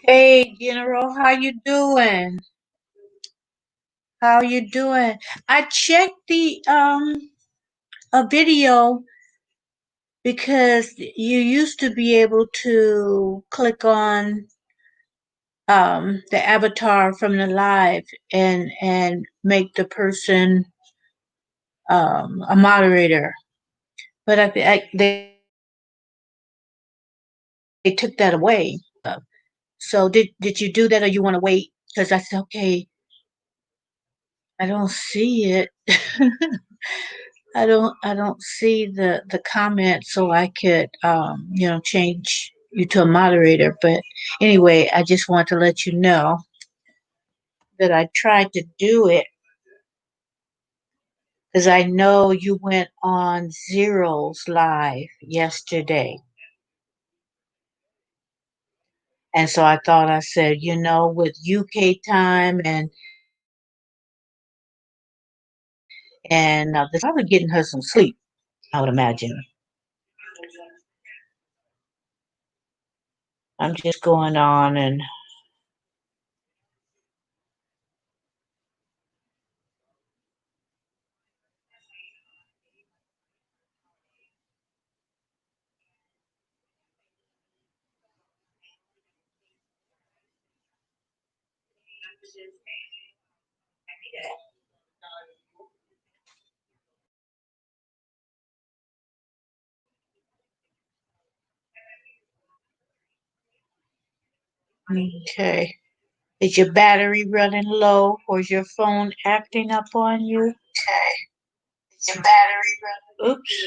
Hey, General, how you doing? How you doing? I checked the a video because you used to be able to click on the avatar from the live and make the person a moderator. But they took that away. So did you do that or you want to wait? Because I said, okay, I don't see it. I don't see the comment so I could change you to a moderator. But anyway, I just want to let you know that I tried to do it because I know you went on Zero's live yesterday. And so I thought I said, with UK time and this probably getting her some sleep, I would imagine. I'm just going on and okay. Is your battery running low or is your phone acting up on you? Okay. Is your battery running? Oops.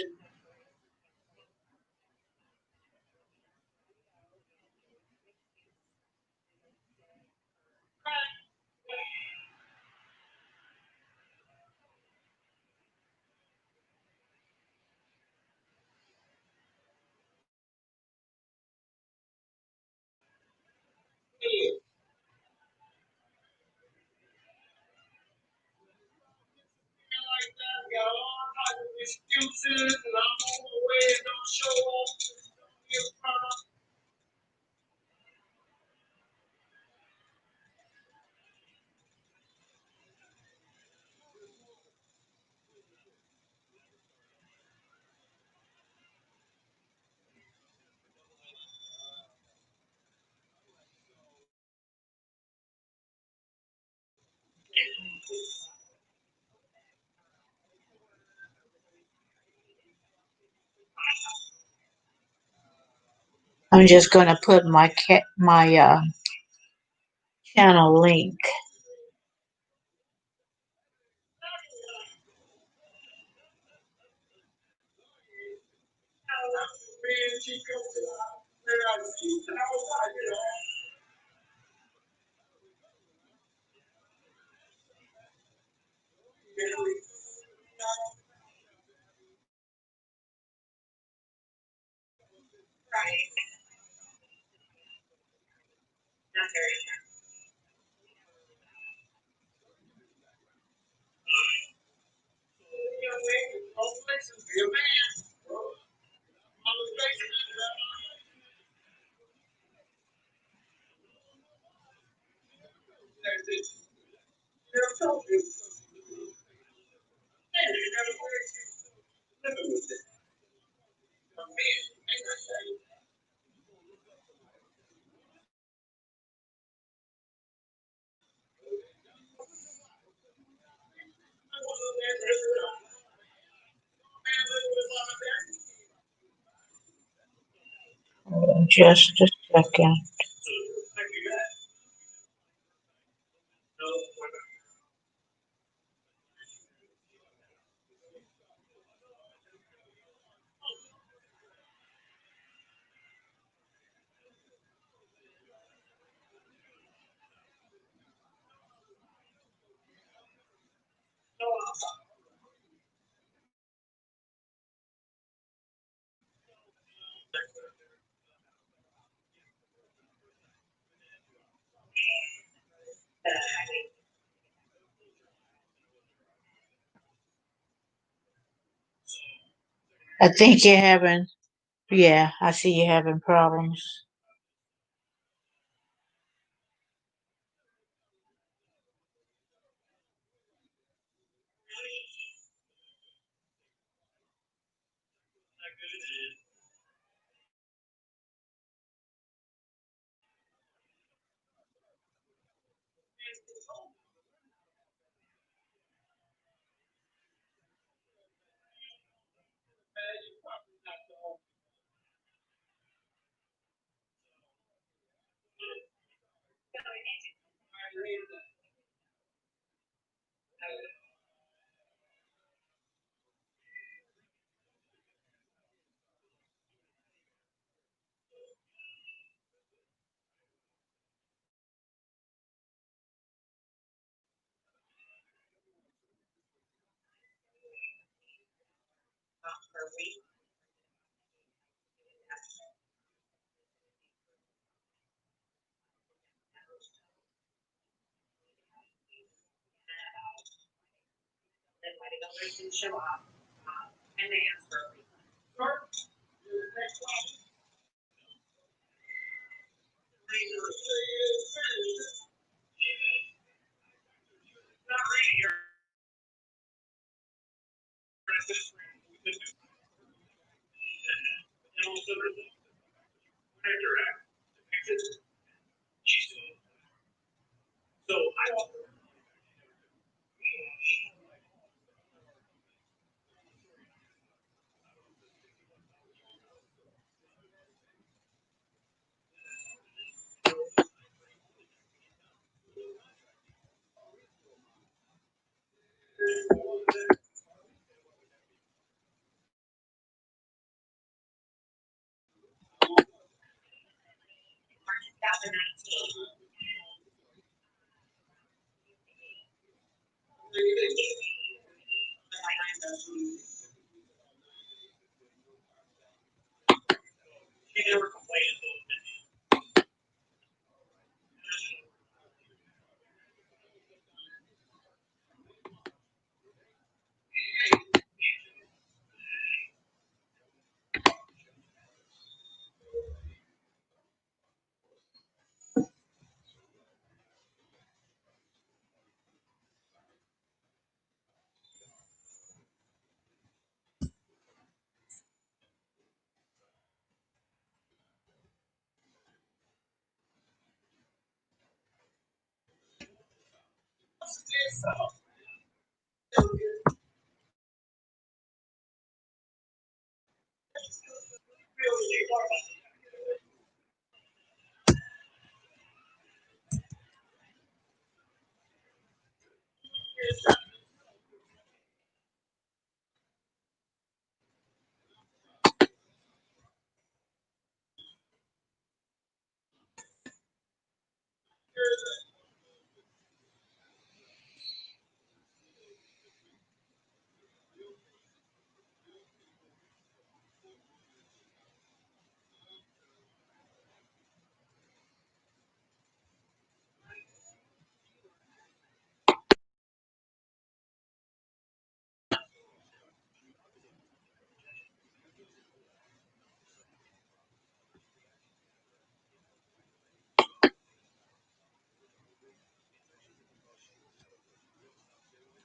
I'm just gonna put my channel link. Just a second. I think you're having, yeah, I see you're having problems.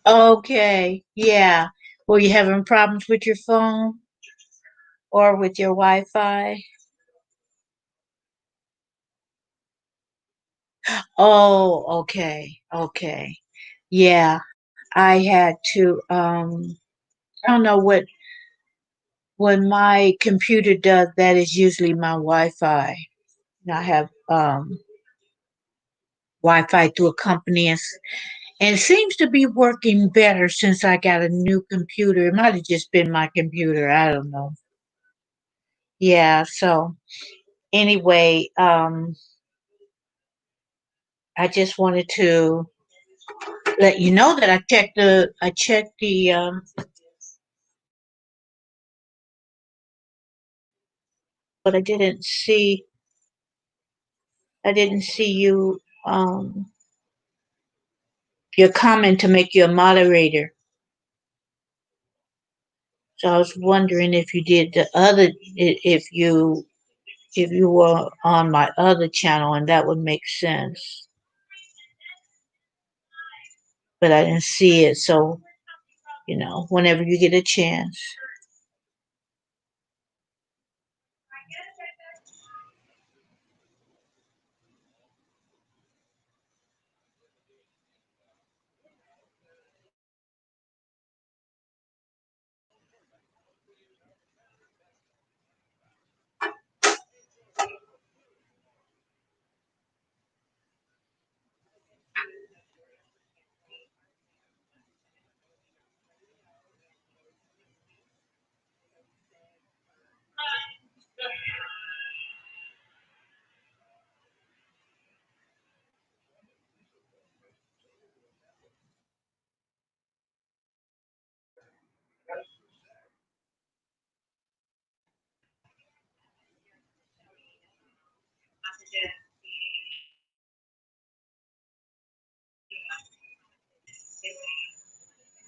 Okay, yeah. Were you having problems with your phone or with your Wi-Fi? Oh, okay, okay. Yeah, I had to, I don't know what, when my computer does that is usually my Wi-Fi. I have, Wi-Fi through a company and it seems to be working better since I got a new computer. It might have just been my computer. I don't know. Yeah, so anyway, I just wanted to let you know that I checked the but I didn't see you your comment to make you a moderator. So I was wondering if you did the other if you were on my other channel and that would make sense. But I didn't see it, so whenever you get a chance.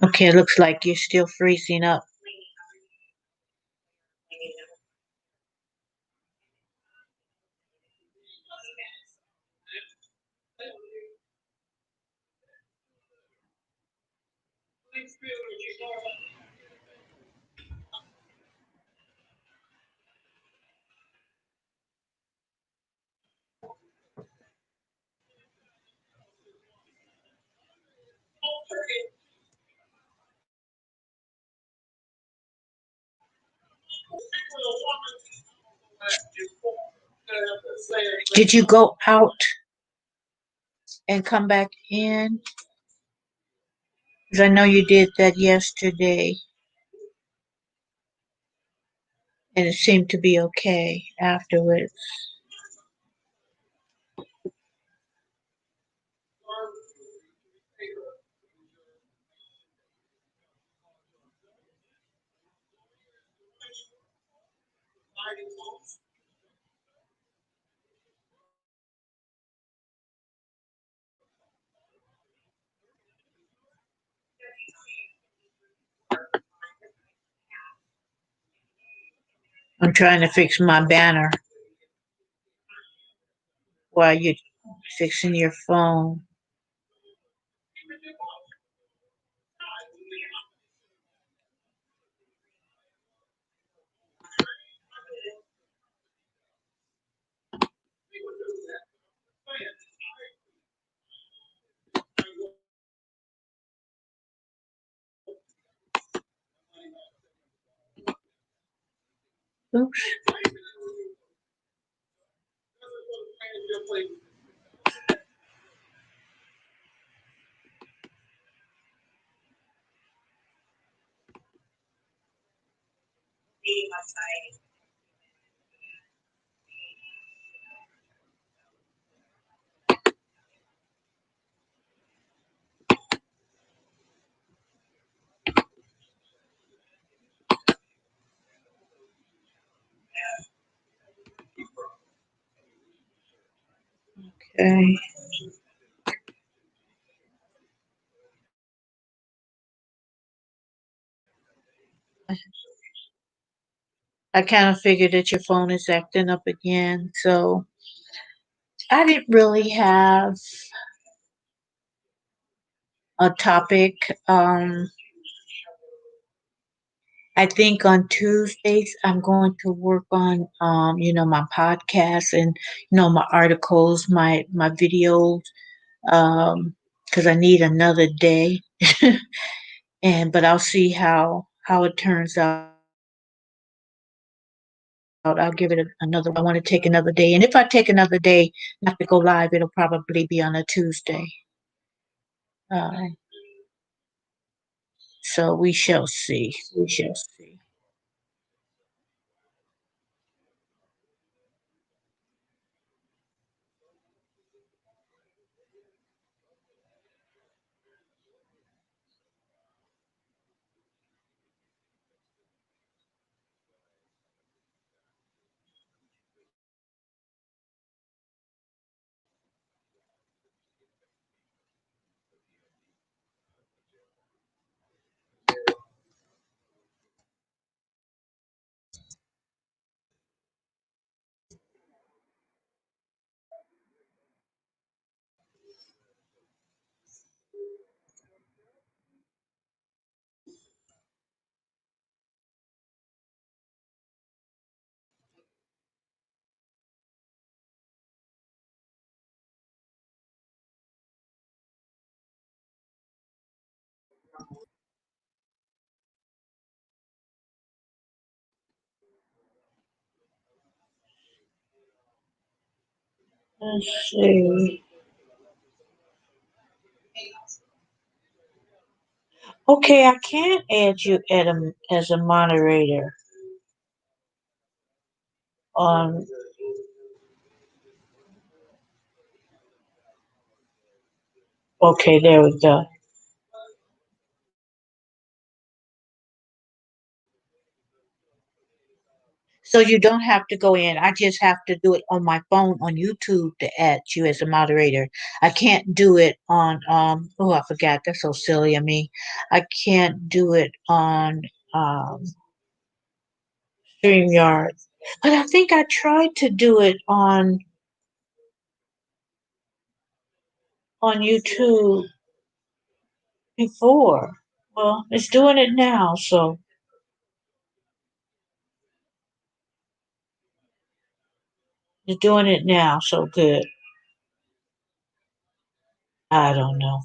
Okay, it looks like you're still freezing up. Did you go out and come back in? Because I know you did that yesterday, and it seemed to be okay afterwards. I'm trying to fix my banner while you're fixing your phone. Oops. Okay. I kind of figured that your phone is acting up again. So I didn't really have a topic. I think on Tuesdays I'm going to work on, my podcast and, my articles, my videos, because I need another day, but I'll see how it turns out. I'll give it another. I want to take another day, and if I take another day not to go live, it'll probably be on a Tuesday. Uh, so we shall see. We shall see. Let's see. Okay, I can't add you as a moderator on. Okay, there we go. So you don't have to go in. I just have to do it on my phone on YouTube to add you as a moderator. I can't do it on oh, I forgot. That's so silly of me. I can't do it on um StreamYard. But I think I tried to do it on YouTube before. Well, it's doing it now, so it's doing it now, so good. I don't know.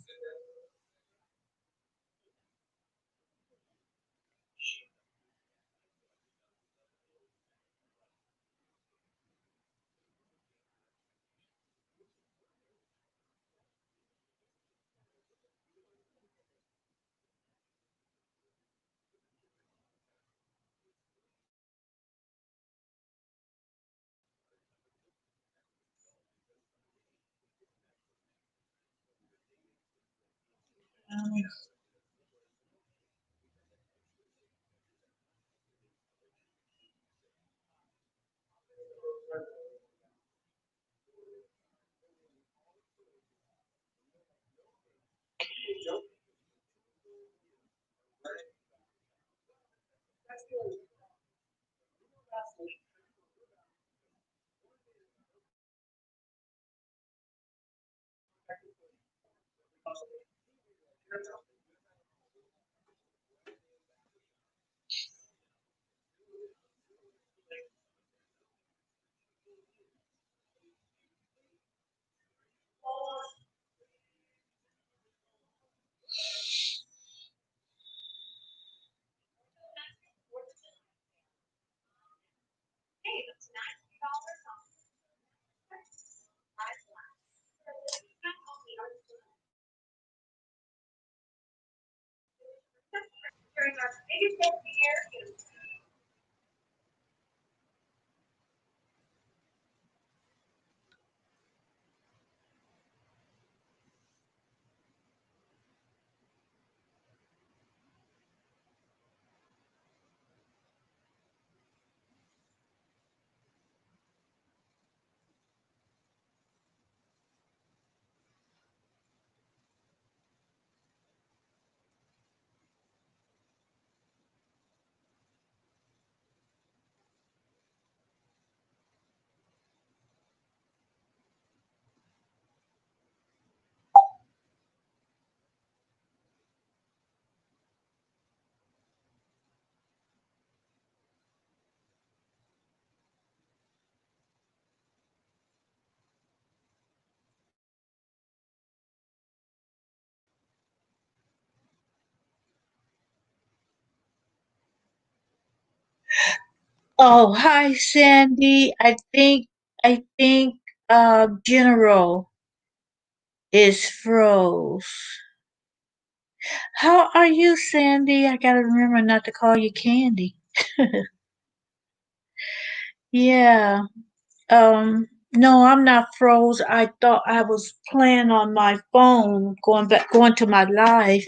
Um, Oh, hi, Sandy. I think General is froze. How are you, Sandy? I gotta remember not to call you Candy. Yeah. No, I'm not froze. I thought I was playing on my phone, going to my live.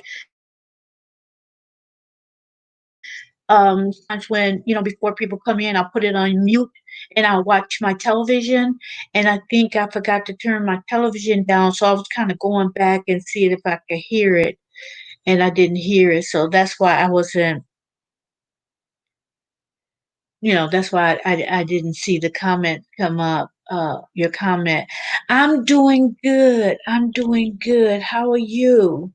Sometimes when, before people come in, I'll put it on mute and I'll watch my television. And I think I forgot to turn my television down. So I was kind of going back and seeing if I could hear it. And I didn't hear it. So that's why I wasn't, that's why I didn't see the comment come up, your comment. I'm doing good. I'm doing good. How are you?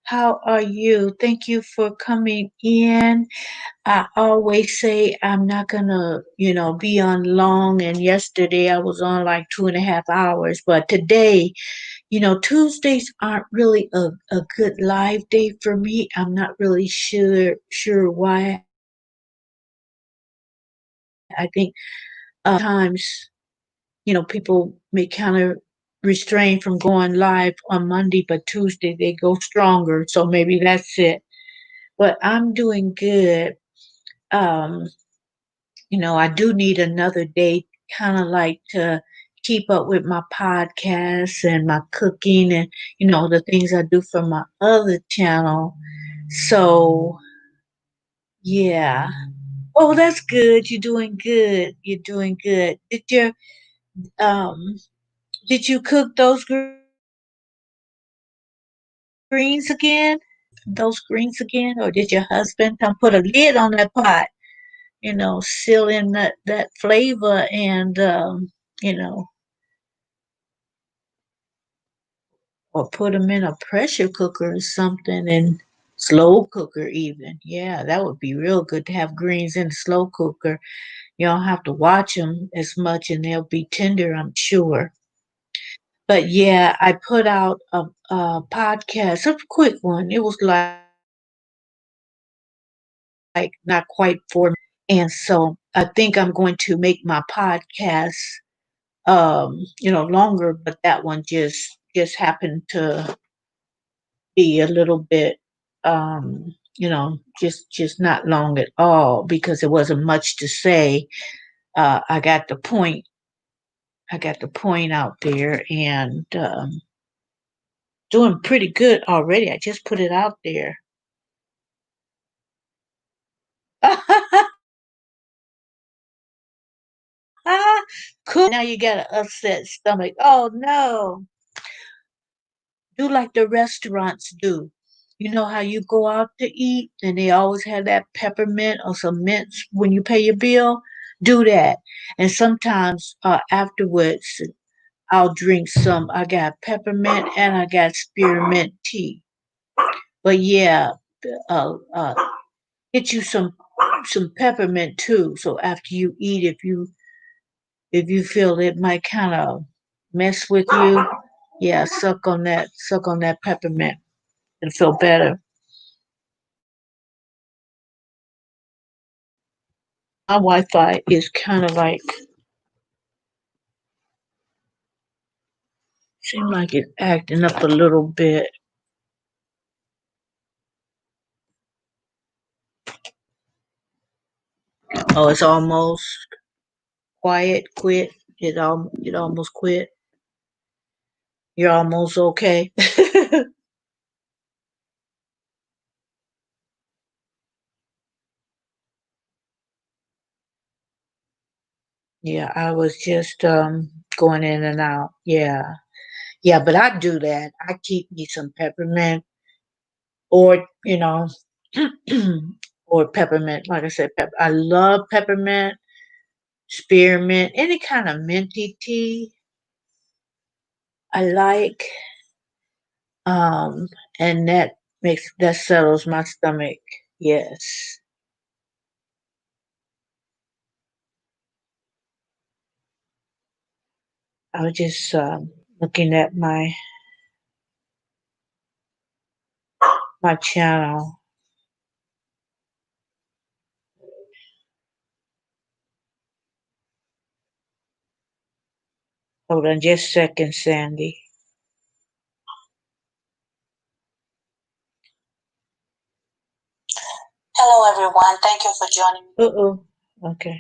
How are you? Thank you for coming in. I always say I'm not gonna, be on long. And yesterday I was on like 2.5 hours. But today, Tuesdays aren't really a good live day for me. I'm not really sure why. I think times, people may kind of restrain from going live on Monday, but Tuesday they go stronger. So maybe that's it. But I'm doing good. Um, I do need another day, kind of like to keep up with my podcasts and my cooking and, the things I do for my other channel. So, yeah. Oh, that's good. You're doing good. You're doing good. Um, did you cook those greens again? Those greens again? Or did your husband come put a lid on that pot, seal in that flavor and, you know, or put them in a pressure cooker or something and slow cooker even. Yeah, that would be real good to have greens in the slow cooker. You don't have to watch them as much and they'll be tender, I'm sure. But yeah, I put out a podcast, a quick one. It was like not quite 4 minutes. And so I think I'm going to make my podcast longer, but that one just happened to be a little bit just not long at all because there wasn't much to say. I got the point. I got the point out there and doing pretty good already. I just put it out there. Cool. Now you got an upset stomach. Oh no. Do like the restaurants do. You know how you go out to eat and they always have that peppermint or some mints when you pay your bill? Do that. And sometimes afterwards, I'll drink some. I got peppermint and I got spearmint tea. But yeah, uh, uh, get you some peppermint too. So after you eat, if you feel it might kind of mess with you, yeah, suck on that peppermint and feel better. My Wi-Fi is kind of like seem like it's acting up a little bit. Oh, it's almost quiet, quit. It almost quit. You're almost okay. Yeah, I was just going in and out. Yeah. Yeah, but I do that. I keep me some peppermint or, or peppermint. Like I said, I love peppermint, spearmint, any kind of minty tea I like. Um, and that settles my stomach. Yes. I was just looking at my channel. Hold on just a second, Sandy. Hello, everyone. Thank you for joining me. Uh-oh. Okay.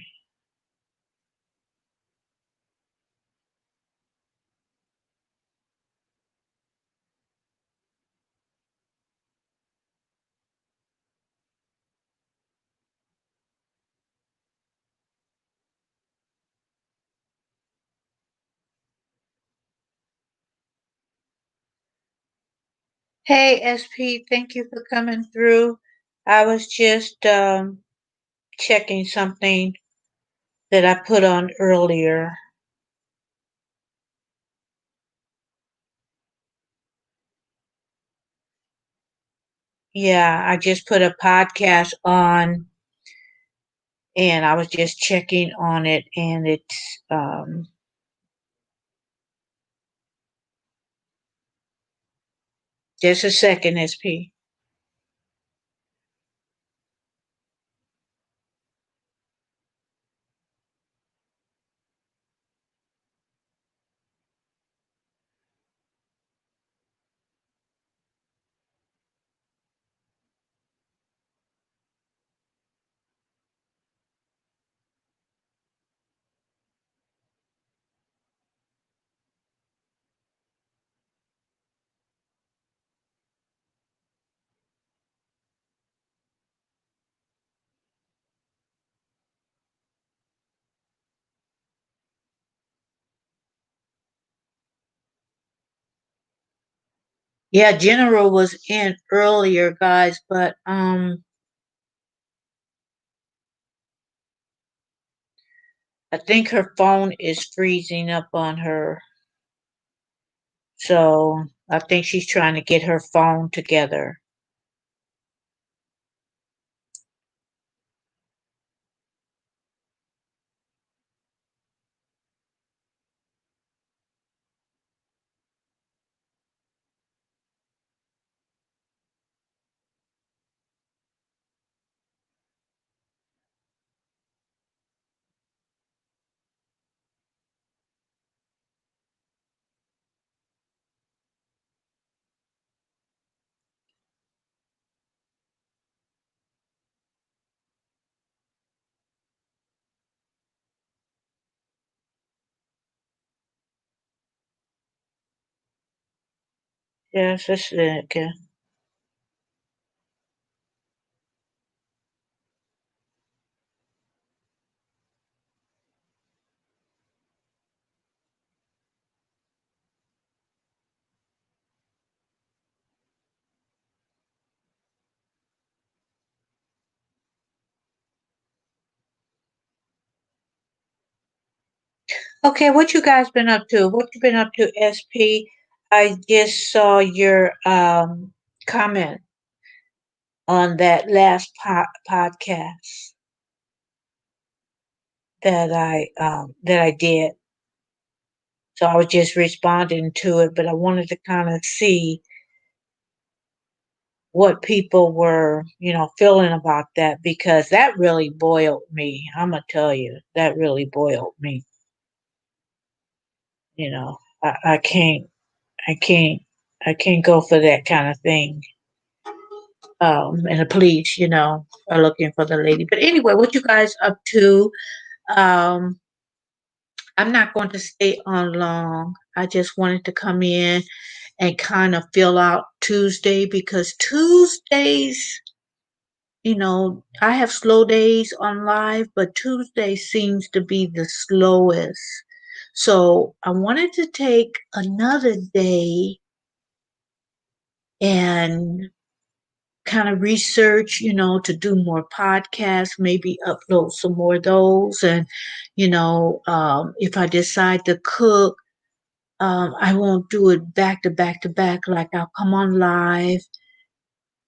Hey, SP, thank you for coming through. I was just checking something that I put on earlier. Yeah, I just put a podcast on and I was just checking on it and it's just a second, SP. Yeah, General was in earlier, guys, but I think her phone is freezing up on her. So I think she's trying to get her phone together. Yes, that's it. Okay. Okay, what you guys been up to? What you been up to, SP? I just saw your comment on that last podcast that I did. So I was just responding to it, but I wanted to kind of see what people were, feeling about that because that really boiled me. I'm gonna tell you, that really boiled me. You know, I can't, I can't, I can't go for that kind of thing. and the police, are looking for the lady. But anyway, what you guys up to? Um, I'm not going to stay on long. I just wanted to come in and kind of fill out Tuesday because Tuesdays, I have slow days on live, but Tuesday seems to be the slowest. So I wanted to take another day and kind of research, to do more podcasts, maybe upload some more of those. And, if I decide to cook, I won't do it back to back to back. Like I'll come on live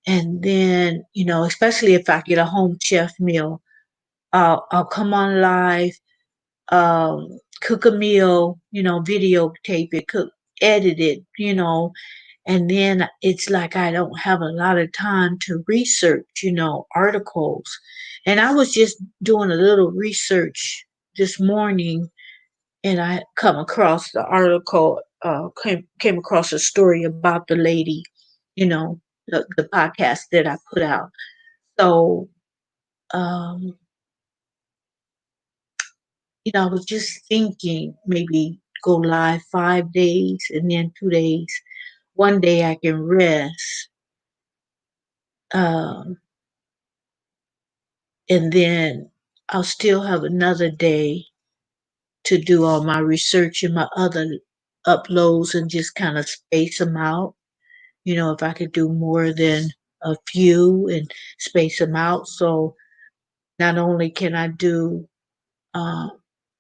and then, especially if I get a home chef meal, I'll come on live, cook a meal, videotape it, edit it, and then it's like I don't have a lot of time to research, articles. And I was just doing a little research this morning and I come across the article, came across a story about the lady, the podcast that I put out. So, um, I was just thinking maybe go live 5 days and then 2 days. One day I can rest. Um, and then I'll still have another day to do all my research and my other uploads and just kind of space them out. If I could do more than a few and space them out. So not only can I do uh,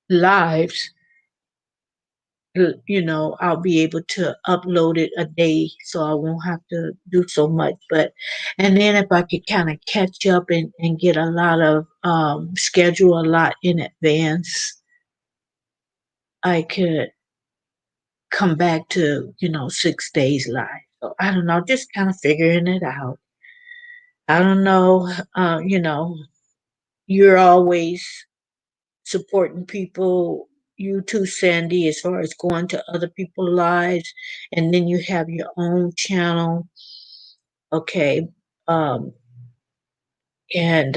lives, I'll be able to upload it a day so I won't have to do so much. And then if I could kind of catch up and get a lot of, schedule a lot in advance, I could come back to, 6 days live. So I don't know, just kind of figuring it out. I don't know, you're always supporting people. You too, Sandy, as far as going to other people's lives, and then you have your own channel. Okay. Um, and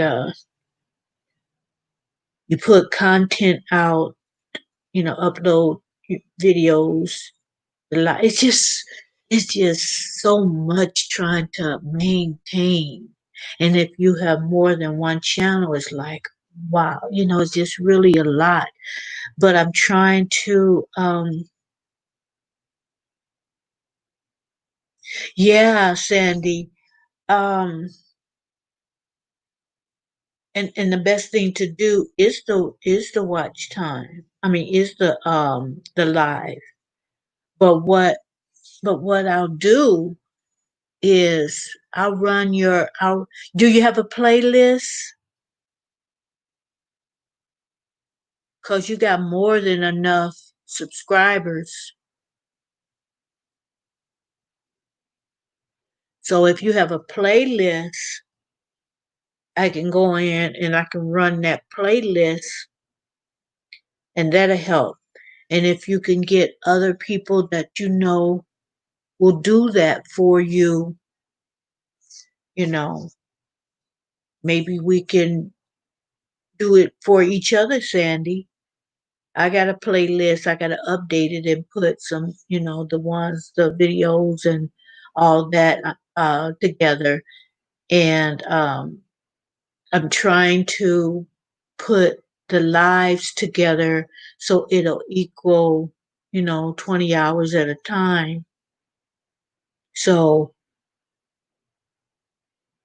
you put content out, upload videos. It's just so much trying to maintain. And if you have more than one channel, it's like, wow, it's just really a lot. But I'm trying to, yeah, Sandy. Um, and the best thing to do is the watch time. I mean, is the live. But what I'll do is I'll do you have a playlist? Because you got more than enough subscribers. So if you have a playlist, I can go in and I can run that playlist and that'll help. And if you can get other people that will do that for you, you know, maybe we can do it for each other, Sandy. I got a playlist. I got to update it and put some, the videos and all that together. And I'm trying to put the lives together so it'll equal, 20 hours at a time. So,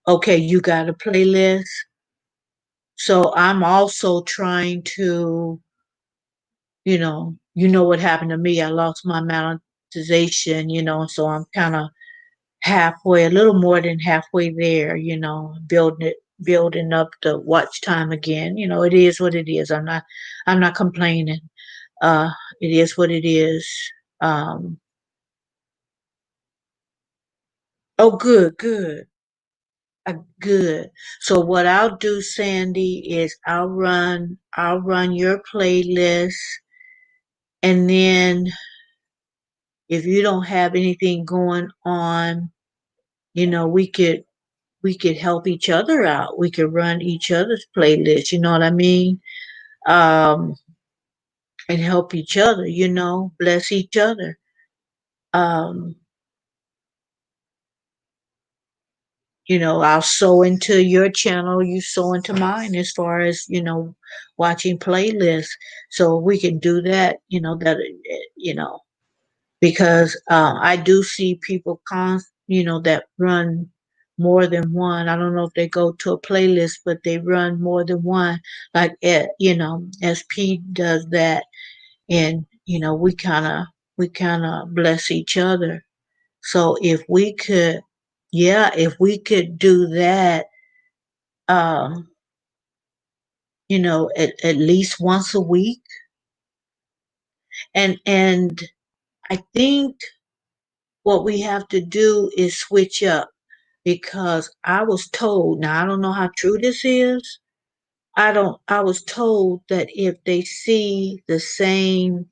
okay, you got a playlist. So I'm also trying to, what happened to me. I lost my monetization, so I'm kind of halfway, a little more than halfway there, building up the watch time again. It is what it is. I'm not complaining. Uh, it is what it is. Um, oh, good, good, good. So what I'll do, Sandy, is I'll run your playlist, and then if you don't have anything going on, we could we could help each other out. We could run each other's playlists, you know what I mean? Um, and help each other, bless each other. Um, I'll sew into your channel, you sew into mine as far as, watching playlists. So we can do that, because I do see people that run more than one. I don't know if they go to a playlist, but they run more than one. Like SP does that, and we kind of bless each other. So if we could do that, um, at least once a week, and I think what we have to do is switch up because I was told, now I don't know how true this is. I was told that if they see the same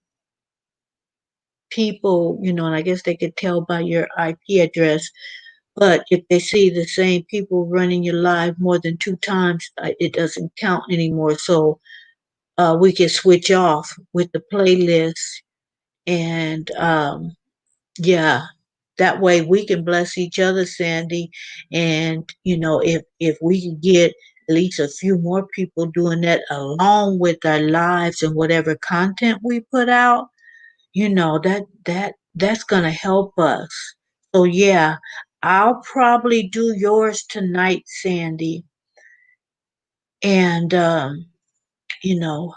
people, and I guess they could tell by your IP address, but if they see the same people running your live more than two times, it doesn't count anymore. So we can switch off with the playlist and yeah, that way we can bless each other, Sandy. And if we can get at least a few more people doing that along with our lives and whatever content we put out, that's gonna help us. So yeah, I'll probably do yours tonight, Sandy. And you know,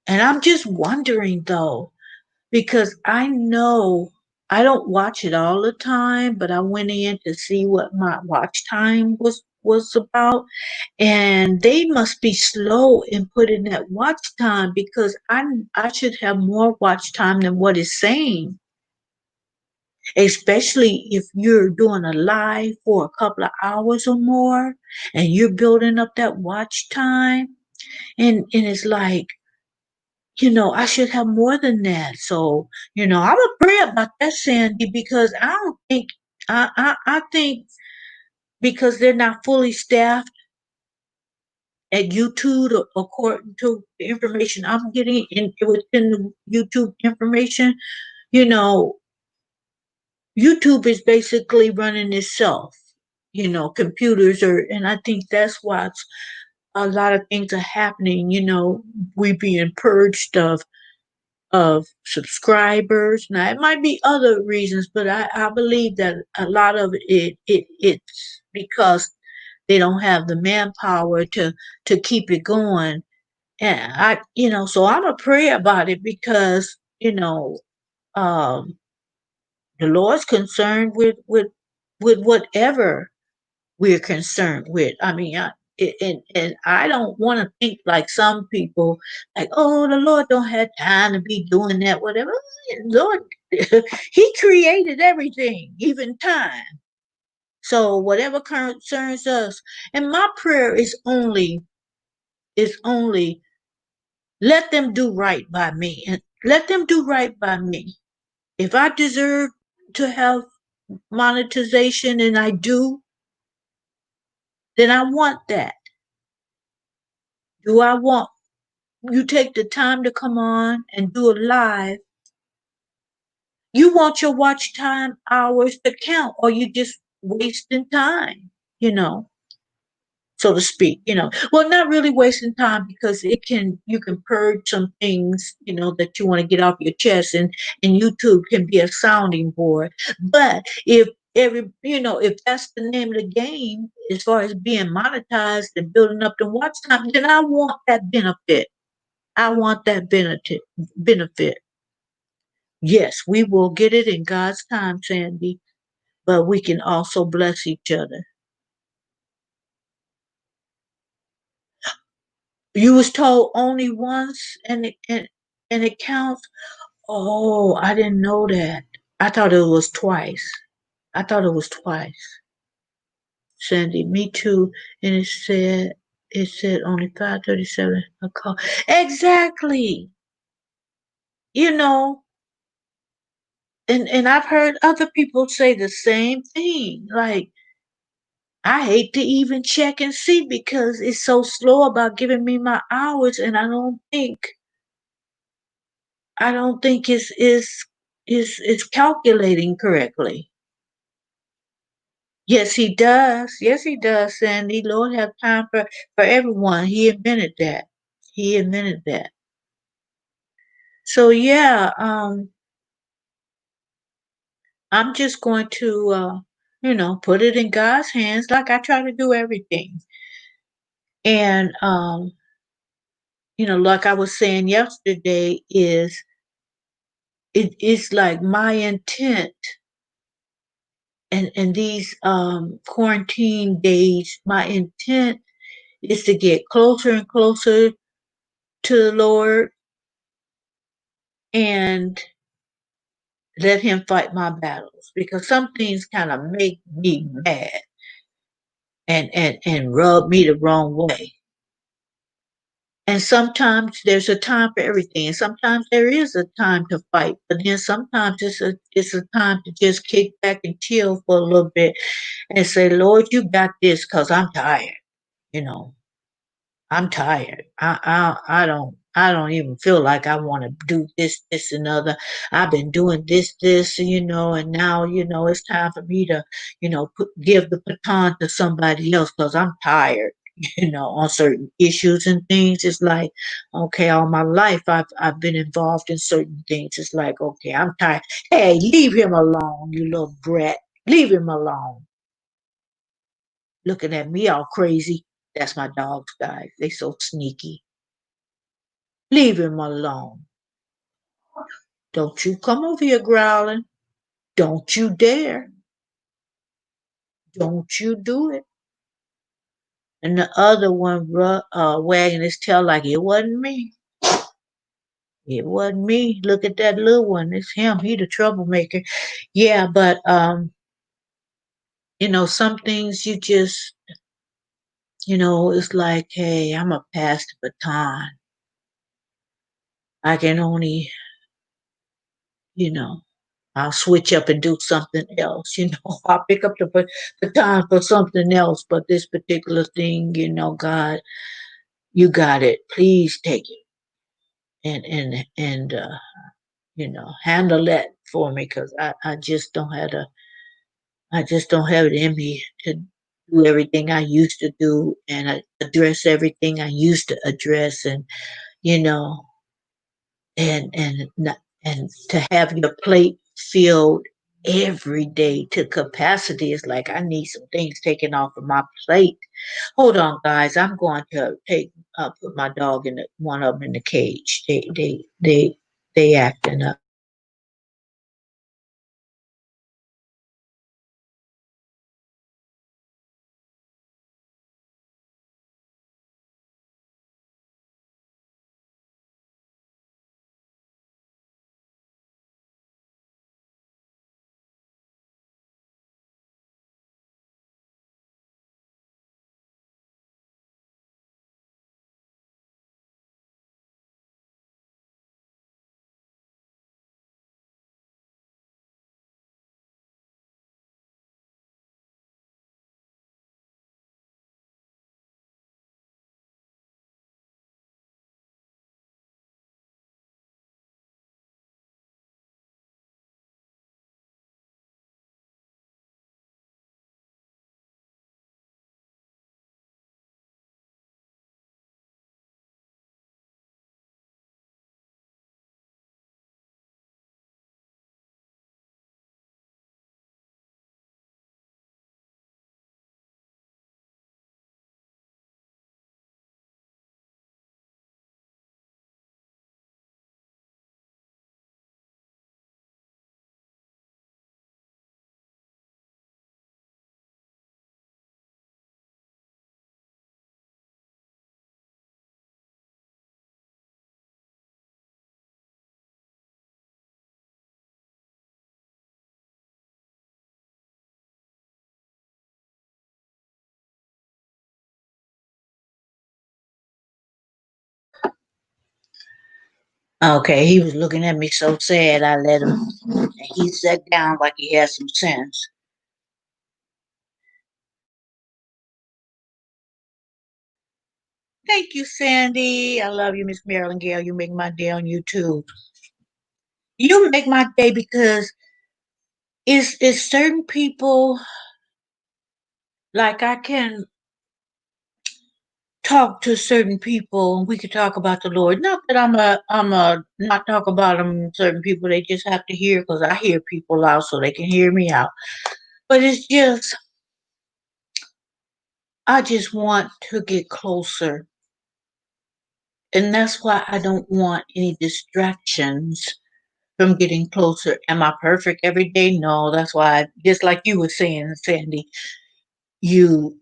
and I'm just wondering though, because I know I don't watch it all the time, but I went in to see what my watch time was about, and they must be slow in putting that watch time because I should have more watch time than what it's saying, especially if you're doing a live for a couple of hours or more and you're building up that watch time, and it's like, I should have more than that. So, I'm a pray about that, Sandy, because I don't think I think because they're not fully staffed at YouTube, according to the information I'm getting within the YouTube information, you know, YouTube is basically running itself. Computers are, and I think that's why a lot of things are happening. We being purged of subscribers. Now it might be other reasons, but I believe that a lot of it's because they don't have the manpower to keep it going. And so I'm a pray about it because, um, the Lord's concerned with whatever we're concerned with. I mean, and I don't want to think like some people, like, oh, the Lord don't have time to be doing that, whatever. Lord, He created everything, even time. So whatever concerns us, and my prayer is only let them do right by me, and let them do right by me. If I deserve to have monetization, and I do, then I want that. Do I want you take the time to come on and do a live? You want your watch time hours to count, or you just wasting time, you know, so to speak, Well, not really wasting time because you can purge some things, that you want to get off your chest, and YouTube can be a sounding board. But if that's the name of the game, as far as being monetized and building up the watch time, then I want that benefit. I want that benefit. Yes, we will get it in God's time, Sandy, but we can also bless each other. You was told only once and it counts? Oh, I didn't know that. I thought it was twice. I thought it was twice. Sandy, me too. And it said only 5:37 a call. Exactly. You know, and I've heard other people say the same thing. Like, I hate to even check and see because it's so slow about giving me my hours, and I don't think it's calculating correctly. Yes, he does. Yes, he does, Sandy. Lord have time for everyone. He invented that. He invented that. So yeah, I'm just going to put it in God's hands like I try to do everything. And like I was saying yesterday, it's like my intent and these quarantine days, my intent is to get closer and closer to the Lord and let him fight my battles because some things kind of make me mad and rub me the wrong way. And sometimes there's a time for everything. And sometimes there is a time to fight, but then sometimes it's a time to just kick back and chill for a little bit and say, Lord, you got this because I'm tired. You know, I'm tired. I don't even feel like I want to do this, and other. I've been doing this, and now, it's time for me to, give the baton to somebody else because I'm tired, on certain issues and things. It's like, okay, all my life I've been involved in certain things. It's like, okay, I'm tired. Hey, leave him alone, you little brat. Leave him alone. Looking at me all crazy. That's my dogs, guys. They so sneaky. Leave him alone. Don't you come over here growling. Don't you dare. Don't you do it. And the other one wagging his tail like it wasn't me. It wasn't me. Look at that little one. It's him. He the troublemaker. Yeah, but some things you just, it's like, hey, I'm a pass the baton. I can only, you know, I'll switch up and do something else. I'll pick up the baton for something else. But this particular thing, God, you got it. Please take it and handle that for me because I just don't have it in me to do everything I used to do and address everything I used to address you know and to have your plate filled every day to capacity is like I need some things taken off of my plate. Hold on, guys. I'm going to put my dog in one of them in the cage. They acting up. Okay, he was looking at me so sad. I let him. And he sat down like he had some sense. Thank you, Sandy. I love you, Miss Marilyn Gale. You make my day on YouTube. You make my day because it's certain people like I can talk to certain people and we could talk about the Lord. Not that I'm a not talk about them certain people. They just have to hear because I hear people out so they can hear me out. But it's just I just want to get closer. And that's why I don't want any distractions from getting closer. Am I perfect every day? No, that's why just like you were saying, Sandy, you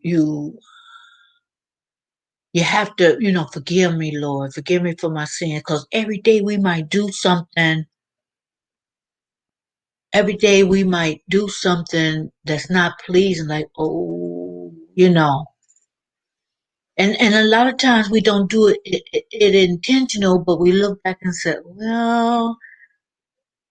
you have to, forgive me, Lord, forgive me for my sins. Because every day we might do something, every day we might do something that's not pleasing, like, oh, And a lot of times we don't do it intentional, but we look back and say, well,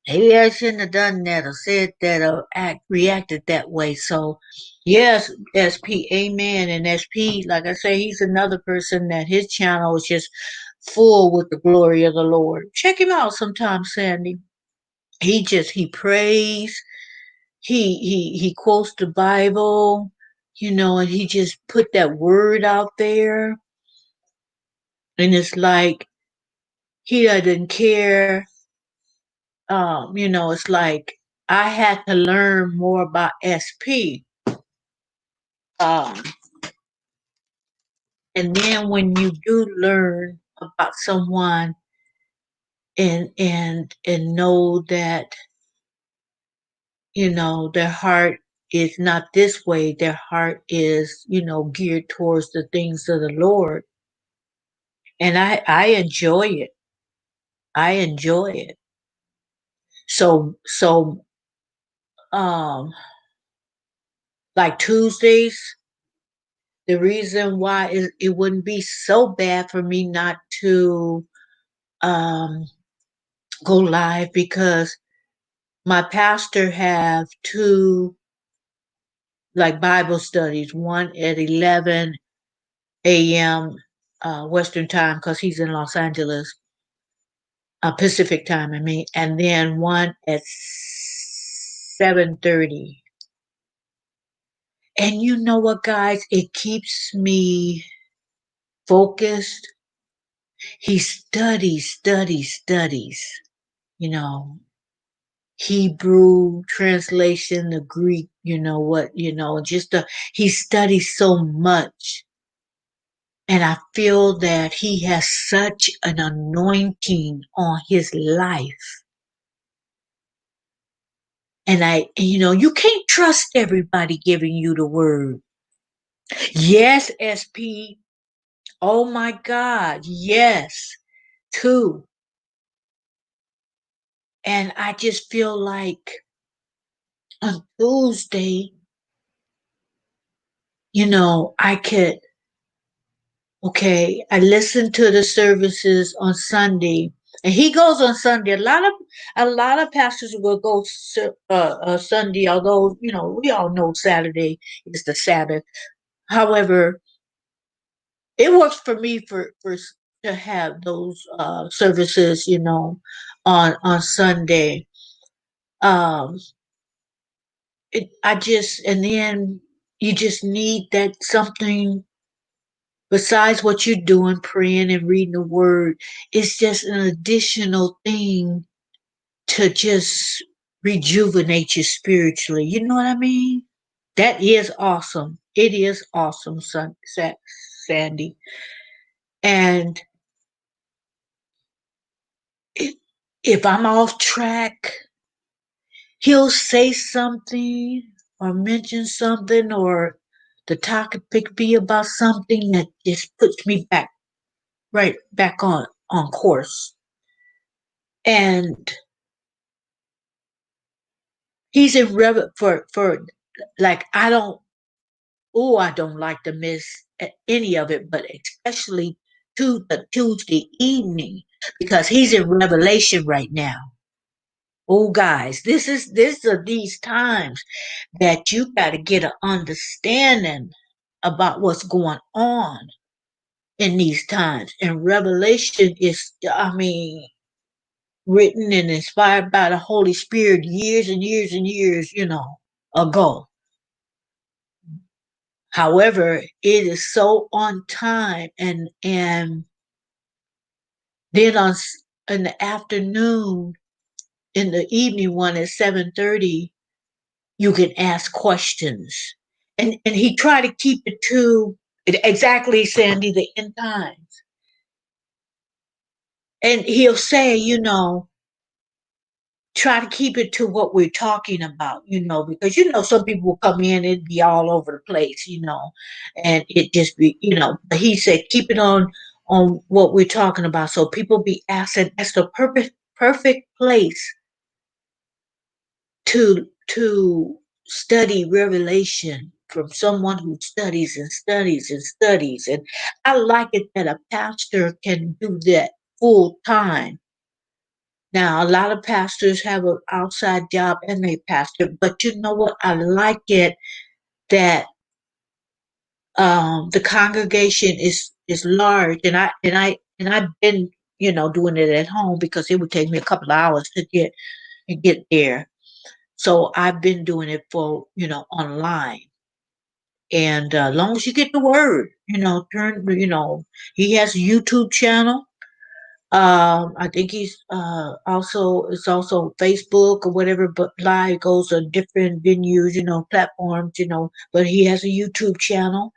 maybe I shouldn't have done that or said that or reacted that way. So, yes, SP, amen. And SP, like I say, he's another person that his channel is just full with the glory of the Lord. Check him out sometime, Sandy. He prays, he quotes the Bible, and he just put that word out there. And it's like he doesn't care. It's like I had to learn more about SP. Um, and then when you do learn about someone and know that, their heart is not this way, their heart is, geared towards the things of the Lord. And I enjoy it. I enjoy it. So um like Tuesdays, the reason why it wouldn't be so bad for me not to um, go live because my pastor have two like Bible studies, one at 11 a.m. Western time because he's in Los Angeles, Pacific time, I mean, and then one at 7:30. And you know what, guys? It keeps me focused. He studies, you know, Hebrew translation, the Greek, he studies so much. And I feel that he has such an anointing on his life. And you can't trust everybody giving you the word. Yes, SP. Oh my God. Yes, too. And I just feel like on Tuesday, I could, okay, I listen to the services on Sunday, and he goes on Sunday. A lot of pastors will go Sunday, although we all know Saturday is the Sabbath. However, it works for me for to have those services, on Sunday. Um, I just and then you just need that something besides what you're doing, praying and reading the word. It's just an additional thing to just rejuvenate you spiritually. You know what I mean? That is awesome. It is awesome, Sandy. And i- if I'm off track, he'll say something or mention something or the topic be about something that just puts me back on course. And he's in for like I don't like to miss any of it, but especially to the Tuesday evening because he's in Revelation right now. Oh, guys, this are these times that you got to get an understanding about what's going on. in these times. And Revelation is, I mean, written and inspired by the Holy Spirit years and years and years, ago. However, it is so on time, and then in the afternoon, in the evening one at 7:30, you can ask questions, and he tried to keep it to exactly, Sandy, the end times, and he'll say, try to keep it to what we're talking about, because some people will come in and be all over the place, and it just be, but he said keep it on what we're talking about. So people be asking, that's the perfect place to study Revelation from someone who studies and studies and studies. And I like it that a pastor can do that full time. Now, a lot of pastors have an outside job and they pastor, but you know what? I like it that the congregation is large, and I've been doing it at home because it would take me a couple of hours to get there. So I've been doing it for online, and as long as you get the word, he has a YouTube channel. I think he's also Facebook or whatever, but live goes on different venues, platforms, but he has a YouTube channel.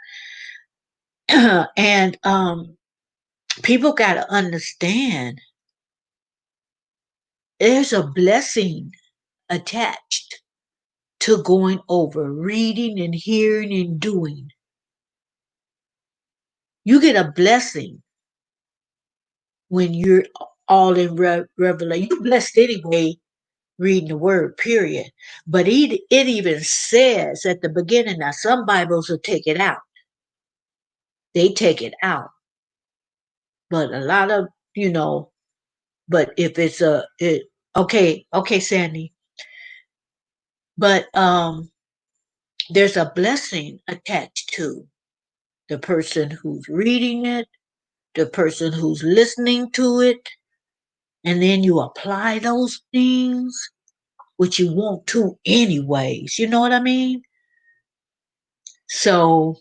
And people got to understand there's a blessing attached to going over, reading and hearing and doing. You get a blessing when you're all in revelation. You're blessed anyway reading the word, period. But it even says at the beginning, now some Bibles will take it out. They take it out. But a lot of, but if okay, Sandy. But there's a blessing attached to the person who's reading it, the person who's listening to it, and then you apply those things, which you want to anyways. You know what I mean? So,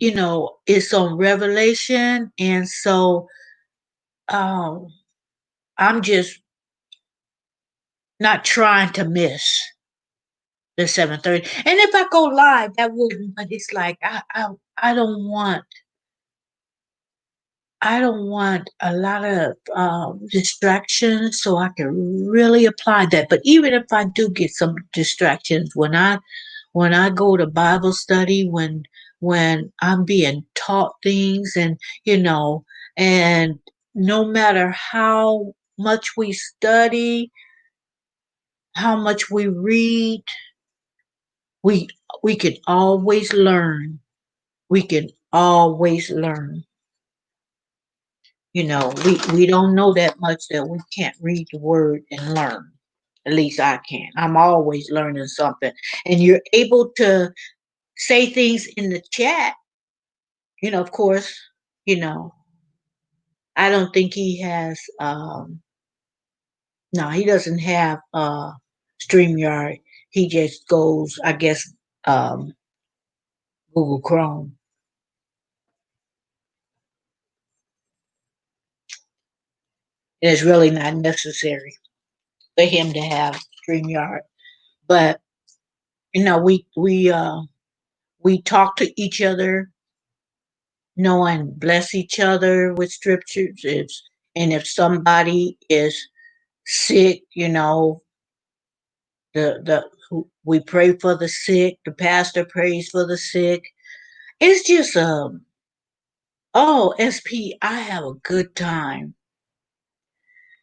it's on Revelation, and so um, I'm just not trying to miss the 7:30. And if I go live, that wouldn't. But it's like I don't want a lot of distractions, so I can really apply that. But even if I do get some distractions, when I go to Bible study, when I'm being taught things, and and no matter how much we study, how much we read, we we can always learn. We can always learn. We don't know that much that we can't read the word and learn. At least I can. I'm always learning something. And you're able to say things in the chat, of course, you know, I don't think he has no, he doesn't have StreamYard. He just goes, I guess, um Google Chrome. And it's really not necessary for him to have StreamYard. But we talk to each other, and bless each other with scriptures. And if somebody is sick, we pray for the sick. The pastor prays for the sick. It's just SP. I have a good time.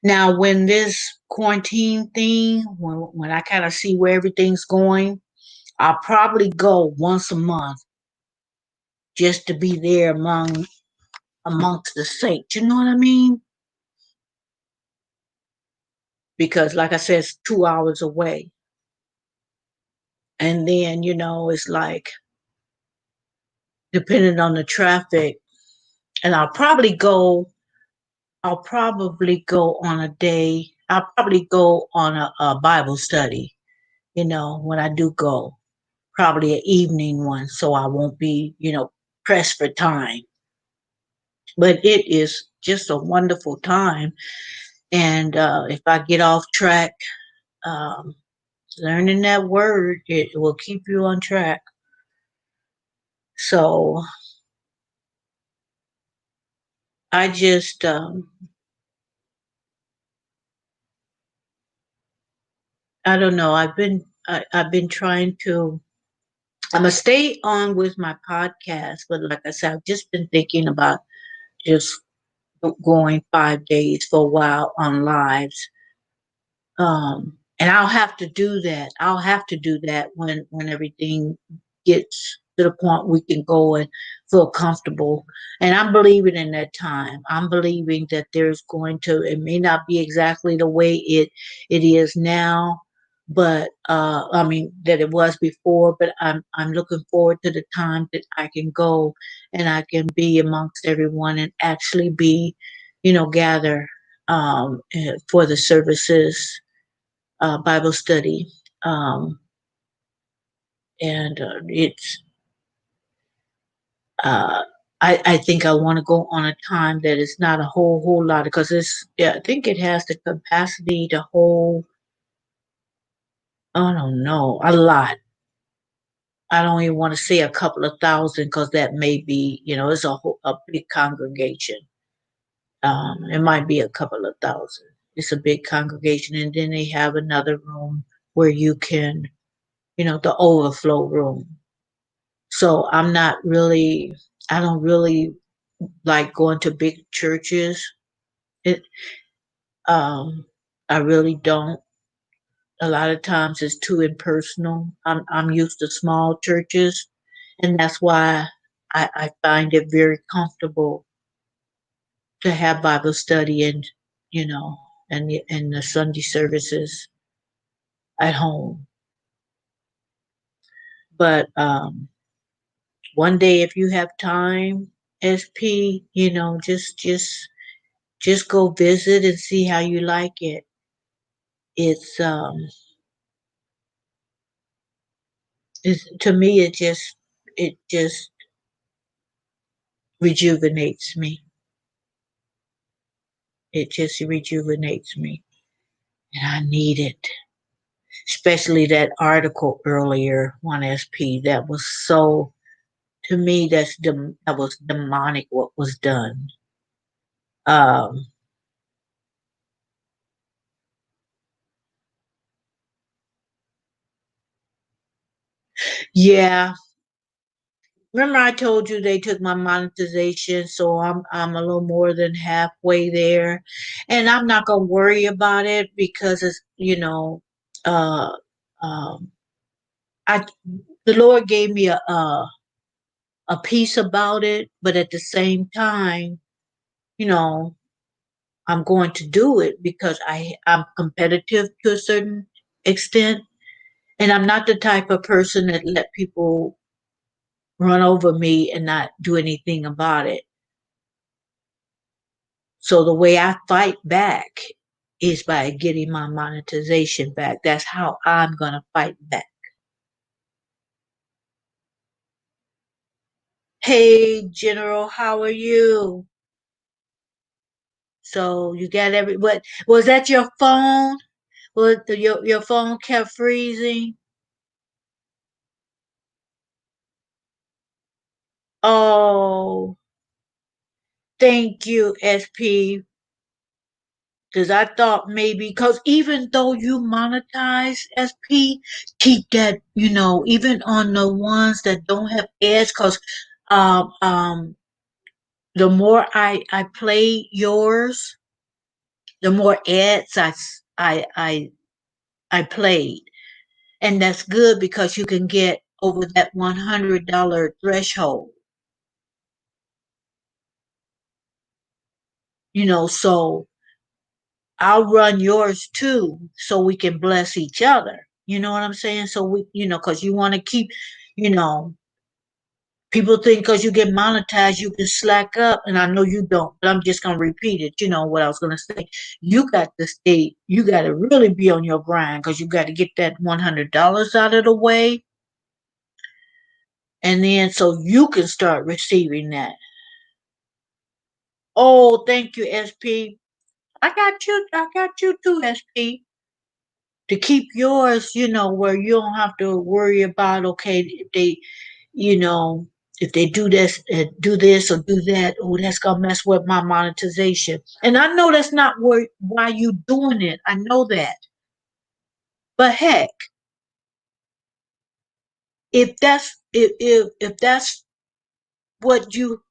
Now, when this quarantine thing, when I kind of see where everything's going, I'll probably go once a month just to be there amongst the saints. You know what I mean? Because, like I said, it's 2 hours away. And then, it's like depending on the traffic. And I'll probably go on a day, I'll probably go on a Bible study, when I do go, probably an evening one, so I won't be, pressed for time. But it is just a wonderful time. And if I get off track, um, learning that word, it will keep you on track. So I just, I don't know. I've been trying to. I'm gonna stay on with my podcast, but like I said, I've just been thinking about just going 5 days for a while on lives. And I'll have to do that. I'll have to do that when everything gets to the point we can go and feel comfortable. And I'm believing in that time. I'm believing that there's going to. It may not be exactly the way it is now, but I mean that it was before. But I'm looking forward to the time that I can go and I can be amongst everyone and actually be, gather for the services, Bible study. Um, and it's, uh, I think I want to go on a time that is not a whole lot because yeah, I think it has the capacity to hold, I don't know, a lot. I don't even want to say a couple of thousand because that may be, it's a big congregation. It might be a couple of thousand. It's a big congregation. And then they have another room where you can, the overflow room. So I don't really like going to big churches. It, I really don't. A lot of times it's too impersonal. I'm used to small churches, and that's why I find it very comfortable to have Bible study and, you know, and the Sunday services at home. But one day, if you have time, SP, just go visit and see how you like it. It's to me it just rejuvenates me. It just rejuvenates me, and I need it. Especially that article earlier on SP that was so, to me, that was demonic what was done. Um, yeah, remember I told you they took my monetization, so I'm a little more than halfway there, and I'm not gonna worry about it because it's, uh, um, I the Lord gave me a peace about it, but at the same time, you know, I'm going to do it because I'm competitive to a certain extent, and I'm not the type of person that let people run over me and not do anything about it. So the way I fight back is by getting my monetization back. That's how I'm going to fight back. Hey, General, how are you? So you got what was that your phone? Your phone kept freezing? Oh, thank you, SP. Because I thought maybe, because even though you monetize SP, keep that, even on the ones that don't have ads, because um, um, the more I play yours, the more ads I played. And that's good because you can get over that $100 threshold, so I'll run yours too, so we can bless each other. You know what I'm saying? So because you want to keep, you know, People think because you get monetized, you can slack up, and I know you don't. But I'm just gonna repeat it. You know what I was gonna say. You got to stay. You got to really be on your grind because you got to get that $100 out of the way, and then so you can start receiving that. Oh, thank you, SP. I got you. I got you too, SP. To keep yours, where you don't have to worry about, okay, if they, you know, if they do this or do that, oh, that's gonna mess with my monetization. And I know that's not why you doing it. I know that, but heck, if that's what you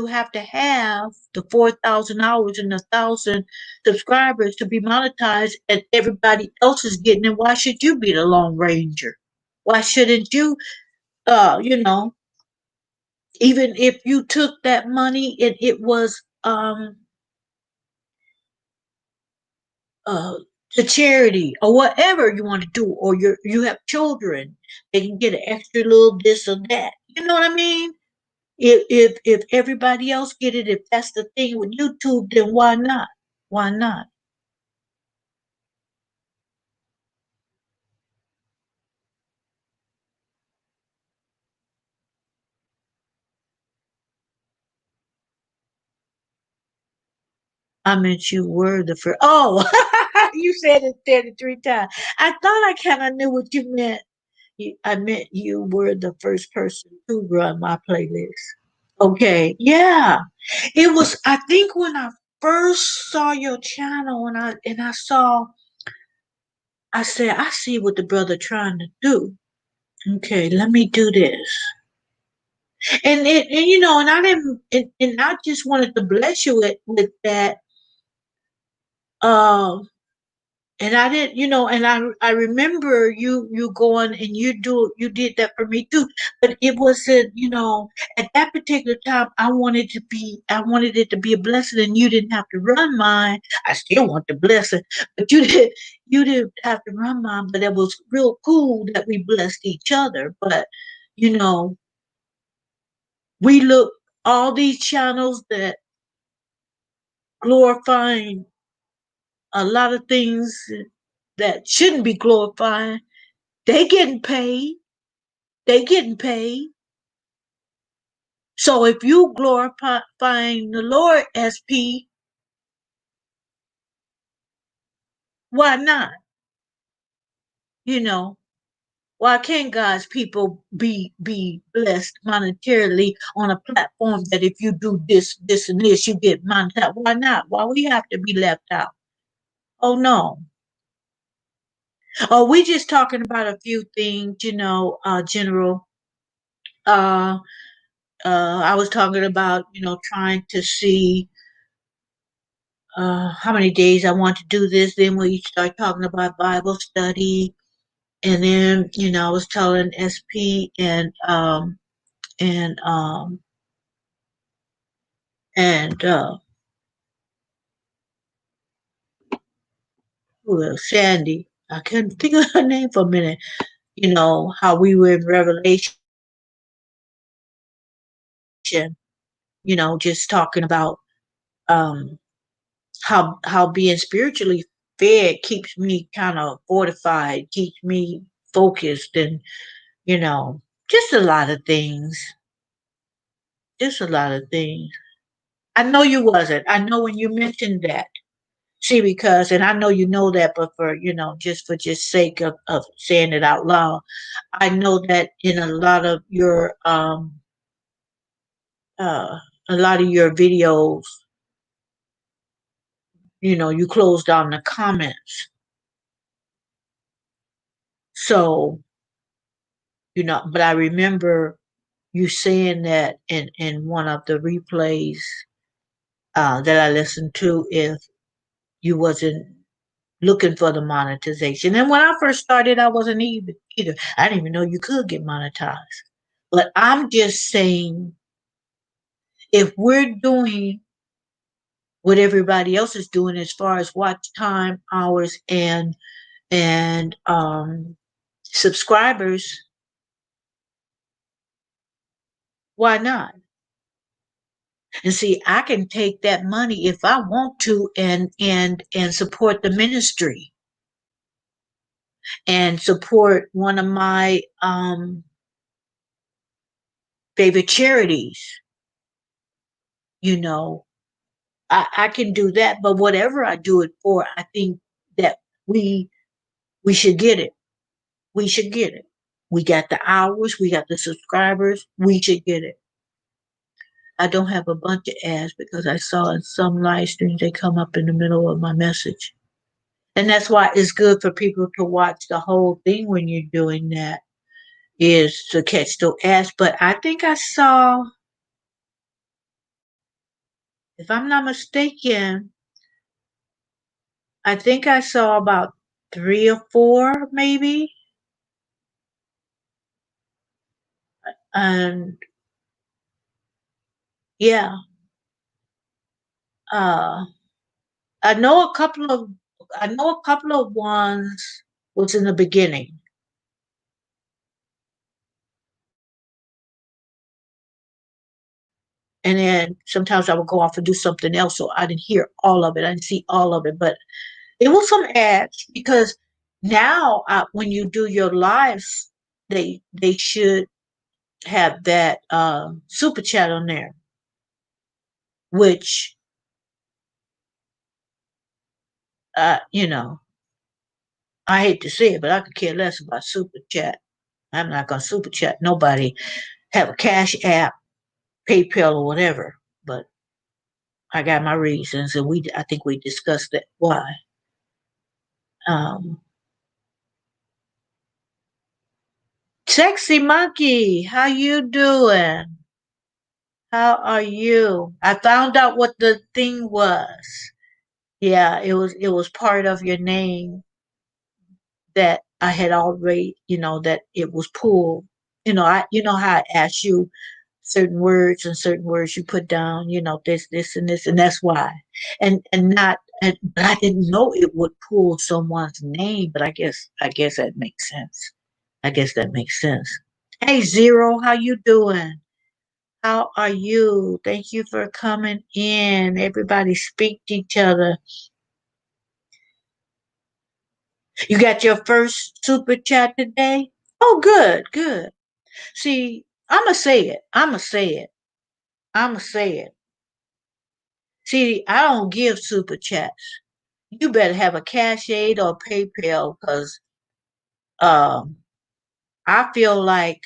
have to have the 4,000 hours and 1,000 subscribers to be monetized, and everybody else is getting it, why should you be the Lone Ranger? Why shouldn't you? uh you know Even if you took that money and it was uh to charity or whatever you want to do, or you have children, they can get an extra little this or that. You know what I mean? If everybody else get it, if that's the thing with YouTube, then why not? Why not? I meant you were the first. Oh, you said it 33 times. I thought I kind of knew what you meant. I meant you were the first person to run my playlist. Okay, yeah. It was, I think, when I first saw your channel, and I saw, I said, I see what the brother trying to do. Okay, let me do this. And and I didn't, and I just wanted to bless you with that. Um and I didn't, and I remember you going and you did that for me too. But it wasn't, at that particular time I wanted it to be a blessing, and you didn't have to run mine. I still want the blessing, but you didn't have to run mine. But it was real cool that we blessed each other. But you know, we look all these channels that glorifying a lot of things that shouldn't be glorifying. They getting paid. They getting paid. So if you glorifying the Lord, SP, why not? You know, why can't God's people be blessed monetarily on a platform that if you do this, and this, you get monetized? Why not? Why we have to be left out? Oh no. Oh, we just talking about a few things, General. Uh, I was talking about, trying to see how many days I want to do this. Then we start talking about Bible study, and then I was telling SP and and who else? Sandy. I couldn't think of her name for a minute. How we were in Revelation. Just talking about um how being spiritually fed keeps me kind of fortified, keeps me focused, and you know, just a lot of things. Just a lot of things. I know you wasn't. I know when you mentioned that. See, because, and I know you know that, but for, just sake of saying it out loud, I know that in uh, a lot of your videos, you close down the comments. So, but I remember you saying that in one of the replays, that I listened to, if you wasn't looking for the monetization. And when I first started, I wasn't either. I didn't even know you could get monetized. But I'm just saying, if we're doing what everybody else is doing as far as watch time, hours, and subscribers, Why not? And see, I can take that money if I want to and support the ministry and support one of my favorite charities. You know, I can do that, but whatever I do it for, I think that we we should get it. We should get it. We got the hours, we got the subscribers, we should get it. I don't have a bunch of ads because I saw in some live streams they come up in the middle of my message. And that's why it's good for people to watch the whole thing when you're doing that, is to catch the ads. But I think I saw, if I'm not mistaken, I think I saw about three or four maybe. And yeah, uh, I know a couple of I know a couple of ones was in the beginning. And then sometimes I would go off and do something else, so I didn't hear all of it. I didn't see all of it, but it was some ads because now when you do your lives, they should have that super chat on there, which you know, I hate to say it, but I could care less about super chat. I'm not gonna super chat nobody. Have a cash app, PayPal, or whatever. But I got my reasons, and I think we discussed that why. Um, Sexy monkey, how you doing? How are you? I found out what the thing was. Yeah, it was part of your name that I had already, that it was pulled. How I asked you certain words and certain words you put down, this and this, and that's why. And not and but I didn't know it would pull someone's name, but I guess that makes sense. I guess that makes sense. Hey Zero, how you doing? How are you? Thank you for coming in. Everybody speak to each other. You got your first super chat today? Oh, good, good. See, I'ma say it. I'ma say it. I'ma say it. See, I don't give super chats. You better have a Cash Aid or PayPal because um, I feel like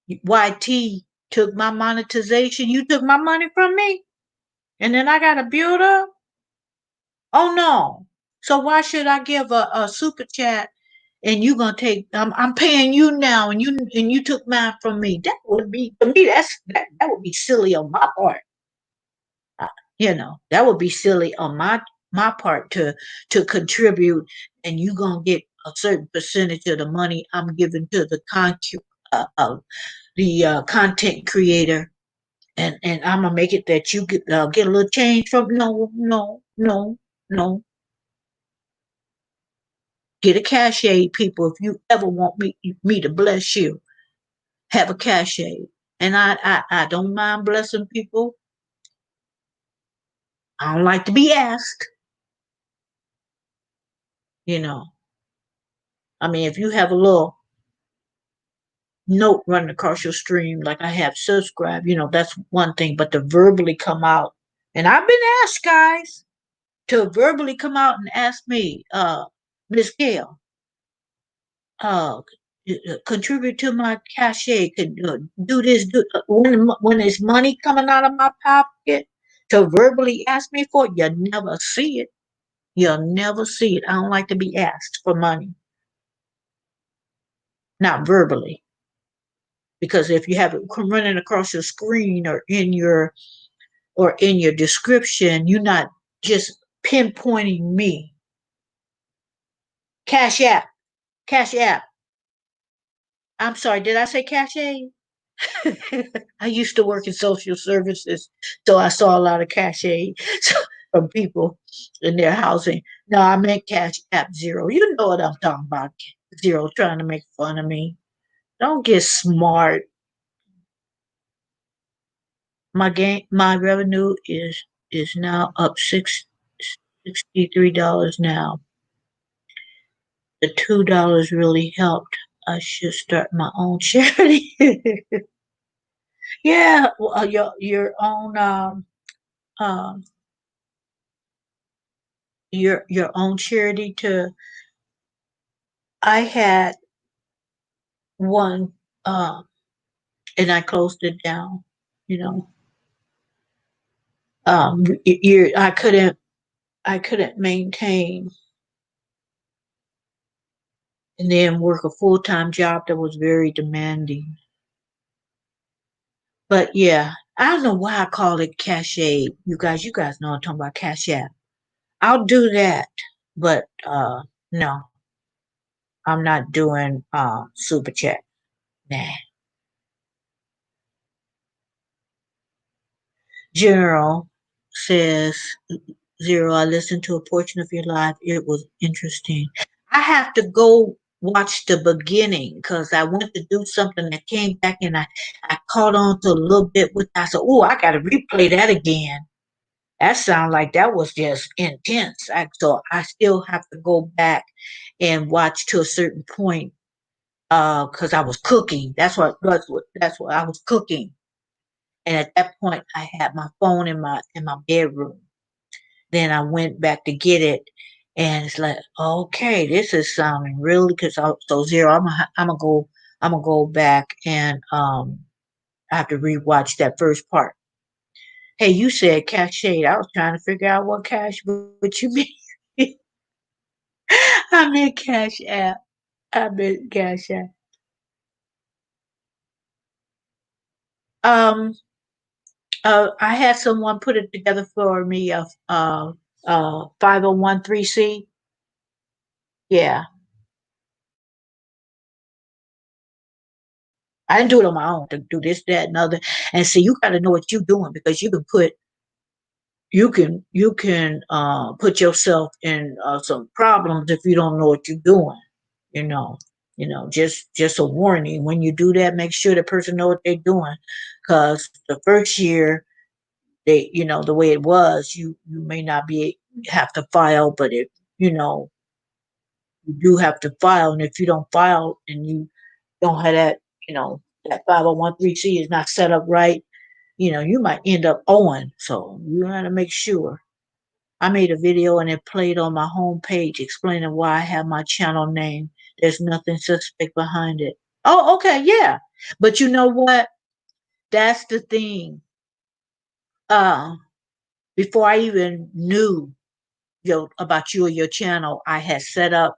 YT took my monetization. You took my money from me, and then I got to build up. Oh no! So why should I give a super chat and you gonna take? I'm paying you now, and you took mine from me. That would be to me. That would be silly on my part. Uh, that would be silly on my part to contribute, and you gonna get a certain percentage of the money I'm giving to the content creator, and I'm gonna make it that you get a little change from. No, no, no, no. Get a cash aid, people. If you ever want me to bless you, have a cash aid. And I don't mind blessing people. I don't like to be asked. You know, I mean, if you have a little note running across your stream, like I have subscribe, that's one thing. But to verbally come out, and I've been asked, guys, to verbally come out and ask me, Miss Gail, uh, contribute to my cachet, could do this, when there's money coming out of my pocket to verbally ask me for it, you never see it. You'll never see it. I don't like to be asked for money, not verbally, because if you have it running across your screen or in your description, you're not just pinpointing me. Cash app, cash app. I'm sorry, did I say cachet? I used to work in social services, so I saw a lot of cash aid from people in their housing. No, I meant Cash App Zero. You know what I'm talking about. Zero trying to make fun of me. Don't get smart. My revenue is now up $63 now. The $2 really helped. I should start my own charity. Yeah, well, your own um your own charity to. I had one, um and I closed it down. You know, you I couldn't maintain and then work a full time job that was very demanding. But yeah, I don't know why I call it cachet. You guys know I'm talking about cash app. I'll do that, but no, I'm not doing super chat. Nah. General says, Zero, I listened to a portion of your live. It was interesting. I have to go watch the beginning because I went to do something that came back and I caught on to a little bit with I said, oh, I gotta replay that again. That sounded like that was just intense. So I still have to go back and watch to a certain point because I was cooking. That's what I was cooking. And at that point I had my phone in my bedroom. Then I went back to get it, and it's like, okay, this is sounding really because so Zero. I'm gonna go back and I have to rewatch that first part. Hey, you said cash aid. I was trying to figure out what cash, what you mean. I meant cash app. I meant cash app. Um, I had someone put it together for me. 501(c). Yeah, I didn't do it on my own to do this, that, and other. And see, you got to know what you're doing because you can put yourself in some problems if you don't know what you're doing. You know, just a warning. When you do that, make sure the person know what they're doing, because the first year the way it was, you may not be have to file, but if you know you do have to file, and if you don't file and you don't have that, that 501(c) is not set up right, you might end up owing. So you got to make sure. I made a video and it played on my homepage explaining why I have my channel name. There's nothing suspect behind it. Oh, okay, yeah. But you know what? That's the thing. Uh, Before I even knew about you or your channel, I had set up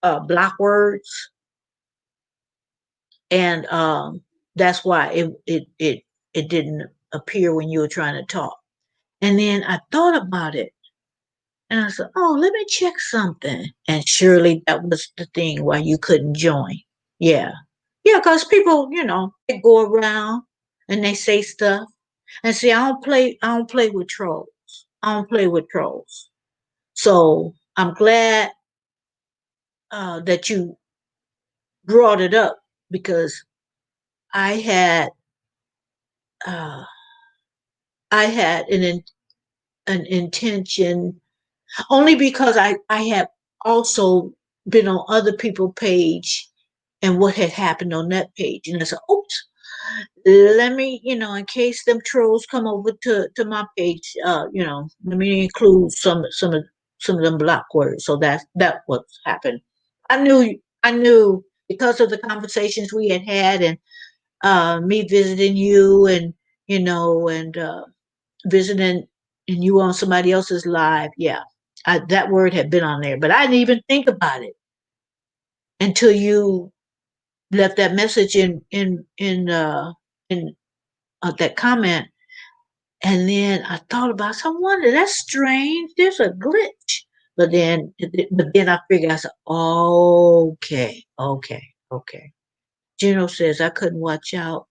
block words, and that's why it didn't appear when you were trying to talk. And then I thought about it, and I said, "Oh, let me check something." And surely that was the thing why you couldn't join. Yeah, yeah, because people, they go around and they say stuff. And see, I don't play with trolls. I don't play with trolls. So I'm glad that you brought it up because I had uh, I had an intention only because I had also been on other people's page and what had happened on that page, and I said, "Oops, let me, in case them trolls come over to my page, let me include some of them block words." So that what's happened. I knew because of the conversations we had had and me visiting you and and visiting and you on somebody else's live. Yeah, that word had been on there, but I didn't even think about it until you left that message in that comment. And then I thought about it. So I wonder, that's strange. There's a glitch. But then I figured, I said, okay, okay, okay. Gino says I couldn't watch out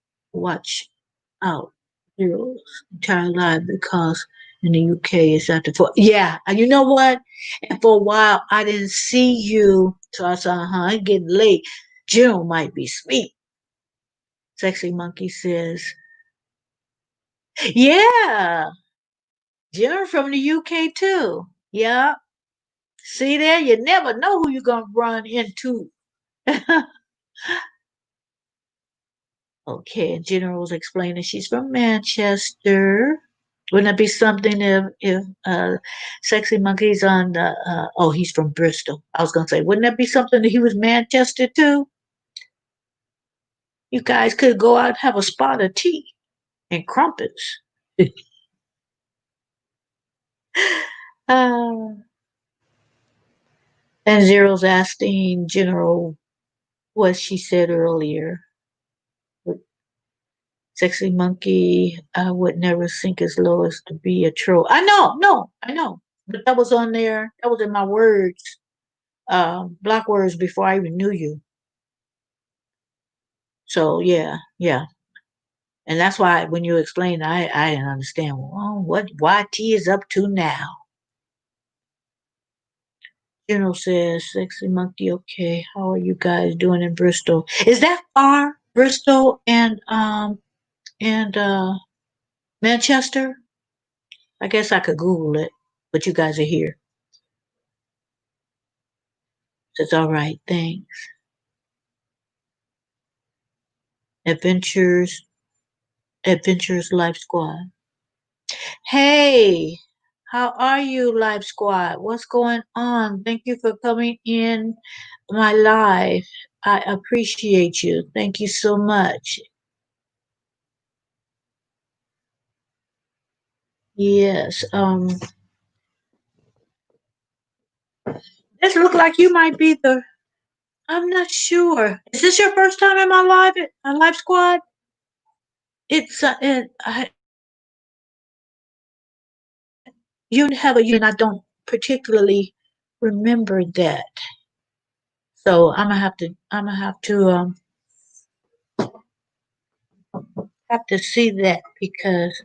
Zero's entire life because in the UK it's after four. Yeah, and you know what? And for a while I didn't see you, so I said, it's getting late. General might be sweet. Sexy Monkey says, yeah, General from the UK too. Yeah. See there, you never know who you're gonna run into. Okay, and General's explaining she's from Manchester. Wouldn't that be something if Sexy Monkey's on the oh, he's from Bristol. I was gonna say, wouldn't that be something that he was Manchester too? You guys could go out and have a spot of tea and crumpets. uh, and Zero's asking General what she said earlier. Sexy Monkey, I would never sink as low as to be a troll. I know, no, I know. But that was on there. That was in my words, block words before I even knew you. So yeah, yeah. And that's why when you explained, I didn't understand. Well, what YT is up to now? General says, "Sexy Monkey, okay. How are you guys doing in Bristol? Is that far, Bristol and Manchester? I guess I could Google it, but you guys are here. Says, all right, thanks. Adventures, Adventures Life Squad. Hey, how are you, Life Squad? What's going on? Thank you for coming in my live. I appreciate you. Thank you so much. Yes. This look like you might be the. I'm not sure. Is this your first time in my live squad? You have a and I don't particularly remember that. So I'm gonna have to see that because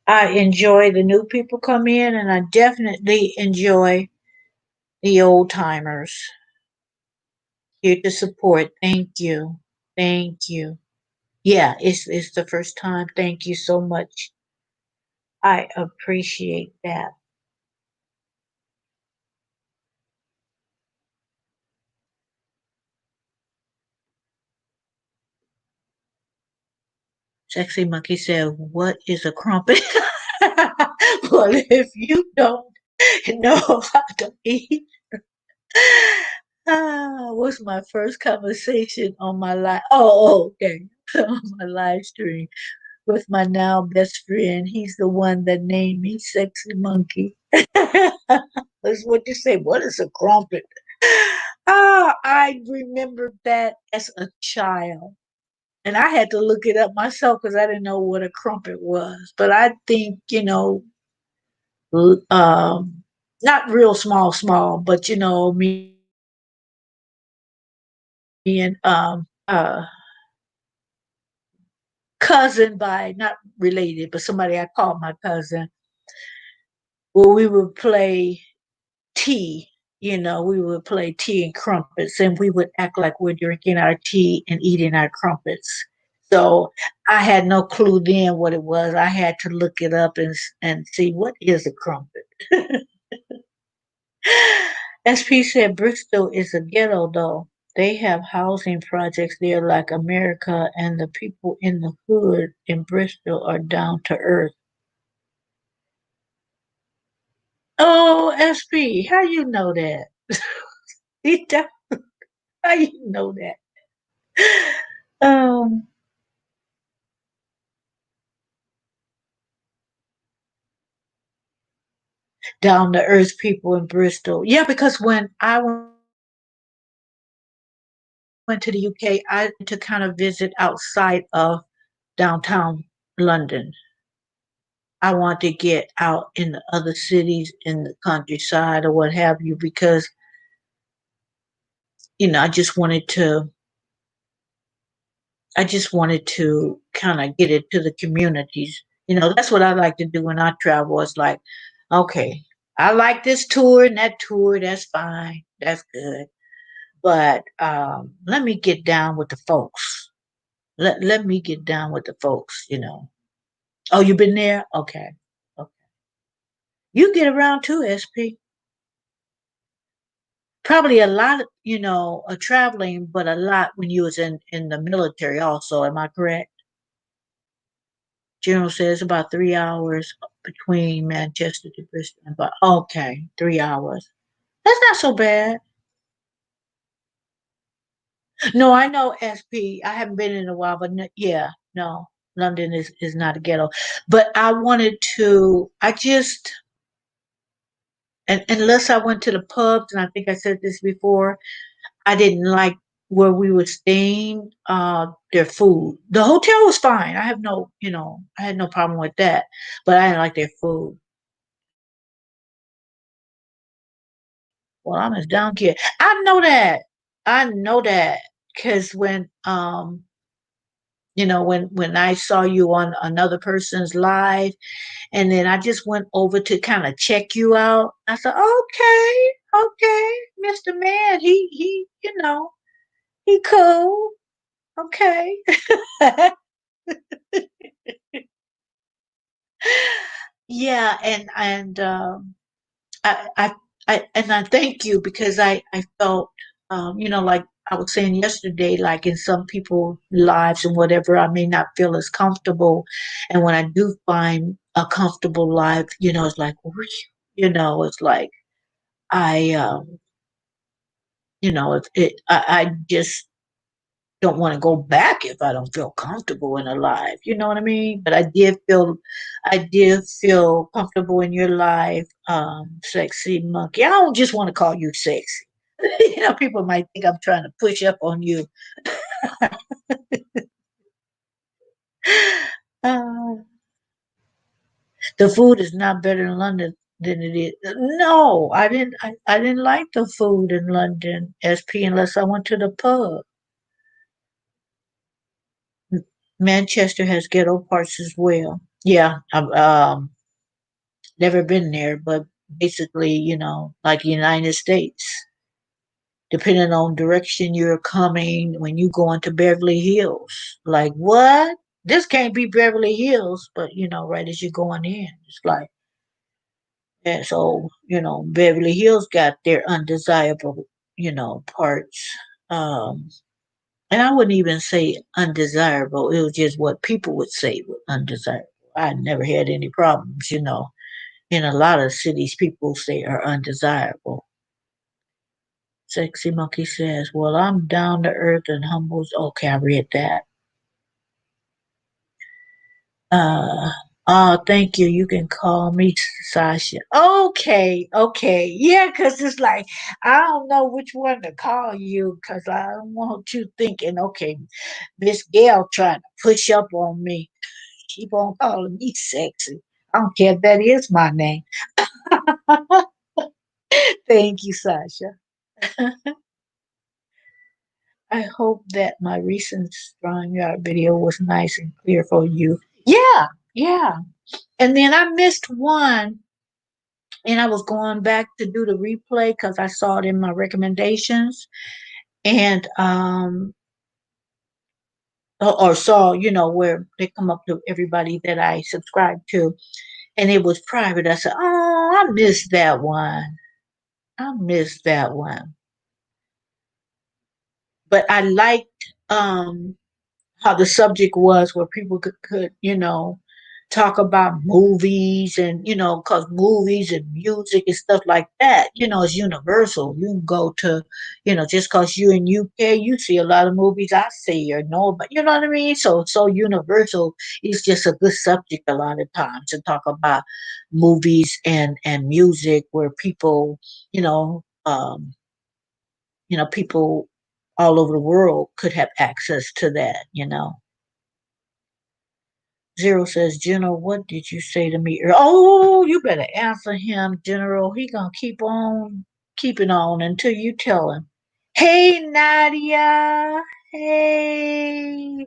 I enjoy the new people come in and I definitely enjoy the old timers here to support. Thank you. Thank you. Yeah, it's the first time. Thank you so much. I appreciate that. Sexy Monkey said, what is a crumpet? Well, if you don't know how to eat, what's my first conversation on my live? Okay. On my live stream with my now best friend. He's the one that named me Sexy Monkey. That's what you say. What is a crumpet? I remember that as a child. And I had to look it up myself because I didn't know what a crumpet was. But I think, not real small, small, but me and cousin by not related, but somebody I called my cousin, well, we would play tea. We would play tea and crumpets, and we would act like we're drinking our tea and eating our crumpets. So I had no clue then what it was. I had to look it up and see what is a crumpet. SP said Bristol is a ghetto though. They have housing projects there like America, and the people in the hood in Bristol are down to earth. Oh, SP, how you know that? How you know that? Um, Down to earth people in Bristol. Yeah, because when I went to the UK, I had to kind of visit outside of downtown London. I want to get out in the other cities in the countryside or what have you because I just wanted to kind of get into the communities. That's what I like to do when I travel. It's like, okay, I like this tour and that tour. That's fine. That's good. But let me get down with the folks. Let me get down with the folks, you know. Oh, you been there? Okay. Okay. You get around too, SP. Probably a lot, you know, traveling, but a lot when you was in the military also. Am I correct? General says about 3 hours between Manchester to Bristol. But okay, 3 hours. That's not so bad. No, I know SP. I haven't been in a while, but yeah, no, London is not a ghetto. But I wanted to. I just and unless I went to the pubs, and I think I said this before, I didn't like where we were staying. Their food. The hotel was fine. I have no, you know, I had no problem with that. But I didn't like their food. Well, I'm as down kid. I know that. I know that because when I saw you on another person's live, and then I just went over to kind of check you out. I said, okay, okay, Mr. Man, he cool, okay. Yeah, and I thank you because I felt like I was saying yesterday, like in some people's lives and whatever, I may not feel as comfortable, and when I do find a comfortable life, it's like whoosh, it's like I I just don't want to go back if I don't feel comfortable in a life. You know what I mean? But I did feel comfortable in your life, sexy monkey. I don't just want to call you sexy. People might think I'm trying to push up on you. Uh, the food is not better in London than it is. No, I didn't like the food in London, SP, unless I went to the pub. Manchester has ghetto parts as well. Yeah, I've never been there, but basically, like the United States, depending on direction you're coming when you go into Beverly Hills. Like, what? This can't be Beverly Hills, but right as you're going in, it's like, and so, Beverly Hills got their undesirable, parts. Um, and I wouldn't even say undesirable. It was just what people would say was undesirable. I never had any problems, in a lot of cities people say are undesirable. Sexy Monkey says, well, I'm down to earth and humble. Okay, I read that. Uh, thank you. You can call me Sasha. Okay, okay. Yeah, because it's like, I don't know which one to call you because I don't want you thinking, okay, Miss Gail trying to push up on me. Keep on calling me sexy. I don't care if that is my name. Thank you, Sasha. I hope that my recent StreamYard video was nice and clear for you. Yeah, yeah. And then I missed one, and I was going back to do the replay because I saw it in my recommendations, and or saw, where they come up to everybody that I subscribe to, and it was private. I said, "Oh, I missed that one. I missed that one." But I liked how the subject was where people could talk about movies and because movies and music and stuff like that is universal. You can go to just because you in UK, you see a lot of movies I see or know, but you know what I mean. So universal. It's just a good subject a lot of times to talk about movies and music where people people all over the world could have access to that. Zero says, General, what did you say to me? Oh, you better answer him, General. He gonna keep on keeping on until you tell him. Hey, Nadia. Hey.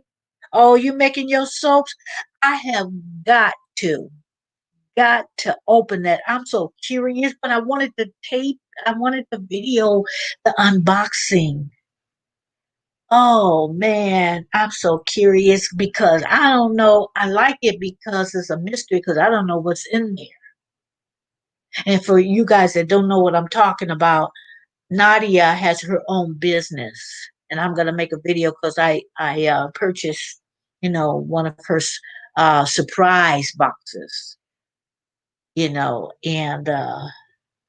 Oh, you making your soaps? I have got to. got to open that. I'm so curious, but I wanted the video, the unboxing. Oh man, I'm so curious because I don't know. I like it because it's a mystery because I don't know what's in there. And for you guys that don't know what I'm talking about, Nadia has her own business, and I'm gonna make a video because I purchased, one of her surprise boxes, and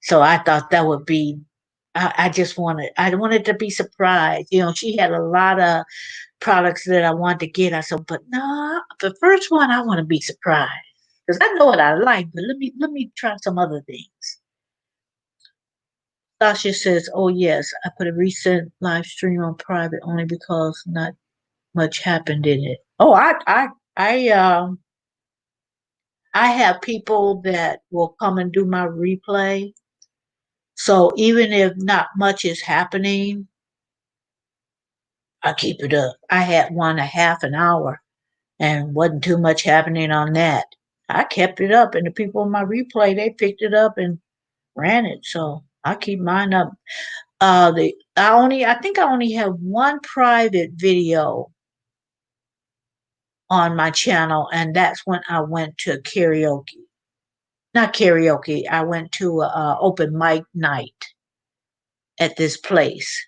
so I thought that would be. I wanted to be surprised. She had a lot of products that I wanted to get. I said, but no, the first one I want to be surprised because I know what I like, but let me try some other things. Sasha says, "Oh yes, I put a recent live stream on private only because not much happened in it." Oh, I have people that will come and do my replay. So even if not much is happening, I keep it up. I had one a half an hour and wasn't too much happening on that. I kept it up, and the people on my replay they picked it up and ran it. So I keep mine up. I think I only have one private video on my channel, and that's when I went to karaoke. Not karaoke. I went to a open mic night at this place,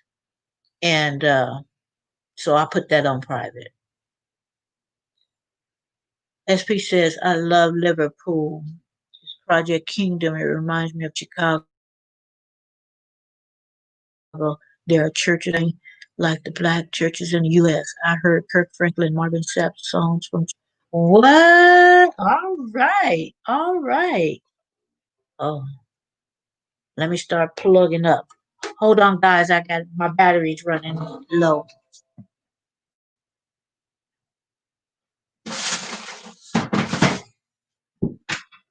and so I put that on private. SP says I love Liverpool. Project Kingdom. It reminds me of Chicago. There are churches like the black churches in the U.S. I heard Kirk Franklin, Marvin Sapp songs from. What? All right. All right. Oh, let me start plugging up. Hold on, guys. I got my batteries running low.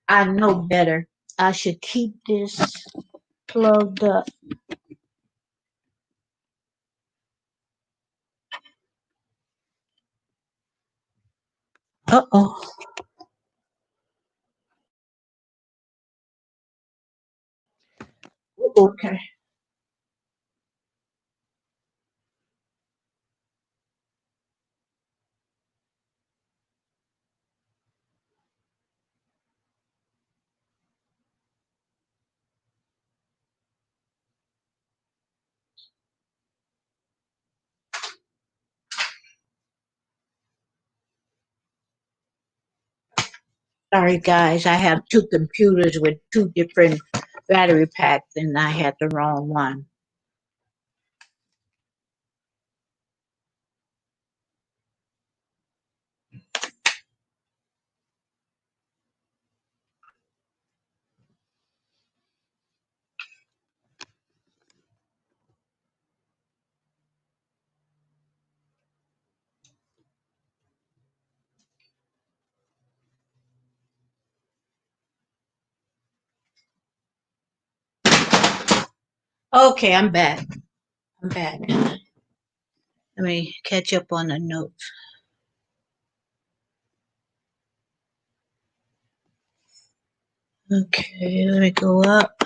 I know better. I should keep this plugged up. Uh oh. Okay. Sorry, guys. I have two computers with two different battery packs, and I had the wrong one. Okay, I'm back. I'm back. Let me catch up on the notes. Okay, let me go up.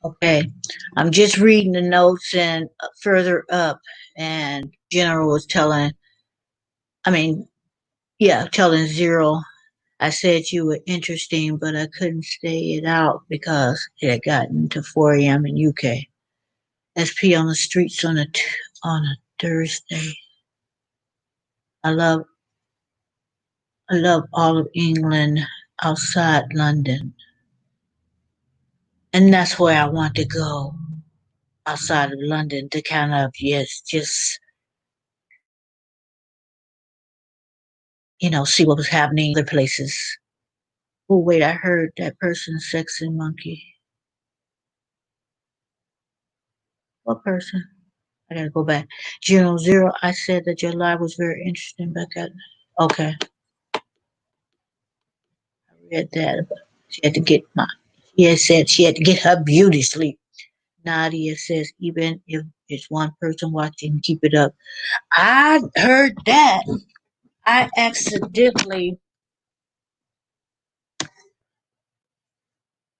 Okay, I'm just reading the notes and further up, and General was I mean, yeah, telling Zero, I said you were interesting, but I couldn't stay it out because it had gotten to 4 a.m. in UK. SP on the streets on a Thursday. I love I love all of England outside London, and that's where I want to go outside of London to kind of yes, just see what was happening in other places. Oh wait, I heard that person sexy monkey. What person? I gotta go back. Zero Zero. I said that your live was very interesting back at. Okay. read that. She had to get my. She had said she had to get her beauty sleep. Nadia says, even if it's one person watching, keep it up. I heard that. I accidentally,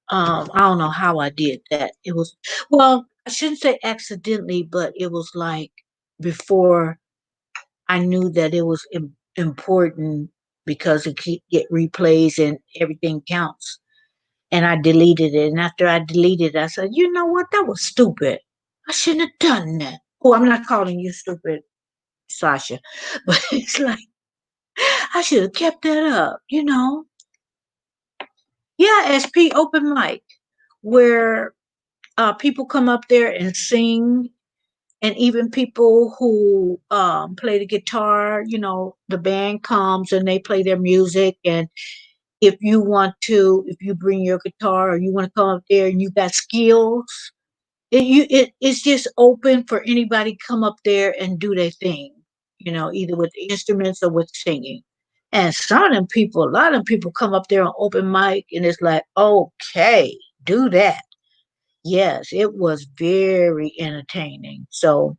I don't know how I did that. It was, well, I shouldn't say accidentally, but it was like before I knew that it was important because it could get replays and everything counts. And I deleted it. And after I deleted it, I said, you know what? That was stupid. I shouldn't have done that. Oh, I'm not calling you stupid, Sasha, but it's like I should have kept that up, you know? Yeah, SP open mic, where people come up there and sing, and even people who play the guitar, you know, the band comes and they play their music. And if you want to, if you bring your guitar or you want to come up there and you got skills, it's just open for anybody to come up there and do their thing, you know, either with the instruments or with singing. And some of them people, a lot of them people come up there on open mic and it's like, okay, do that. Yes, it was very entertaining. So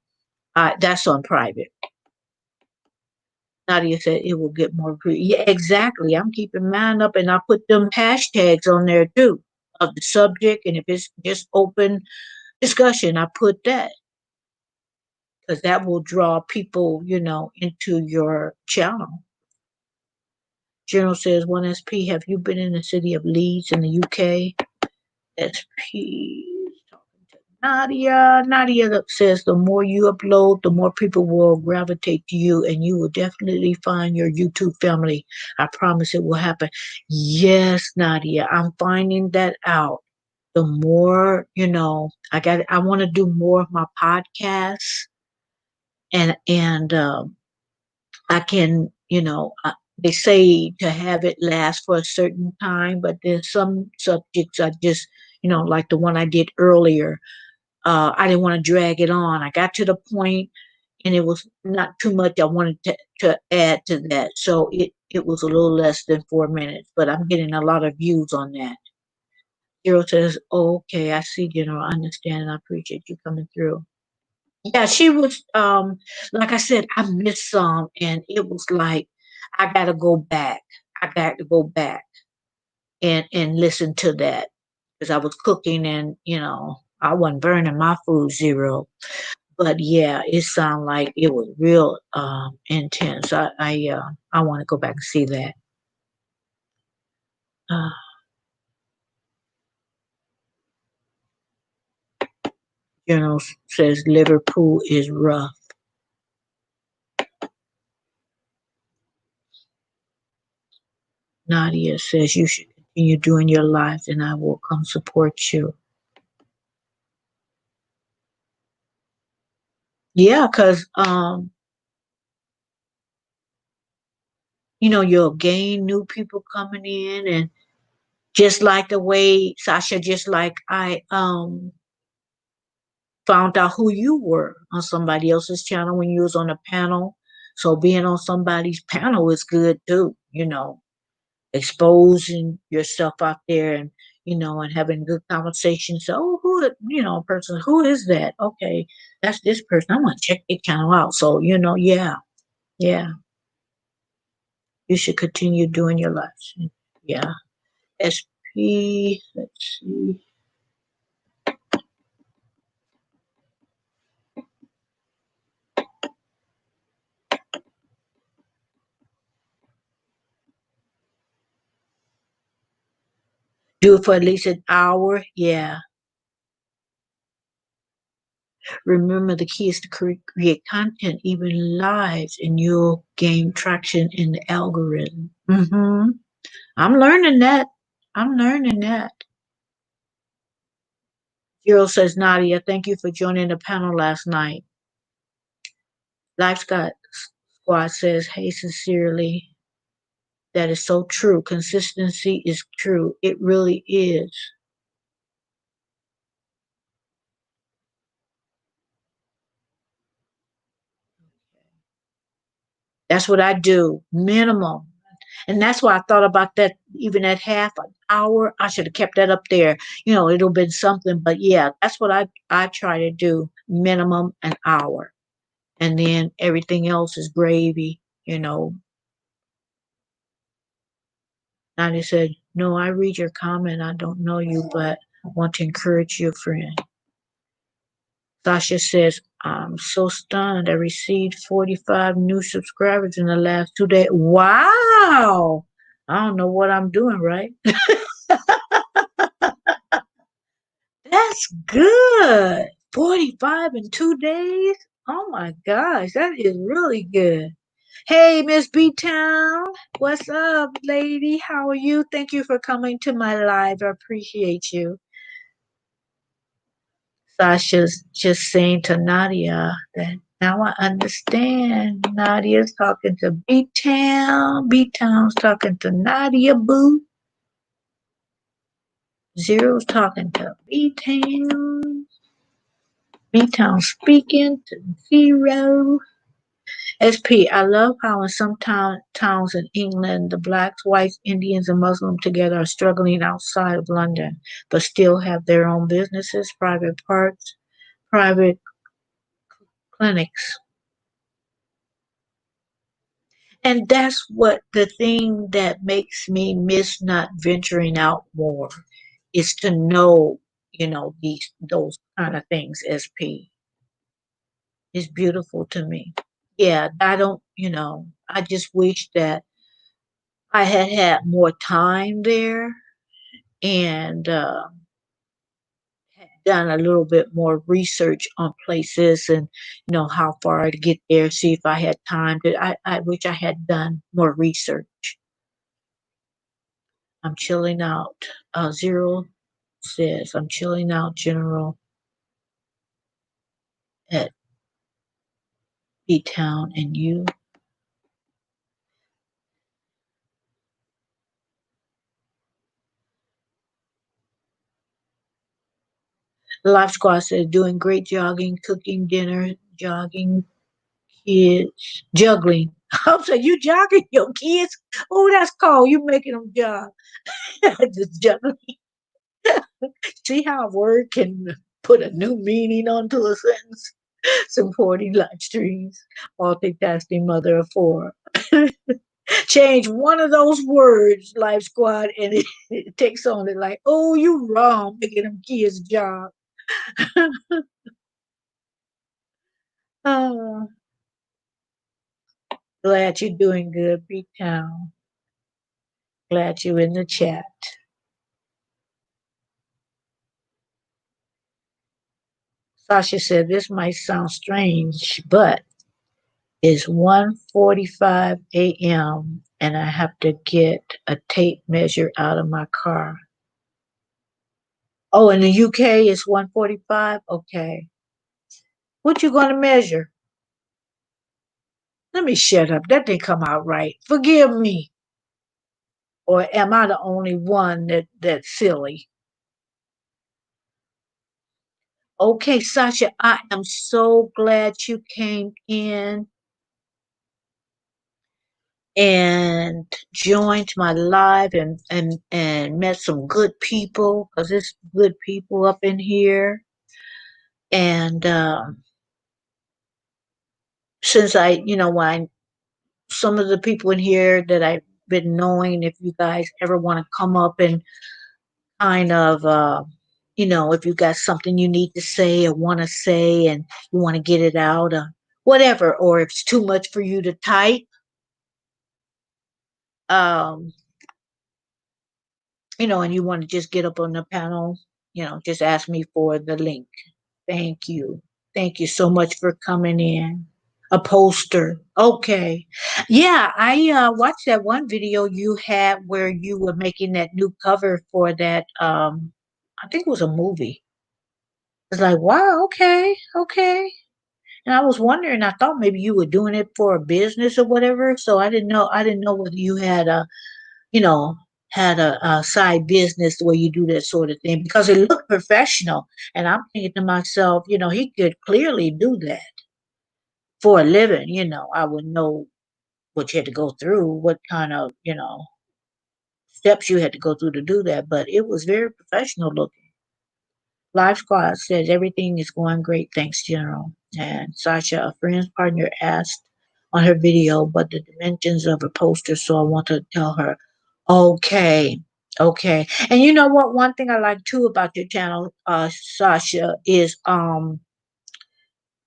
that's on private. Nadia said it will get more. Yeah, exactly. I'm keeping mine up and I put them hashtags on there too of the subject. And if it's just open discussion, I put that because that will draw people, you know, into your channel. General says, 1SP, have you been in the city of Leeds in the UK? SP talking to Nadia. Nadia says the more you upload, the more people will gravitate to you and you will definitely find your YouTube family. I promise it will happen. Yes, Nadia, I'm finding that out. The more, you know, I want to do more of my podcasts and I can, you know, they say to have it last for a certain time, but there's some subjects I just, you know, like the one I did earlier. I didn't want to drag it on. I got to the point, and it was not too much I wanted to add to that, so it was a little less than 4 minutes. But I'm getting a lot of views on that. Zero says, oh, "Okay, I see, General. I understand, and I appreciate you coming through." Yeah, she was like I said, I missed some and it was like I gotta go back. I got to go back and listen to that because I was cooking and you know, I wasn't burning my food zero. But yeah, it sounded like it was real intense. I want to go back and see that. Uh, says Liverpool is rough. Nadia says you should continue doing your lives and I will come support you. Yeah, because you know, you'll gain new people coming in and just like the way Sasha, just like I found out who you were on somebody else's channel when you was on a panel. So being on somebody's panel is good too, you know, exposing yourself out there and you know, and having good conversations. So, oh, who, you know, person, who is that? Okay, that's this person. I want to check their channel out. So, you know, yeah, yeah, you should continue doing your lives. Yeah. SP, let's see. Do it for at least an hour. Yeah. Remember, the key is to create content, even live, and you'll gain traction in the algorithm. I'm learning that. I'm learning that. Zero says, Nadia, thank you for joining the panel last night. Life Scott Squad says, hey, sincerely. That is so true. Consistency is true. It really is. That's what I do. Minimum. And that's why I thought about that, even at half an hour. I should have kept that up there. It'll been something. But yeah, that's what I try to do. Minimum an hour. And then everything else is gravy, you know. Nadia said, "No, I read your comment. I don't know you, but I want to encourage you, friend." Sasha says, "I'm so stunned. I received 45 new subscribers in the last 2 days. Wow. I don't know what I'm doing right. That's good. 45 in 2 days. Oh my gosh, that is really good. Hey, Miss B Town. What's up, lady? How are you? Thank you for coming to my live. I appreciate you. Sasha's just saying to Nadia that now I understand. Nadia's talking to B Town. B Town's talking to Nadia Boo. Zero's talking to B Town. B Town speaking to Zero. SP, I love how in some towns in England, the blacks, whites, Indians, and Muslims together are struggling outside of London, but still have their own businesses, private parks, private clinics. And that's what the thing that makes me miss not venturing out more is to know, those kind of things, SP. It's beautiful to me. Yeah, I don't, I just wish that I had had more time there and had done a little bit more research on places and how far to get there. See if I had time to. I wish I had done more research. I'm chilling out. Zero says I'm chilling out, General, at B Town, and you. Life Squad says doing great jogging, cooking dinner, jogging, kids, juggling. I'm saying you jogging your kids. Oh, that's cold. You making them jog. Just juggling. See how a word can put a new meaning onto a sentence? Supporting live streams, multitasking mother of four. Change one of those words, Life Squad, and it takes on it like, oh, you wrong, making them kids jog. Oh, glad you're doing good, Big Town. Glad you're in the chat. Sasha said this might sound strange, but it's 1:45 a.m. and I have to get a tape measure out of my car. Oh, in the UK it's 1:45? Okay. What you gonna measure? Let me shut up. That didn't come out right. Forgive me. Or am I the only one that's silly? Okay, Sasha, I am so glad you came in and joined my live and met some good people because there's good people up in here. And since when some of the people in here that I've been knowing, if you guys ever want to come up and kind of, if you got something you need to say or want to say and you want to get it out, whatever, or if it's too much for you to type, um, and you want to just get up on the panel, just ask me for the link. Thank you. Thank you so much for coming in. A poster. Okay. Yeah, I watched that one video you had where you were making that new cover for that I think it was a movie. It's like, wow, okay, okay. And I was wondering, I thought maybe you were doing it for a business or whatever. So I didn't know whether you had you know, a side business where you do that sort of thing because it looked professional. And I'm thinking to myself, he could clearly do that for a living. I would know what you had to go through, what kind of, steps you had to go through to do that, but it was very professional looking. Live Squad says everything is going great, thanks, General. And Sasha, a friend's partner, asked on her video what the dimensions of her poster, so I want to tell her, okay, okay. And you know what? One thing I like too about your channel, Sasha, is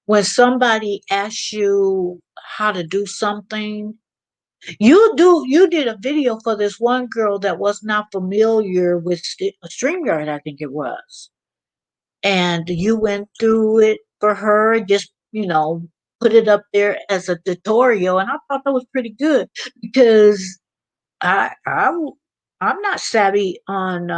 when somebody asks you how to do something, you did a video for this one girl that was not familiar with StreamYard, I think it was, and you went through it for her, just put it up there as a tutorial, and I thought that was pretty good because I I I'm not savvy on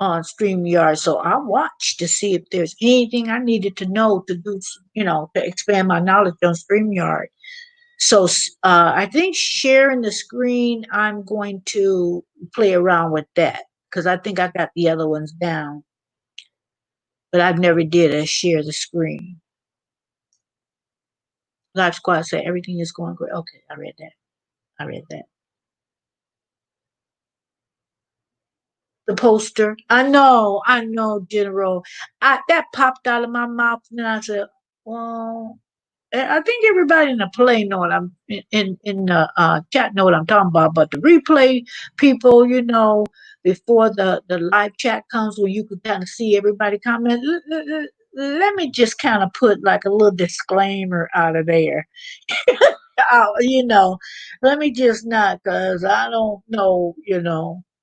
StreamYard, so I watched to see if there's anything I needed to know to do, to expand my knowledge on StreamYard. So I think sharing the screen, I'm going to play around with that because I think I got the other ones down, but I've never did a share the screen. Live Squad said everything is going great. Okay, I read that. I read that. The poster. I know, General. That popped out of my mouth, and I said, "Well, I think everybody in the play know what I'm in the chat know what I'm talking about. But the replay people, before the live chat comes, where you can kind of see everybody comment. Let me just kind of put like a little disclaimer out of there. Let me just not, cause I don't know,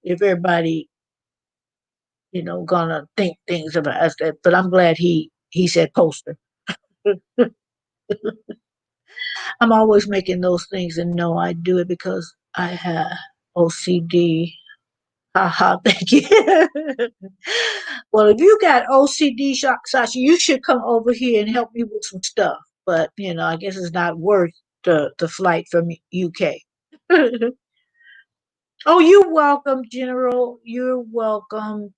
if everybody gonna think things about us. But I'm glad he said poster. I'm always making those things, and no, I do it because I have OCD. Haha, thank you. Well, if you got OCD, Sasha, you should come over here and help me with some stuff. But I guess it's not worth the flight from UK. Oh, you're welcome, General. You're welcome.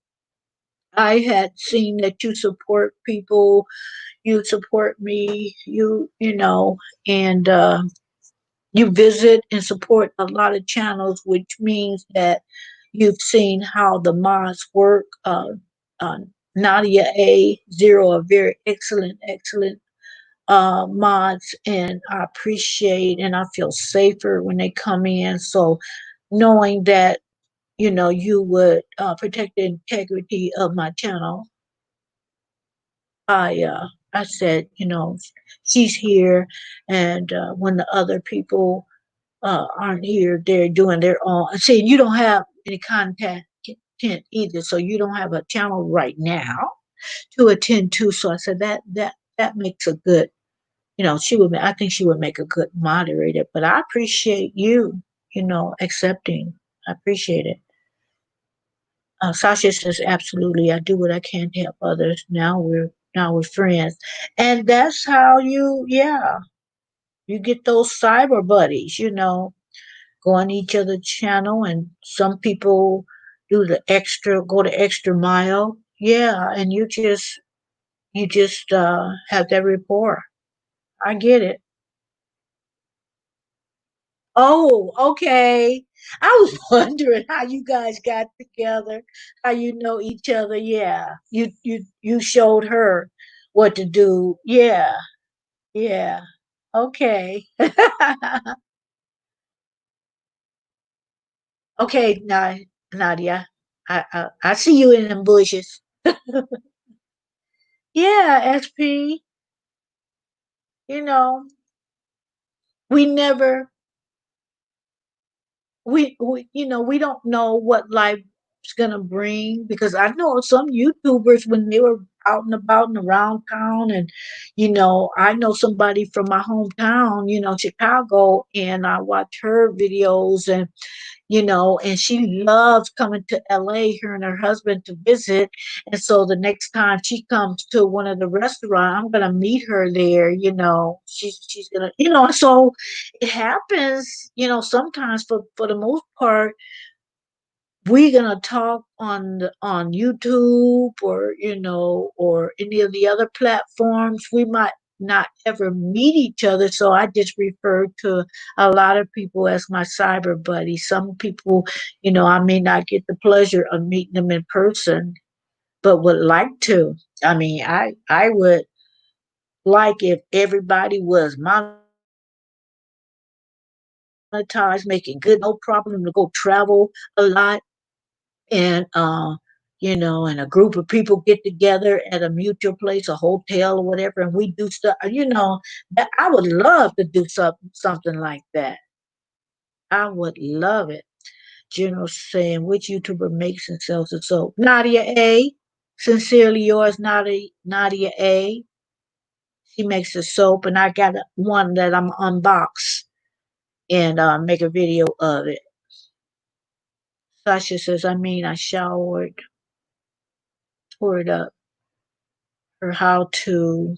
I had seen that you support people. You support me. And you visit and support a lot of channels, which means that you've seen how the mods work. Uh, Nadia A Zero are very excellent, excellent mods, and I appreciate and I feel safer when they come in. So knowing that you would protect the integrity of my channel, I said, she's here, and when the other people aren't here, they're doing their own. I said you don't have any content either, so you don't have a channel right now to attend to. So I said that makes a good, she would. I think she would make a good moderator. But I appreciate you, accepting. I appreciate it. Sasha says, absolutely. I do what I can to help others. Now we're friends, and that's how yeah, you get those cyber buddies. Go on each other's channel, and some people go the extra mile. Yeah, and you just have that rapport. I get it. Oh, okay. I was wondering how you guys got together, how you know each other. Yeah, you showed her what to do. Yeah, yeah. Okay. Okay, Nadia. I see you in the bushes. Yeah, SP. You know, we never we don't know what life's gonna bring, because I know some YouTubers when they were out and about and around town, and I know somebody from my hometown, Chicago, and I watch her videos, and she loves coming to LA, her and her husband, to visit. And so the next time she comes to one of the restaurants, I'm gonna meet her there. She's gonna, so it happens, sometimes. For the most part, we're gonna talk on YouTube, or or any of the other platforms. We might. not ever meet each other, so I just refer to a lot of people as my cyber buddies. Some people, I may not get the pleasure of meeting them in person, but would like to. I mean, I would like if everybody was monetized, making good, no problem to go travel a lot, and and a group of people get together at a mutual place, a hotel or whatever, and we do stuff. That I would love to do something like that. I would love it. General saying, which YouTuber makes and sells the soap? Nadia A. Sincerely yours, Nadia A. She makes the soap, and I got one that I'm unbox and make a video of it. Sasha says, I showered, tore it up. Her how to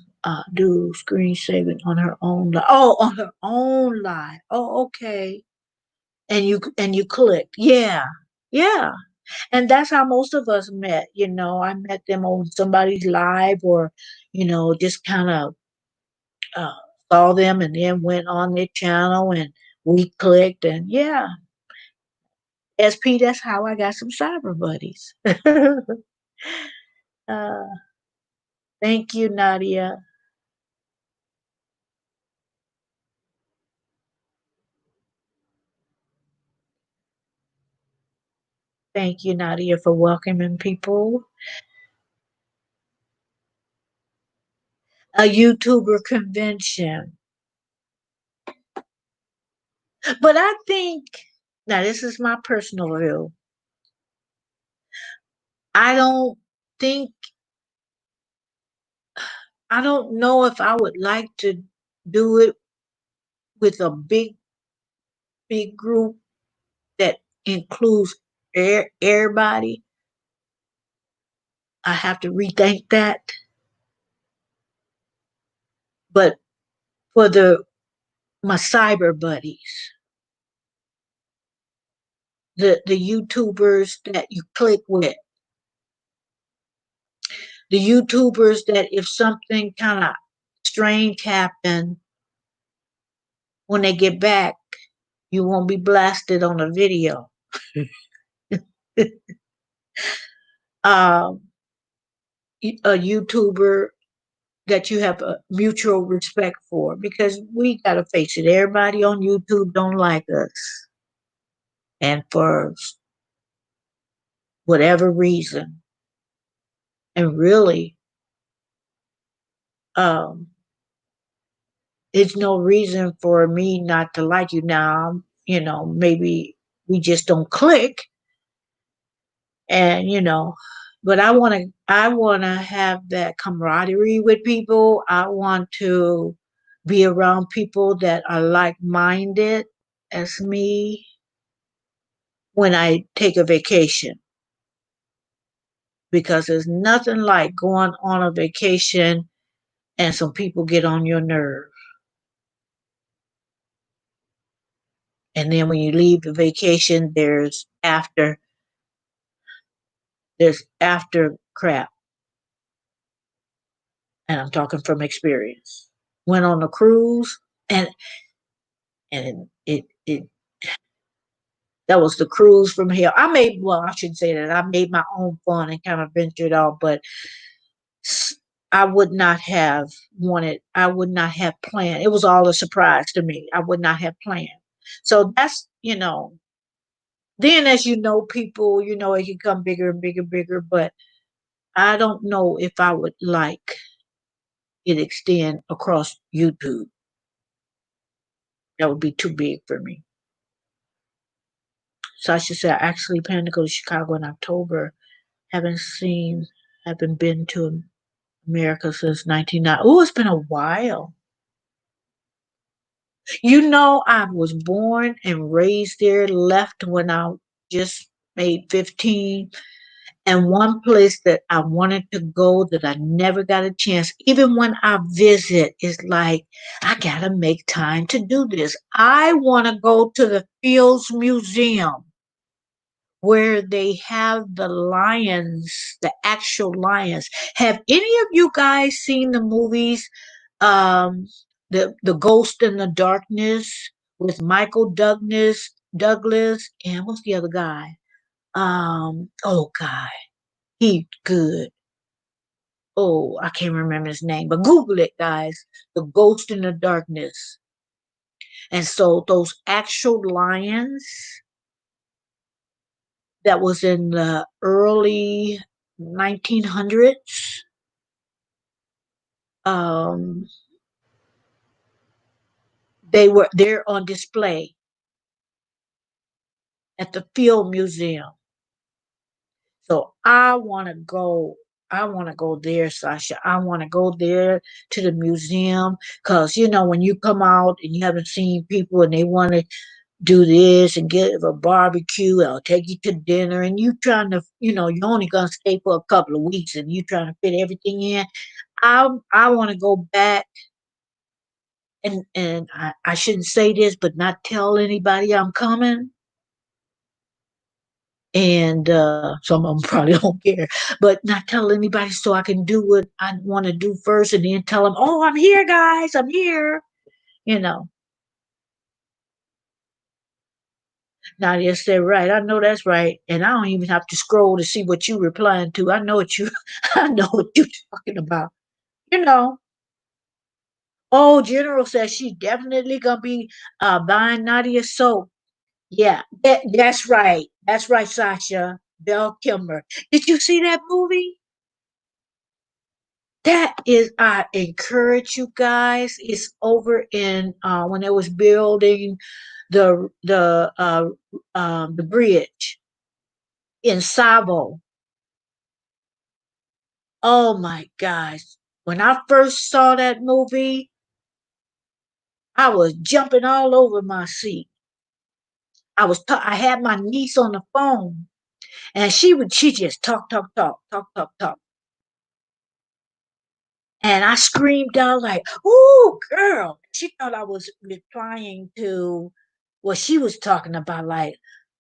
do screen saving on her own live. Oh, on her own live. Oh, okay. And you click. Yeah. Yeah. And that's how most of us met. I met them on somebody's live, or, just kind of uh, saw them and then went on their channel and we clicked. And yeah, SP, that's how I got some cyber buddies. uh, thank you, Nadia. Thank you, Nadia, for welcoming people. A YouTuber convention. But I think, now this is my personal view. I don't think, I don't know if I would like to do it with a big group that includes everybody. I have to rethink that. But for my cyber buddies, the YouTubers that you click with, the YouTubers that if something kind of strange happened, when they get back, you won't be blasted on a video. um, a YouTuber that you have a mutual respect for, because we gotta face it, everybody on YouTube don't like us, and for whatever reason, and really, um, it's no reason for me not to like you now. Maybe we just don't click, and but I want to have that camaraderie with people. I want to be around people that are like-minded as me when I take a vacation, because there's nothing like going on a vacation and some people get on your nerve, and then when you leave the vacation, there's after crap, and I'm talking from experience. Went on a cruise, and it that was the cruise from hell. I shouldn't say that. I made my own fun and kind of ventured off, but I would not have I would not have planned. It was all a surprise to me. I would not have planned. So then as people, it can come bigger and bigger, bigger, but I don't know if I would like it extend across YouTube. That would be too big for me. So I should say I actually plan to go to Chicago in October. Haven't seen, haven't been to America since 1990. Oh, it's been a while. I was born and raised there, left when I just made 15. And one place that I wanted to go that I never got a chance, even when I visit, is like, I got to make time to do this. I want to go to the Fields Museum where they have the lions, the actual lions. Have any of you guys seen the movies? Um, the Ghost in the Darkness with Michael Douglas, and what's the other guy? Oh God, he good. Oh, I can't remember his name, but Google it, guys. The Ghost in the Darkness. And so those actual lions that was in the early 1900s, um, they were there on display at the Field Museum. So I want to go. I want to go there, Sasha. I want to go there to the museum because when you come out and you haven't seen people and they want to do this and get a barbecue or take you to dinner and you trying to, you're only gonna stay for a couple of weeks and you trying to fit everything in. I want to go back and I shouldn't say this, but not tell anybody I'm coming. And some of them probably don't care, but not tell anybody so I can do what I want to do first, and then tell them, "Oh, I'm here, guys. I'm here." You know, Nadia said, "Right. I know that's right, and I don't even have to scroll to see what you replying to. I know what you, I know what you talking about. You know." Oh, General says she's definitely gonna be buying Nadia soap. Yeah, that's right. That's right, Sasha. Belle Kilmer. Did you see that movie? That is, I encourage you guys. It's over in when they was building the bridge in Savo. Oh my gosh! When I first saw that movie, I was jumping all over my seat. I had my niece on the phone, and she just talk. And I screamed out like, "Ooh, girl!" She thought I was replying to what she was talking about, like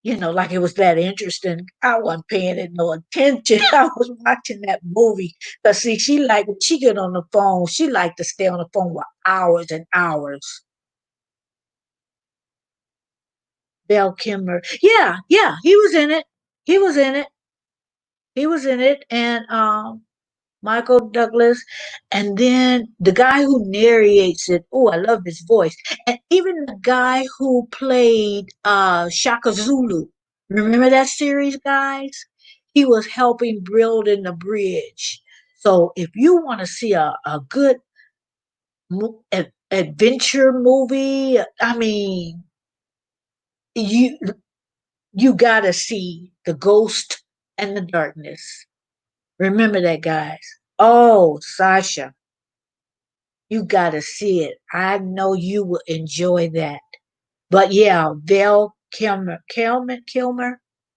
it was that interesting. I wasn't paying it no attention. I was watching that movie. But see, when she get on the phone, she like to stay on the phone for hours and hours. Bell Kimmer. Yeah, yeah, he was in it. He was in it. He was in it. And Michael Douglas, and then the guy who narrates it. Oh, I love his voice, and even the guy who played Shaka Zulu. Remember that series, guys? He was helping building the bridge. So if you want to see a good adventure movie, I mean, you you gotta see the Ghost and the Darkness. Remember that, guys. Oh, Sasha. You gotta see it. I know you will enjoy that. But yeah, Val Kilmer.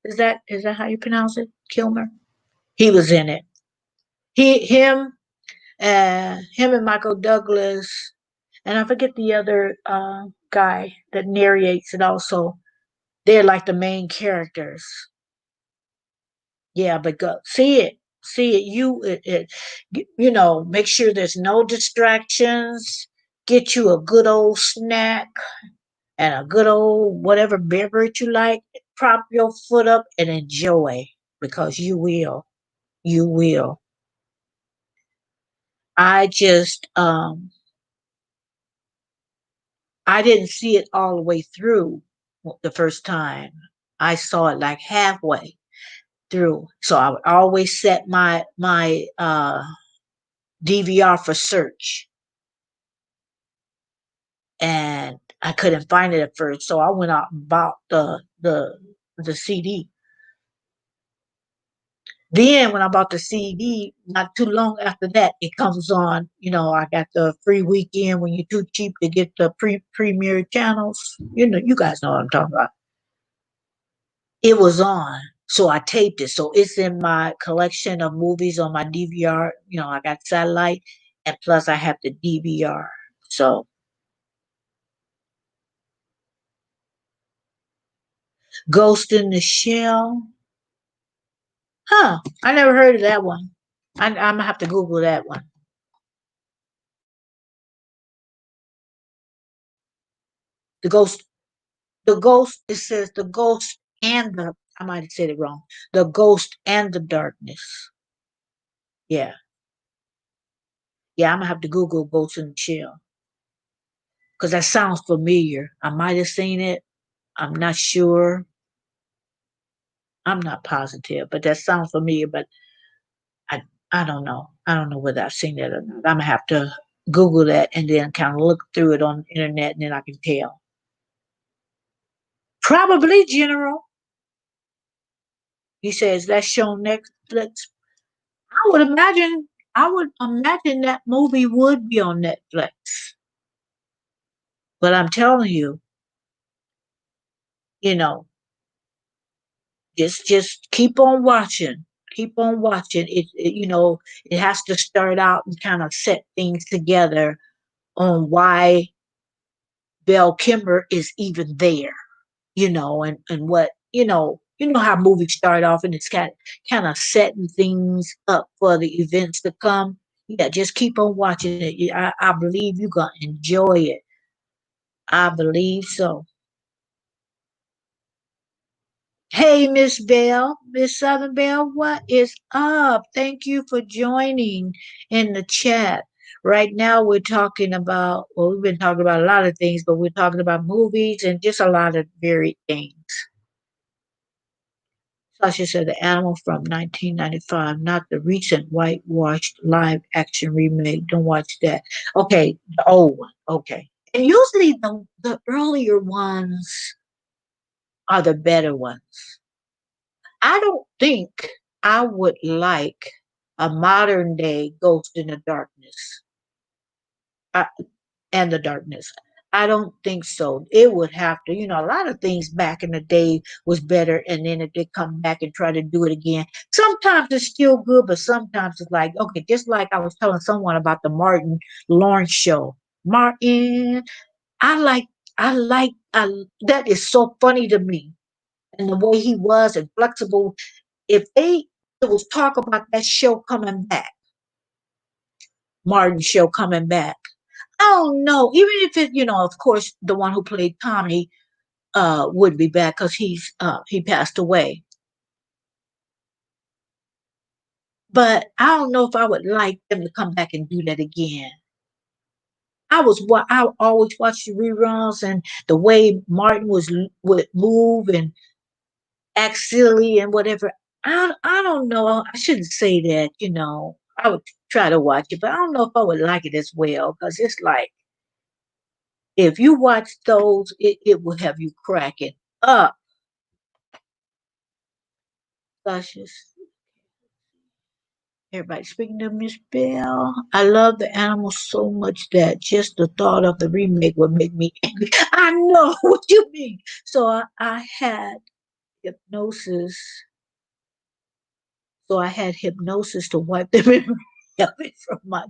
Is that how you pronounce it? Kilmer. He was in it. Him and Michael Douglas, and I forget the other guy that narrates it. Also, they're like the main characters. Yeah, but go see it. Make sure there's no distractions. Get you a good old snack and a good old whatever beverage you like, prop your foot up and enjoy because you will. You will. I just I didn't see it all the way through the first time. I saw it like halfway through. So I would always set my DVR for search, and I couldn't find it at first. So I went out and bought the CD. Then when I bought the CD, not too long after that, it comes on. I got the free weekend when you're too cheap to get the premiere channels. You guys know what I'm talking about. It was on, so I taped it. So it's in my collection of movies on my DVR. I got satellite, and plus I have the DVR. So Ghost in the Shell. Huh? I never heard of that one. I'm gonna have to Google that one. The ghost, the ghost. It says the ghost and the. I might have said it wrong. The ghost and the darkness. Yeah, yeah. I'm gonna have to Google Ghost in the Shell because that sounds familiar. I might have seen it. I'm not sure. I'm not positive, but that sounds familiar. But I I don't know. I don't know whether I've seen that or not. I'm gonna have to Google that and then kind of look through it on the internet, and then I can tell. Probably General. He says that's shown Netflix. I would imagine. I would imagine that movie would be on Netflix. But I'm telling you, you know, just keep on watching. Keep on watching. It has to start out and kind of set things together on why Bell Kimber is even there, and what how movies start off and it's kind of setting things up for the events to come. Yeah, just keep on watching it. I believe you're gonna enjoy it. I believe so. Hey, Miss Bell, Miss Southern Bell, what is up? Thank you for joining in the chat. Right now, we're talking about, well, we've been talking about a lot of things, but we're talking about movies and just a lot of varied things. Sasha said the animal from 1995, not the recent whitewashed live action remake. Don't watch that. Okay, the old one. Okay. And usually the earlier ones are the better ones. I don't think I would like a modern day Ghost in the Darkness uh, and the Darkness. I don't think so. It would have to, a lot of things back in the day was better, and then if they come back and try to do it again, sometimes it's still good, but sometimes it's like, okay, just like I was telling someone about the Martin Lawrence show. Martin, I like, that is so funny to me, and the way he was and flexible. If they there was talk about that show coming back, Martin show coming back. I don't know. Even if it, of course, the one who played Tommy would be back because he passed away. But I don't know if I would like them to come back and do that again. I always watch the reruns and the way Martin would move and act silly and whatever. I don't know. I shouldn't say that. I would try to watch it, but I don't know if I would like it as well because it's like if you watch those, it will have you cracking up. Luscious. Everybody speaking of Miss Bell. I love the animal so much that just the thought of the remake would make me angry. I know what you mean. So I had hypnosis. So I had hypnosis to wipe the memory of it from my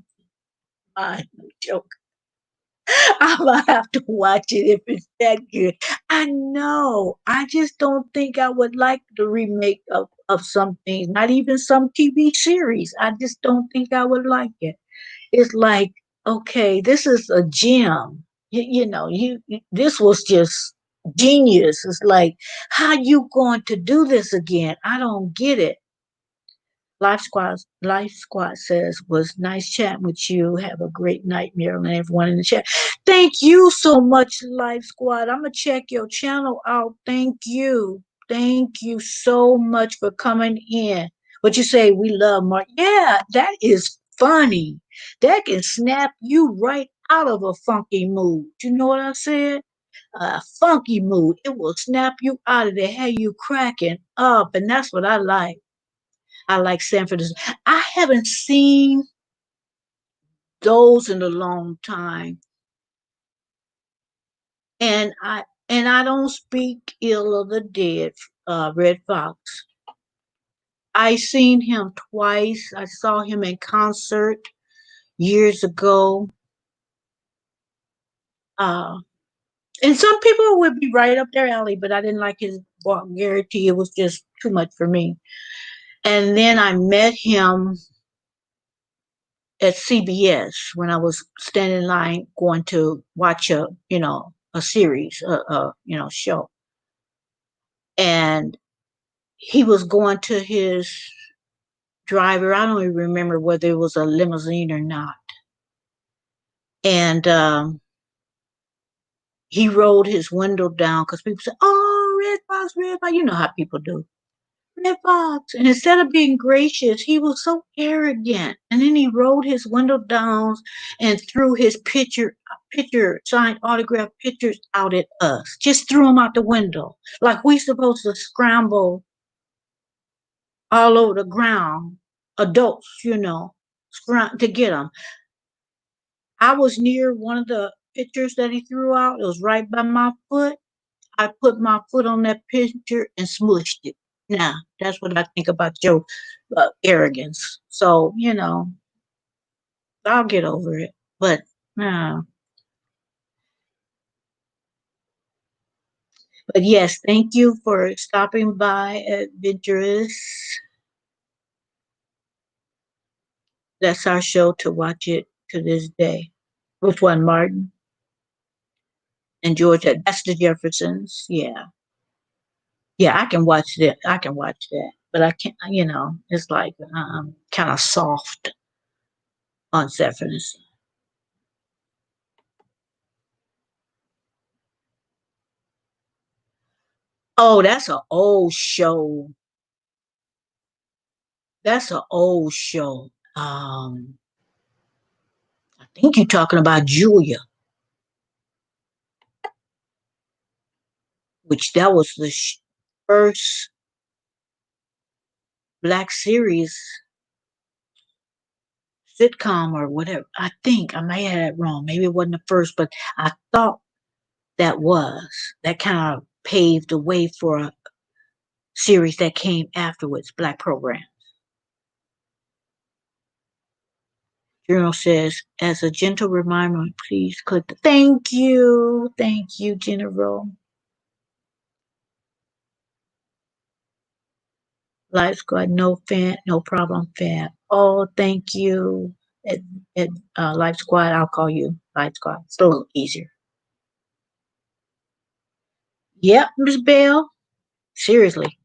mind. No joke. I'm gonna have to watch it if it's that good. I know. I just don't think I would like the remake of some things, not even some TV series. I just don't think I would like it. It's like, okay, this is a gem. This was just genius. It's like, how you going to do this again? I don't get it. Life Squad says, was nice chatting with you. Have a great night, Marilyn. Everyone in the chat. Thank you so much, Life Squad. I'm gonna check your channel out. Thank you. Thank you so much for coming in. What you say? We love Mark. Yeah, that is funny. That can snap you right out of a funky mood. You know what I said? A funky mood. It will snap you out of there, have you cracking up, and that's what I like. I like Sanford. I haven't seen those in a long time, and I don't speak ill of the dead. Red Fox. I seen him twice. I saw him in concert years ago. Uh, and some people would be right up their alley, but I didn't like his vulgarity. It was just too much for me. And then I met him at CBS when I was standing in line going to watch a a series, show. And he was going to his driver. I don't even remember whether it was a limousine or not. And he rolled his window down because people said, "Oh, red fox, red fox." You know how people do. Red fox. And instead of being gracious, he was so arrogant. And then he rolled his window down and threw his signed autograph pictures out at us. Just threw them out the window. Like we supposed to scramble all over the ground, adults, to get them. I was near one of the pictures that he threw out. It was right by my foot. I put my foot on that picture and smushed it. Now, that's what I think about your arrogance. So, I'll get over it. But, uh, but yes, thank you for stopping by, Adventurous. That's our show to watch it to this day. Which one, Martin and Georgia? That's the Jeffersons. Yeah. Yeah, I can watch that. I can watch that. But I can't, it's like kind of soft on Zephyrus. Oh, that's an old show. That's an old show. I think you're talking about Julia, which that was the first black series sitcom or whatever. I think I may have that wrong. Maybe it wasn't the first, but I thought that kind of paved the way for a series that came afterwards, black program. Journal says, as a gentle reminder, please click the thank you, General. Life Squad, no problem, fan. Oh, thank you. Life Squad, I'll call you Life Squad. It's a little easier. Yep, Miss Bell. Seriously,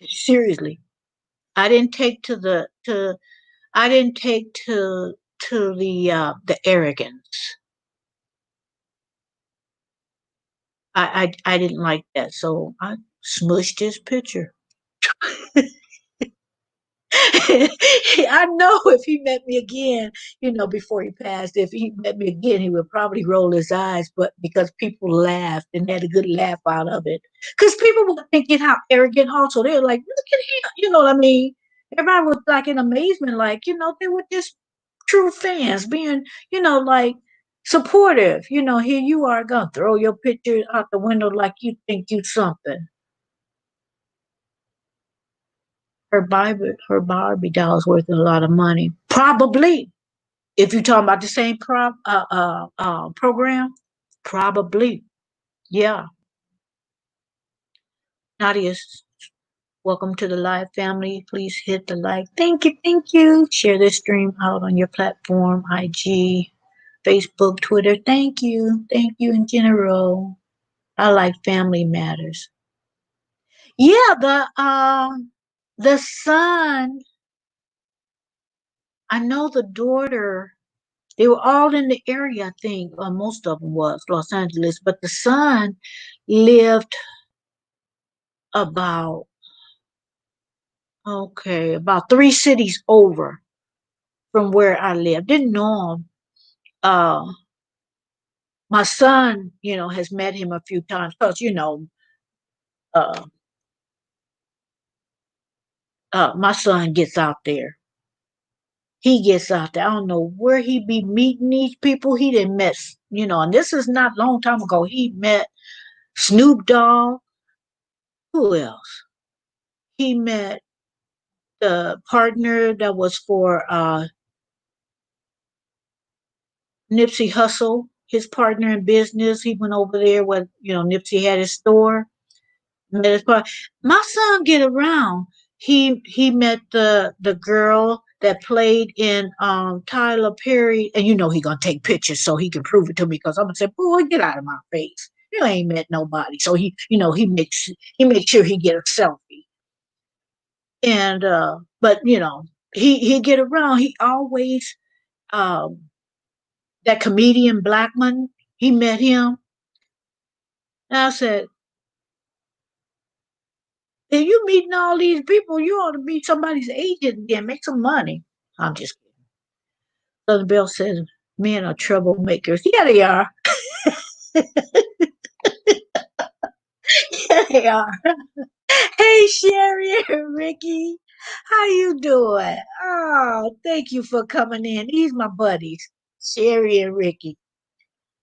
seriously. I didn't take to the to. I didn't take to the arrogance. I didn't like that, so I smushed his picture. I know if he met me again, before he passed, if he met me again, he would probably roll his eyes, but because people laughed and had a good laugh out of it. Because people were thinking how arrogant also. They were like, look at him. You know what I mean? Everybody was like in amazement, like, they were just true fans being, like supportive. Here you are gonna throw your picture out the window like you think you something. Her Barbie doll is worth a lot of money. Probably. If you're talking about the same program, probably. Yeah. Nadia, welcome to the live family. Please hit the like. Thank you. Thank you. Share this stream out on your platform, IG, Facebook, Twitter. Thank you. Thank you in general. I like family matters. Yeah, the son, I know the daughter. They were all in the area, I think. Most of them was Los Angeles, but the son lived about about 3 cities over from where I live. Didn't know him. Uh, my son, has met him a few times because uh, my son gets out there. He gets out there. I don't know where he be meeting these people. He didn't met, and this is not a long time ago. He met Snoop Dogg. Who else? He met the partner that was for Nipsey Hussle, his partner in business. He went over there when Nipsey had his store. Met his My son get around. He met the girl that played in Tyler Perry, and you know he gonna take pictures so he can prove it to me because I'm gonna say, boy, get out of my face. You ain't met nobody. So he, you know, he makes sure he get a selfie. And but you know, he get around. He always um that comedian Blackman, he met him. And I said, if you meeting all these people, you ought to be somebody's agent and make some money. I'm just kidding. Southern Belle says men are troublemakers. Yeah, they are. Yeah, they are. Hey, Sherry and Ricky. How you doing? Oh, thank you for coming in. These my buddies, Sherry and Ricky.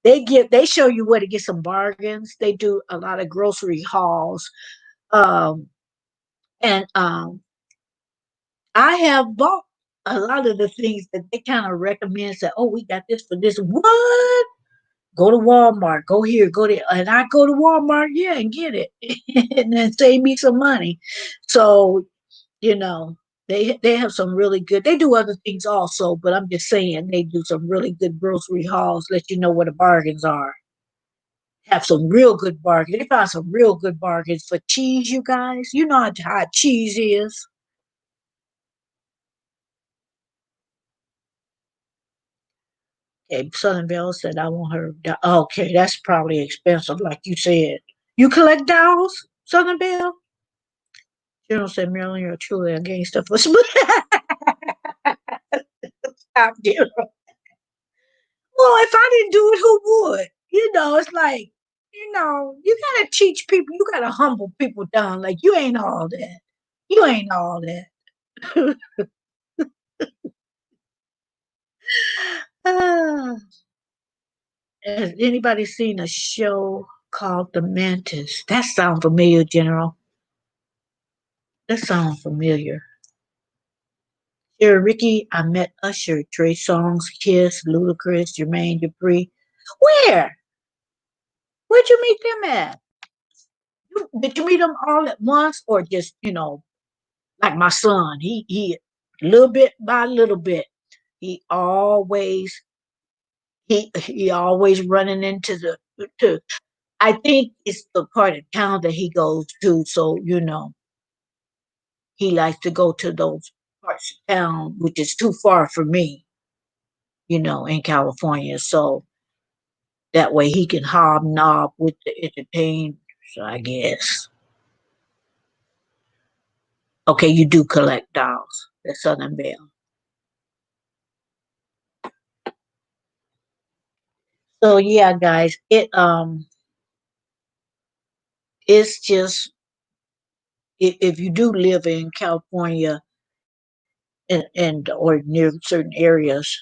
They show you where to get some bargains. They do a lot of grocery hauls. Um and I have bought a lot of the things that they kind of recommend. Say, oh, we got this for this. What? Go to Walmart. Go here. Go there. And I go to Walmart, yeah, and get it, and then save me some money. So you know, they have some really good. They do other things also, but I'm just saying they do some really good grocery hauls. Let you know where the bargains are. Have some real good bargains. They found some real good bargains for cheese, you guys. You know how hot cheese is. Okay, Southern Belle said, I want her. Okay, that's probably expensive, like you said. You collect dolls, Southern Belle? General said, Marilyn, you're truly a gangster for stop, General. Well, if I didn't do it, who would? You know, it's like, you gotta teach people, you gotta humble people down. Like, you ain't all that. You ain't all that. Ah. Has anybody seen a show called The Mantis? That sounds familiar, General. That sounds familiar. Here, Ricky, I met Usher, Trey Songz, Kiss, Ludacris, Jermaine Dupri. Where? Where'd you meet them at? Did you meet them all at once or just, like my son? He little bit by little bit, he always he always running into to I think it's the part of town that he goes to, so he likes to go to those parts of town, which is too far for me, in California. So that way he can hobnob with the entertainers, I guess. Okay, you do collect dolls at Southern Belle. So yeah, guys, it's just if you do live in California and or near certain areas,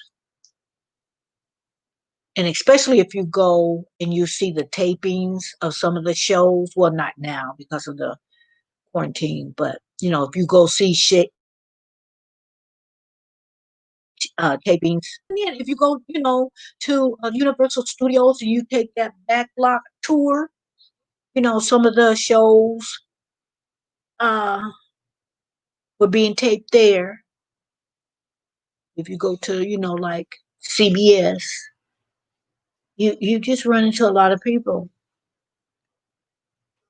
and especially if you go and you see the tapings of some of the shows, well, not now because of the quarantine, but if you go see shit tapings, and then if you go, to Universal Studios and you take that backlot tour, some of the shows uh were being taped there. If you go to, like CBS, you just run into a lot of people.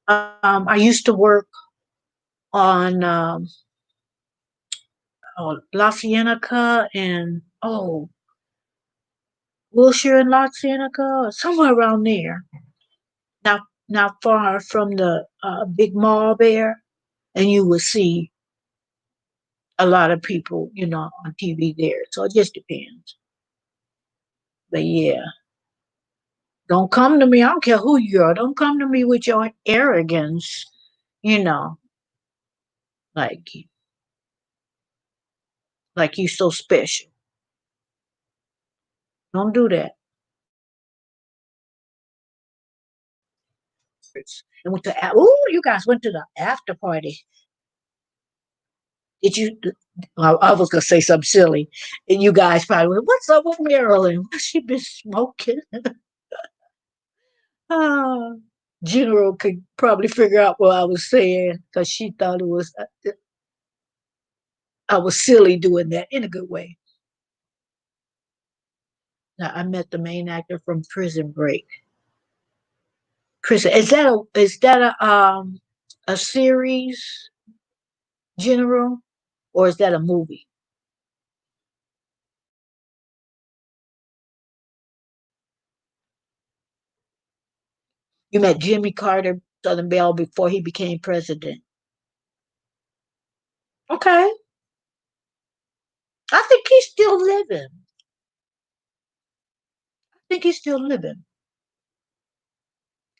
I used to work on La Cienega and Wilshire and La Cienega, somewhere around there. Not far from the big mall there, and you will see a lot of people, on TV there. So it just depends. But yeah, don't come to me. I don't care who you are. Don't come to me with your arrogance. You know, like you so special. Don't do that. And went to you guys went to the after party. Did you? I was gonna say something silly, and you guys probably went, "What's up with Marilyn? What's she been smoking?" Ah, General could probably figure out what I was saying because she thought it was. I was silly doing that in a good way. Now, I met the main actor from Prison Break. Chris, is that a series general or is that a movie? You met Jimmy Carter, Southern Belle before he became president. Okay, I think he's still living. I think he's still living.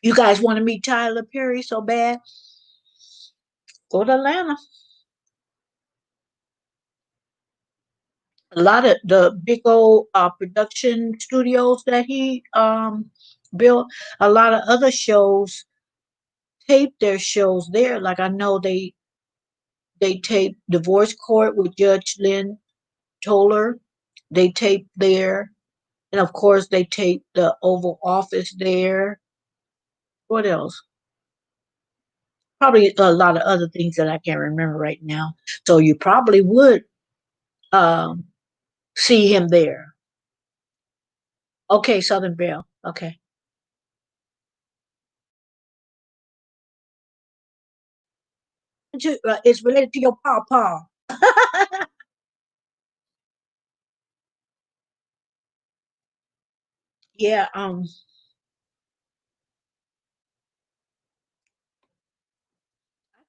You guys want to meet Tyler Perry so bad? Go to Atlanta. A lot of the big old production studios that he built, a lot of other shows tape their shows there. Like I know they tape Divorce Court with Judge Lynn Toller. They tape there, and of course they tape the Oval Office there. What else? Probably a lot of other things that I can't remember right now. So you probably would um, see him there. Okay, Southern Belle. Okay. It's related to your papa. Yeah, I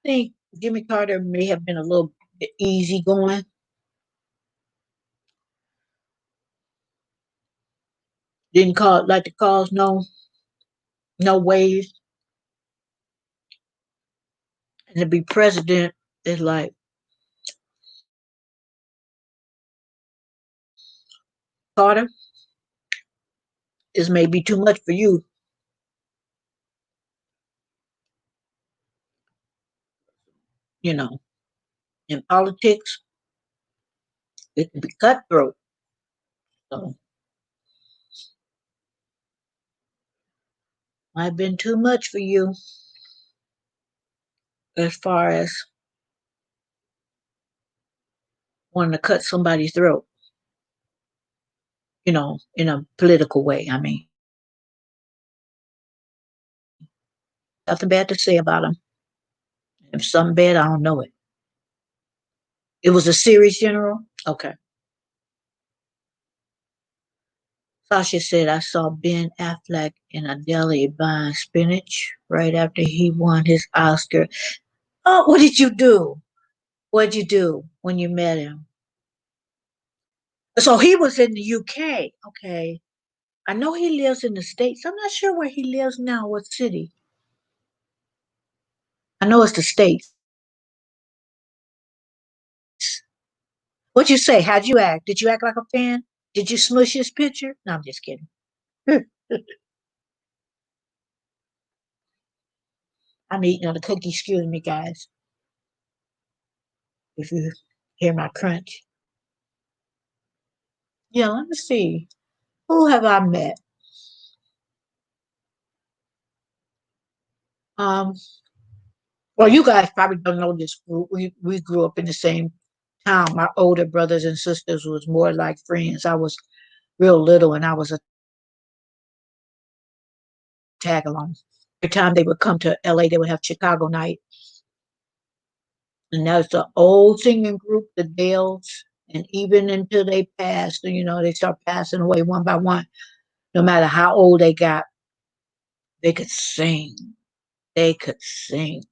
think Jimmy Carter may have been a little bit easy going. Didn't call like to cause no waves, and to be president is like Carter is maybe too much for you. You know, in politics, it can be cutthroat. So might have been too much for you as far as wanting to cut somebody's throat. In a political way. I mean, nothing bad to say about him. If something bad, I don't know it. It was a series general. Okay. Sasha said, I saw Ben Affleck in a deli buying spinach right after he won his Oscar. Oh, what did you do? What did you do when you met him? So he was in the UK. Okay. I know he lives in the States. I'm not sure where he lives now, what city. I know it's the States. What'd you say? How'd you act? Did you act like a fan? Did you smush his picture? No, I'm just kidding. I'm eating on a cookie. Excuse me, guys, if you hear my crunch. Yeah, let me see. Who have I met? Um, well, you guys probably don't know this group. We grew up in the same town. My older brothers and sisters was more like friends. I was real little and I was a tag along. Every time they would come to LA, they would have Chicago night. And that's the old singing group, the Dales. And even until they passed, they start passing away one by one. No matter how old they got, they could sing. They could sing.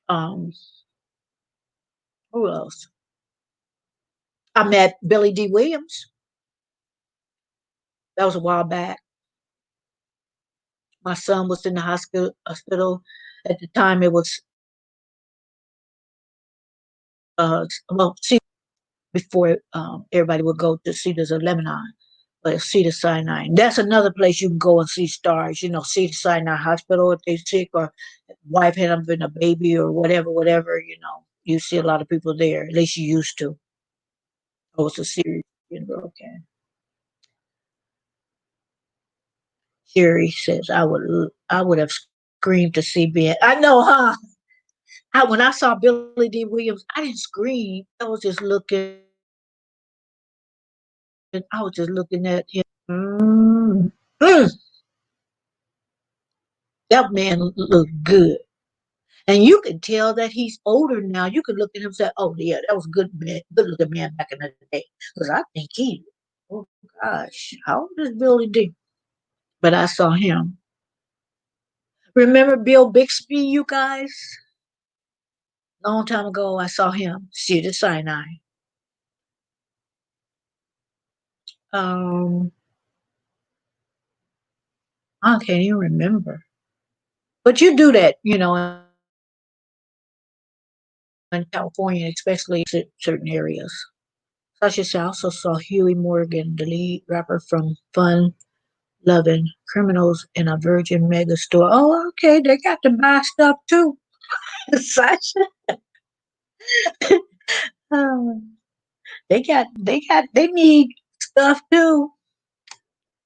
Um, who else? I met Billy D. Williams. That was a while back. My son was in the hospital at the time. It was well, see, before everybody would go to Cedars of Lebanon, but Cedar Sinai. That's another place you can go and see stars. Cedar Sinai Hospital if they're sick or wife had having a baby or whatever, whatever. You see a lot of people there. At least you used to. Oh, it's a serious funeral. Okay. Sherry says I would have screamed to see Ben. I know, huh? When I saw Billy D. Williams, I didn't scream. I was just looking. I was just looking at him. Mm, mm, that man looked good. And you can tell that he's older now. You can look at him and say, "Oh yeah, that was a good man, good looking man back in the day." Because I think oh gosh, how old is Billy D? But I saw him. Remember Bill Bixby, you guys? Long time ago, I saw him. Cedar Sinai. Um, I can't even remember. But you do that, in California, especially certain areas. Such as I also saw Huey Morgan, the lead rapper from Fun Loving Criminals in a Virgin Mega store. Oh, okay, they got to buy stuff too. Such oh, they need stuff too.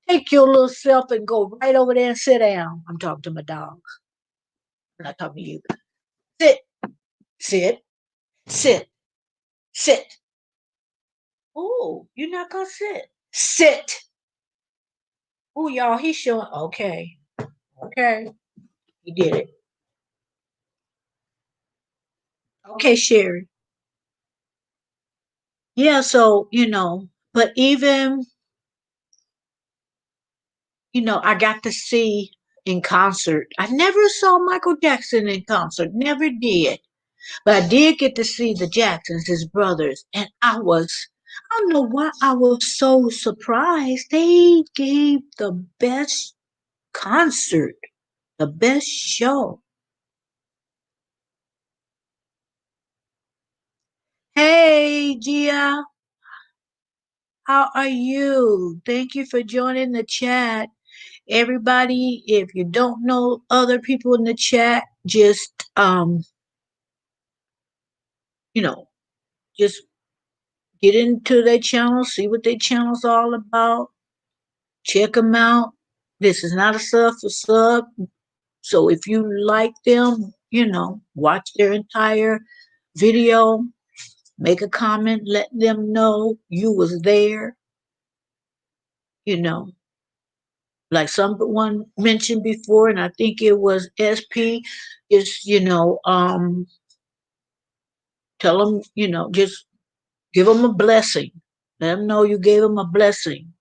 Take your little self and go right over there and sit down. I'm talking to my dogs. I'm not talking to you. Sit, sit, sit, sit. Oh, you're not gonna sit. Sit. Oh, y'all, he's showing. Okay, okay, he did it. Okay, Sherry. Yeah, so but even I got to see in concert. I never saw Michael Jackson in concert. Never did. But I did get to see the Jacksons, his brothers, and I don't know why I was so surprised. They gave the best concert, the best show. Hey, Gia, how are you? Thank you for joining the chat. Everybody, if you don't know other people in the chat, you know, just get into their channel, see what their channel's all about, check them out. This is not a sub for sub. So if you like them, watch their entire video, make a comment, let them know you was there, you know. Like someone mentioned before, and I think it was SP, just, tell them, just give them a blessing. Let them know you gave them a blessing.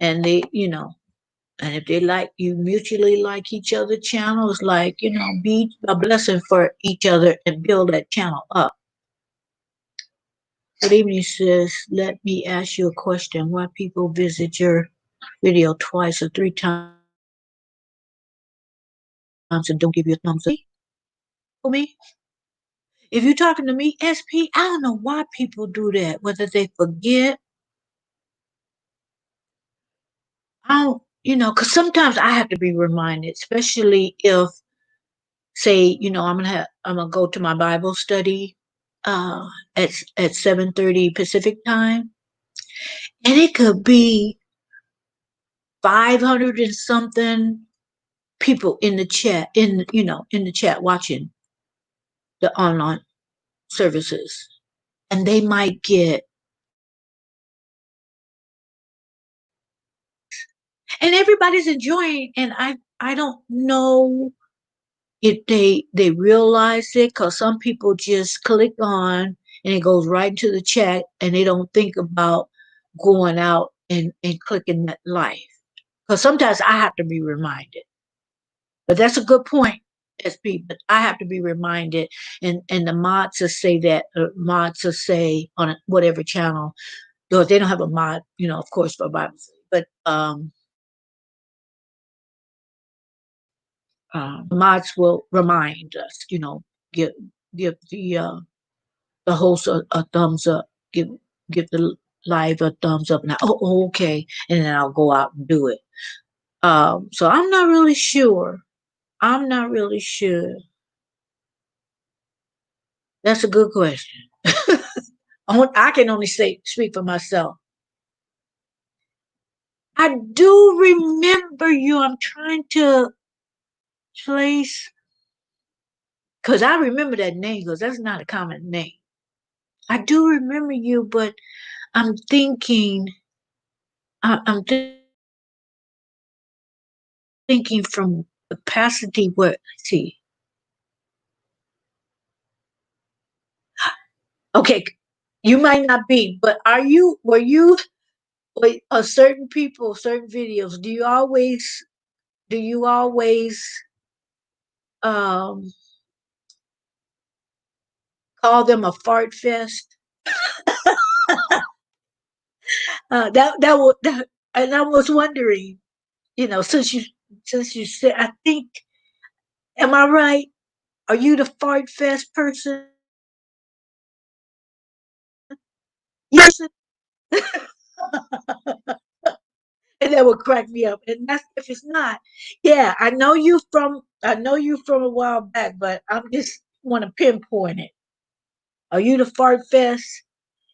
And and if they like you mutually like each other channels, like, be a blessing for each other and build that channel up. Good evening, sis. Let me ask you a question. Why people visit your video twice or three times and don't give you a thumbs up? For me, if you're talking to me, SP, I don't know why people do that. Whether they forget, I don't, because sometimes I have to be reminded, especially if, say, I'm gonna go to my Bible study uh at 7:30 Pacific time, and it could be 500 and something people in the chat, in the chat watching the online services, and they might get 5 likes, and everybody's enjoying, and I don't know if they realize it, because some people just click on and it goes right into the chat, and they don't think about going out and clicking that live, because sometimes I have to be reminded. But that's a good point, SP. But I have to be reminded, and the mods will say that, mods will say on whatever channel, though if they don't have a mod, of course, for Bible study. But the mods will remind us, give give the host a thumbs up, give the live a thumbs up. Now, oh, okay, and then I'll go out and do it. So I'm not really sure. I'm not really sure. That's a good question. I can only speak for myself. I do remember you. I'm trying to place. Because I remember that name because that's not a common name. I do remember you, but I'm thinking, I'm thinking from capacity. What? Let's see. Okay, you might not be, but are you? Were you? Wait, certain people, certain videos. Do you always um call them a fart fest? That, and I was wondering, since you said, I think, am I right? Are you the fart fest person? Yes, and that would crack me up. And that's if it's not. Yeah, I know you from a while back, but I'm just want to pinpoint it. Are you the fart fest?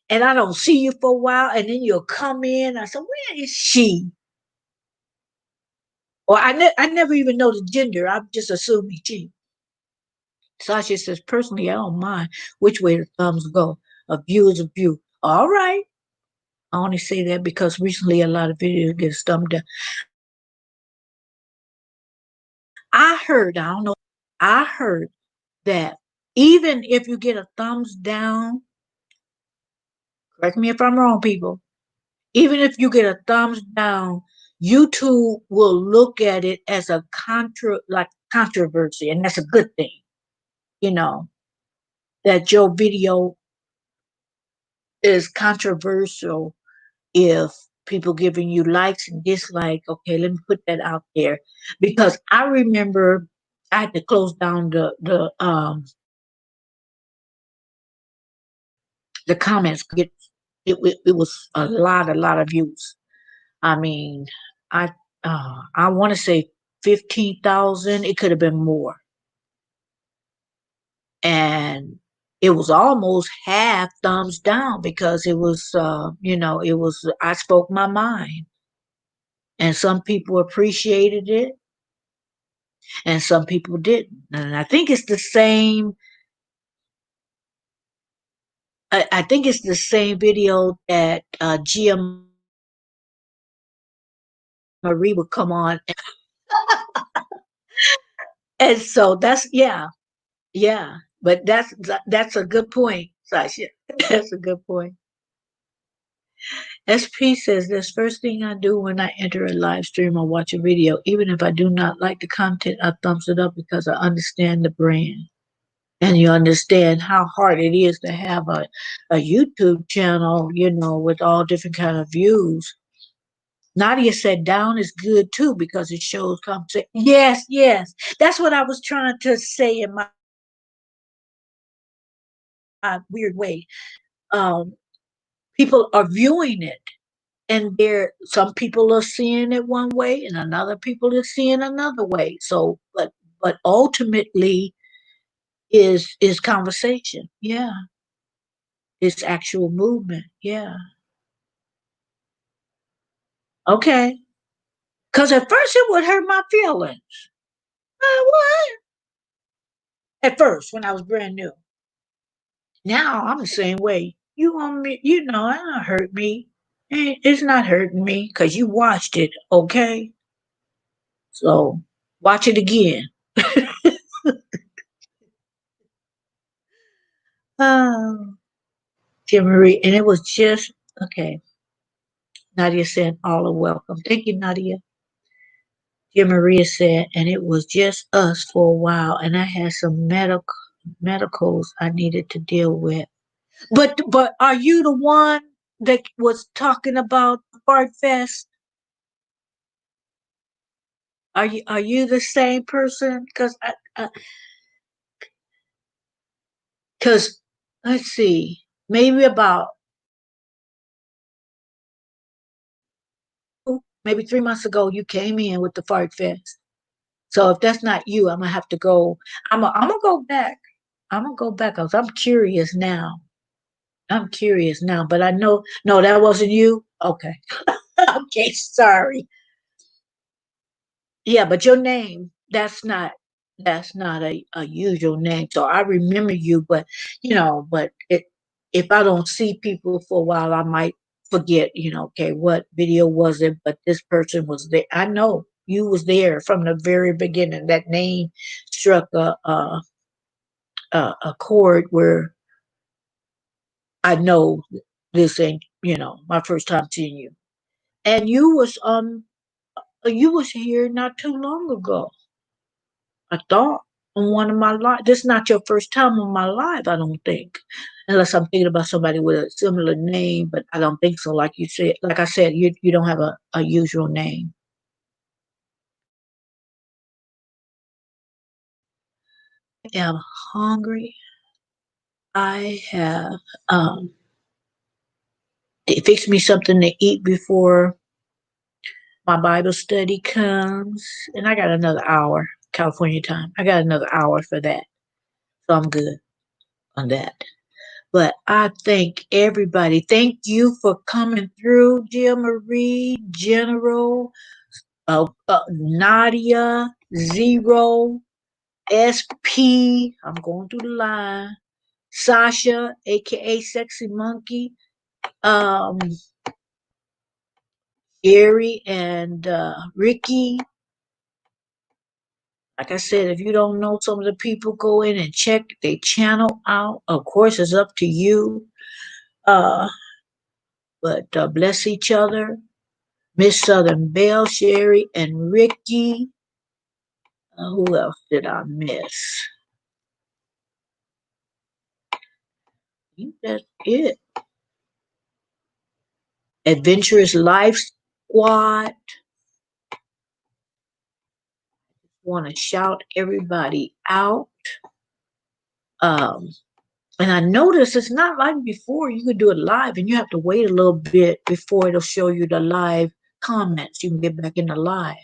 And I don't see you for a while, and then you'll come in. I said, "Where is she?" Or I never even know the gender. I'm just assuming she. Sasha says, "Personally, I don't mind which way the thumbs go. A view is a view." All right. I only say that because recently a lot of videos get thumbed down. I heard, I don't know, I heard that even if you get a thumbs down, correct me if I'm wrong, people, even if you get a thumbs down, YouTube will look at it as a controversy, and that's a good thing. You know that your video is controversial if people giving you likes and dislikes. Okay, let me put that out there because I remember I had to close down the comments. It was a lot of views. I mean, I I want to say 15,000. It could have been more, and it was almost half thumbs down because it was it was I spoke my mind, and some people appreciated it, and some people didn't. And I think it's the same. I think it's the same video that Gia Marie would come on, and so that's yeah. Yeah, but that's a good point, Sasha. That's a good point. SP says this first thing I do when I enter a live stream or watch a video, even if I do not like the content, I thumbs it up because I understand the brand. And you understand how hard it is to have a YouTube channel, with all different kind of views. Nadia said down is good too because it shows conversation. Yes, yes. That's what I was trying to say in my weird way. People are viewing it, and there some people are seeing it one way and another people are seeing another way. So but ultimately is conversation. Yeah, it's actual movement. Yeah. Okay, because at first it would hurt my feelings. What? At first when I was brand new. Now I'm the same way. You want me, it don't hurt me. It's not hurting me because you watched it. Okay, so watch it again. Oh, Jim Marie, and it was just okay. Nadia said, "All are welcome." Thank you, Nadia. Jim Maria said, and it was just us for a while, and I had some medicals I needed to deal with. But are you the one that was talking about Fart Fest? Are you the same person? Because let's see, maybe about maybe 3 months ago, you came in with the Fart Fest. So if that's not you, I'm gonna have to go. I'm gonna go back. I'm gonna go back because I'm curious now. I'm curious now, but I know no, that wasn't you. Okay, okay, sorry. Yeah, but your name, that's not. That's not a usual name. So I remember you, but but if I don't see people for a while, I might forget, okay, what video was it? But this person was there. I know you was there from the very beginning. That name struck a chord where I know this ain't, my first time seeing you. And you was here not too long ago. I thought on one of my live. This is not your first time on my live, I don't think. Unless I'm thinking about somebody with a similar name, but I don't think so. Like you said, like I said, you don't have a usual name. I am hungry. I have fix me something to eat before my Bible study comes, and I got another hour, California time. I got another hour for that, so I'm good on that. But I thank everybody. Thank you for coming through, Jim Marie, General, Nadia, Zero, SP. I'm going through the line. Sasha, aka Sexy Monkey, um, Gary, and Ricky. Like I said, if you don't know some of the people, go in and check their channel out. Of course, it's up to you. Uh, but bless each other. Miss Southern Belle, Sherry, and Ricky. Who else did I miss? I think that's it. Adventurous Life Squad. Want to shout everybody out. Um, and I noticed it's not like before. You could do it live, and you have to wait a little bit before it'll show you the live comments. You can get back in the live.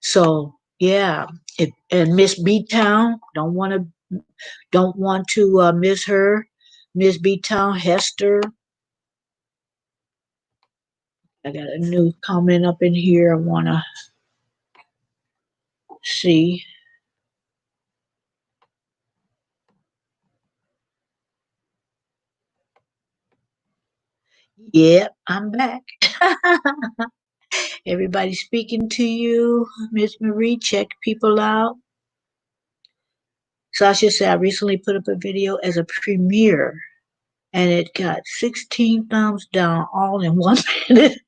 So yeah, and Miss B Town don't want to miss her. Miss B Town, Hester. I got a new comment up in here. I want to see. Yep, I'm back. Everybody speaking to you, Miss Marie. Check people out. Sasha said I recently put up a video as a premiere, and it got 16 thumbs down all in 1 minute.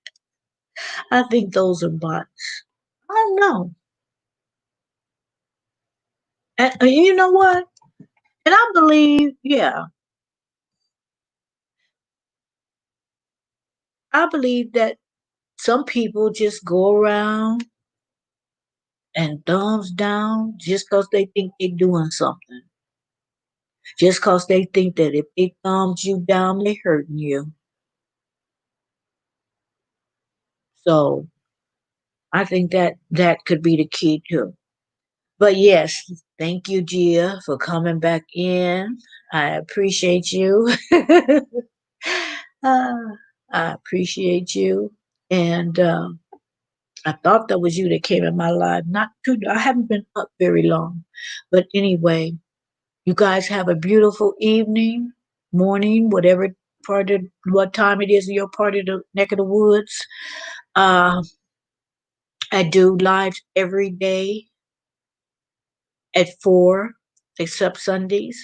I think those are bots. I don't know. And you know what? And I believe, yeah, I believe that some people just go around and thumbs down just because they think they're doing something. Just because they think that if they thumbs you down, they hurting you. So I think that that could be the key too. But yes, thank you, Gia, for coming back in. I appreciate you. uh, I appreciate you. And I thought that was you that came in my life. Not too. I haven't been up very long, but anyway, you guys have a beautiful evening, morning, whatever part of what time it is in your part of the neck of the woods. Uh, I do lives every day at 4, except Sundays,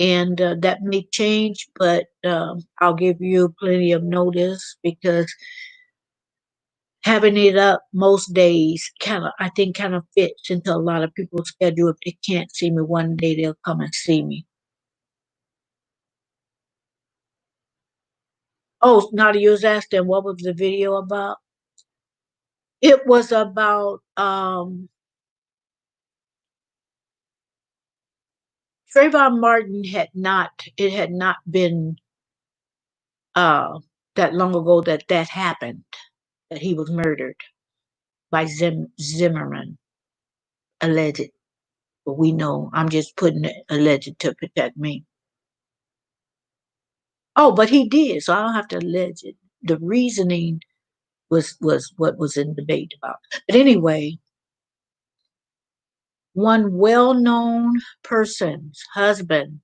and that may change, but I'll give you plenty of notice because having it up most days kind of I think kind of fits into a lot of people's schedule. If they can't see me one day, they'll come and see me. Oh, Nadia was asking what was the video about? It was about Trayvon Martin had not been uh that long ago that happened, that he was murdered by Zimmerman, alleged. But we know I'm just putting it alleged to protect me. Oh, but he did, so I don't have to allege it. The reasoning was what was in debate about. But anyway, one well-known person's husband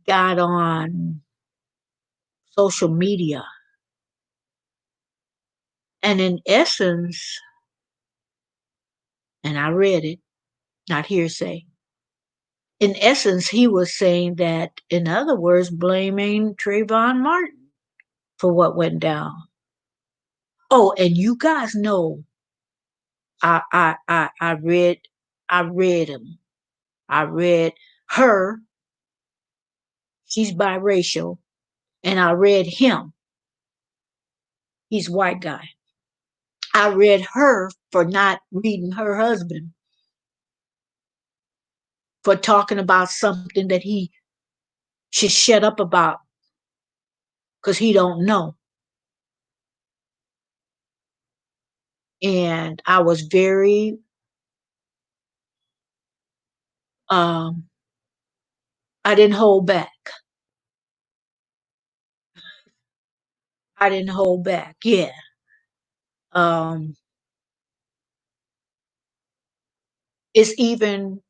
got on social media, and in essence, and I read it, not hearsay. In essence, he was saying that, in other words, blaming Trayvon Martin for what went down. Oh, and you guys know, I read him. I read her. She's biracial, and I read him. He's a white guy. I read her for not reading her husband, for talking about something that he should shut up about because he don't know. And I was very um I didn't hold back. I didn't hold back. Yeah. Um it's even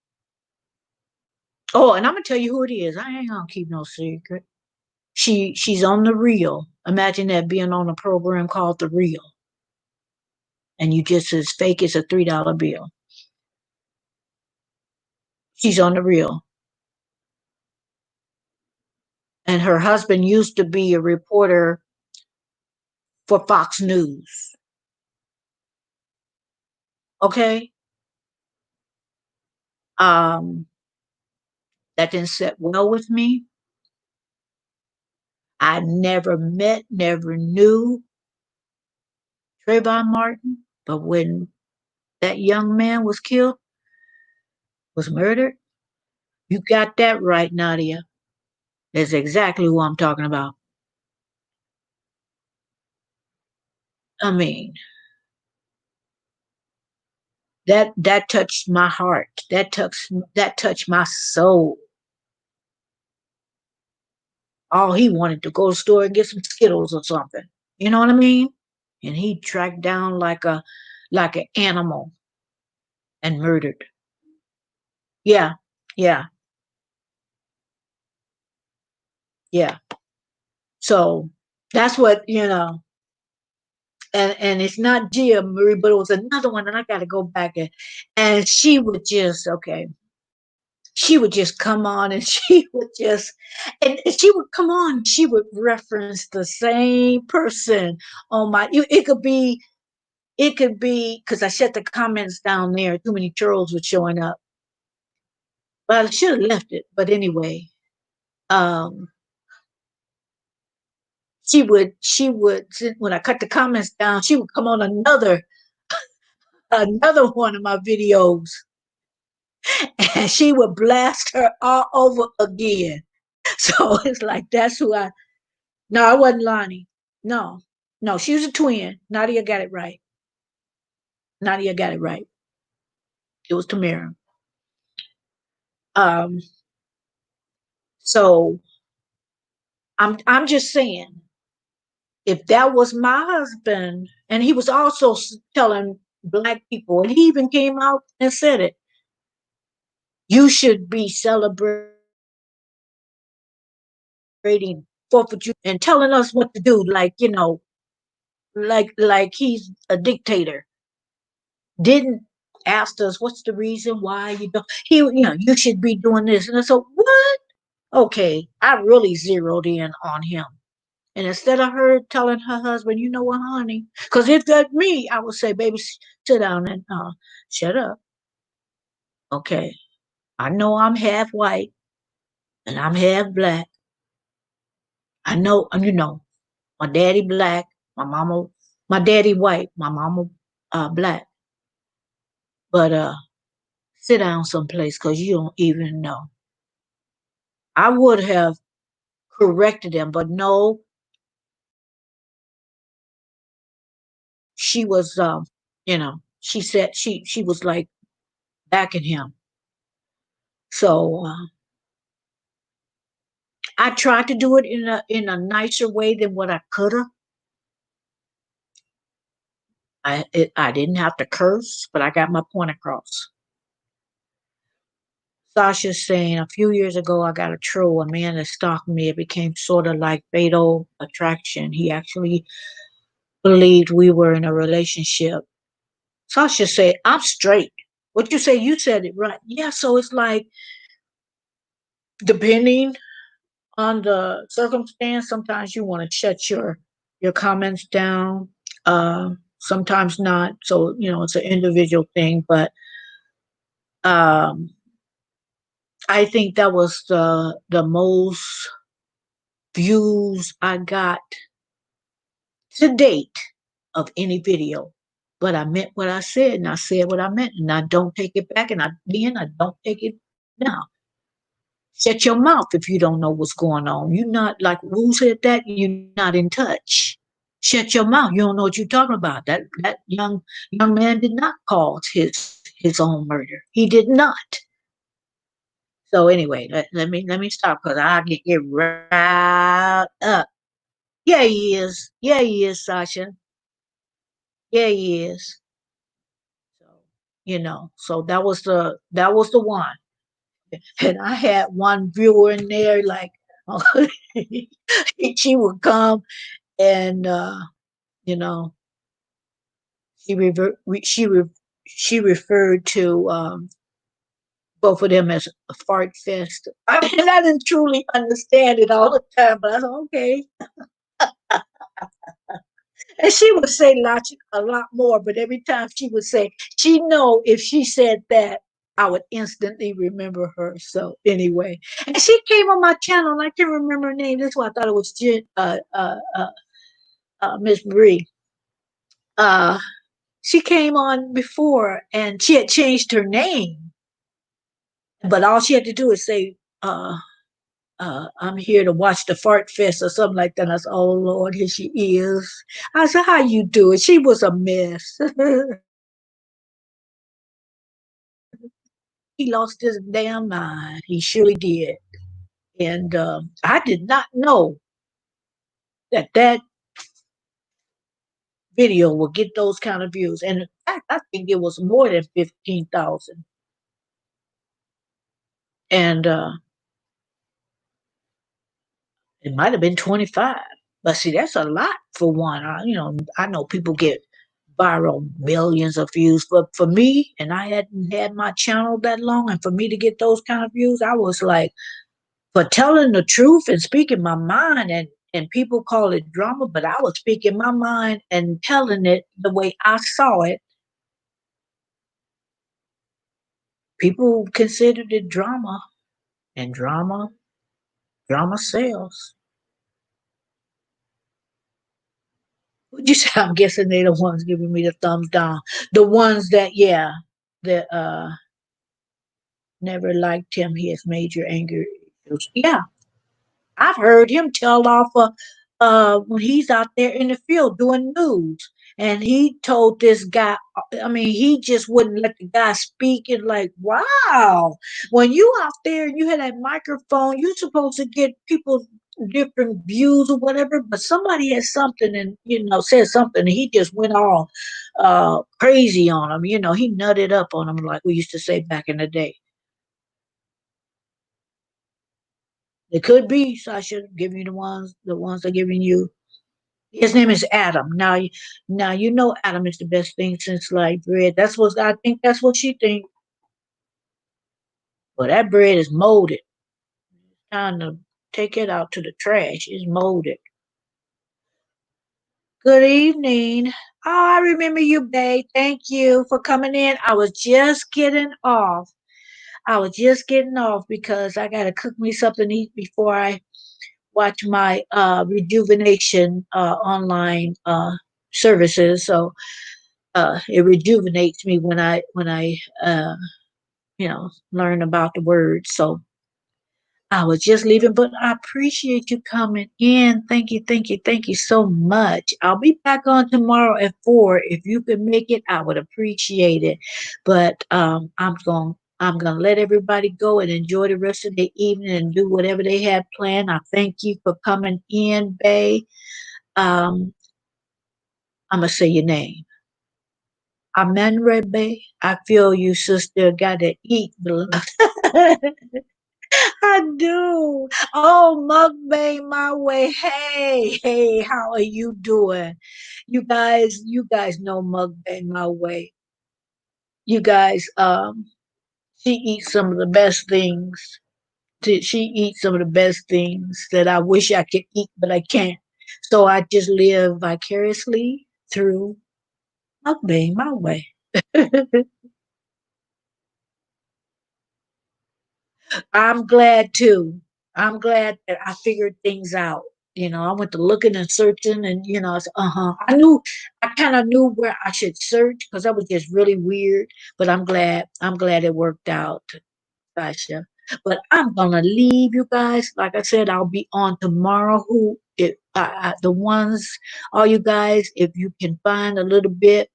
oh, and I'm gonna tell you who it is. I ain't gonna keep no secret. She's on the reel. Imagine that, being on a program called The Real, and you just as fake as a $3 bill. She's on the reel. And her husband used to be a reporter for Fox News. Okay? Um, that didn't sit well with me. I never met, never knew Trayvon Martin, but when that young man was killed, was murdered, you got that right, Nadia. That's exactly who I'm talking about. I mean, that touched my heart. That touched my soul. All he wanted to go to the store and get some Skittles or something. You know what I mean? And he tracked down like an animal and murdered. Yeah, yeah, yeah. So that's what and it's not Gia Marie, but it was another one, and I got to go back and she would just she would just come on, and and she would come on, she would reference the same person on my. It could be because I shut the comments down there. Too many trolls were showing up, but I should have left it. But anyway, um, she would when I cut the comments down, she would come on another one of my videos, and she would blast her all over again. So it's like that's who I. No, it wasn't Lonnie. No, no, she was a twin. Nadia got it right. Nadia got it right. It was Tamara. Um, so I'm just saying, if that was my husband, and he was also telling black people, and he even came out and said it, you should be celebrating 4th of July and telling us what to do, like like he's a dictator. Didn't ask us what's the reason why you don't. You should be doing this, and I said, what? Okay, I really zeroed in on him. And instead of her telling her husband, you know what, honey, because if that me, I would say, baby, sit down and shut up. Okay, I know I'm half white and I'm half black. I know, my daddy black, my mama, my daddy white, my mama black. But sit down someplace because you don't even know. I would have corrected him, but no, she was, she said she was like backing him. So I tried to do it in a nicer way than what I could have. I didn't have to curse, but I got my point across. Sasha's saying a few years ago I got a troll, a man that stalked me. It became sort of like fatal attraction. He actually believed we were in a relationship. Sasha said, I'm straight. What you say, you said it right. Yeah, so it's like depending on the circumstance, sometimes you want to shut your comments down. Sometimes not. So, it's an individual thing, but um I think that was the most views I got to date of any video. But I meant what I said, and I said what I meant, and I don't take it back, and I don't take it now. Shut your mouth if you don't know what's going on. You're not like who said that? You're not in touch. Shut your mouth. You don't know what you're talking about. That young man did not cause his own murder. He did not. So anyway, let me stop because I get riled up. Yeah, he is. Yeah, he is, Sasha. Yeah, he is. So so that was the one. And I had one viewer in there like she would come and you know she refer she re, she referred to both of them as a fart fest. I mean, I didn't truly understand it all the time, but I thought, okay. And she would say a lot more, but every time she would say, she know if she said that, I would instantly remember her. So anyway, and she came on my channel, and I can't remember her name. That's why I thought it was Miss Bree. Uh, she came on before, and she had changed her name, but all she had to do is say, I'm here to watch the fart fest or something like that. And I said, oh Lord, here she is. I said, how you doing? She was a mess. He lost his damn mind. He surely did. And I did not know that video would get those kind of views. And in fact, I think it was more than 15,000. And it might have been 25. But see, that's a lot for one. I know people get viral millions of views, but for me, and I hadn't had my channel that long, and for me to get those kind of views, I was like, for telling the truth and speaking my mind, and people call it drama, but I was speaking my mind and telling it the way I saw it. People considered it drama, and drama sells. Would you say? I'm guessing they're the ones giving me the thumbs down. The ones that, yeah, that never liked him. He has major anger issues. Yeah, I've heard him tell off when he's out there in the field doing news. And he told this guy, I mean, he just wouldn't let the guy speak. And like, wow, when you out there and you had that microphone, you're supposed to get people different views or whatever. But somebody had something and, said something. And he just went all crazy on him. He nutted up on him, like we used to say back in the day. It could be, Sasha, giving you the ones they're giving you. His name is Adam. Now Adam is the best thing since sliced bread. That's what I think. That's what she thinks. But that bread is molded. Time to take it out to the trash. It's molded. Good evening. Oh, I remember you, babe. Thank you for coming in. I was just getting off. Because I gotta cook me something to eat before I watch my rejuvenation online services. So it rejuvenates me when I learn about the words. So I was just leaving, but I appreciate you coming in. Thank you so much. I'll be back on tomorrow at 4. If you can make it, I would appreciate it. But I'm gonna let everybody go and enjoy the rest of the evening and do whatever they have planned. I thank you for coming in, Bay. Um, I'm gonna say your name. Amen, Rebbe. I feel you, sister. Gotta eat, beloved. I do. Oh, mukbang my way. Hey, hey, how are you doing? You guys know mukbang my way. You guys, she eats some of the best things. She eats some of the best things that I wish I could eat, but I can't. So I just live vicariously through mukbang my way. I'm glad too. I'm glad that I figured things out. I went to looking and searching, and I said, I knew, I kind of knew where I should search because that was just really weird. But I'm glad it worked out, Sasha. But I'm gonna leave you guys. Like I said, I'll be on tomorrow. The ones, all you guys, if you can find a little bit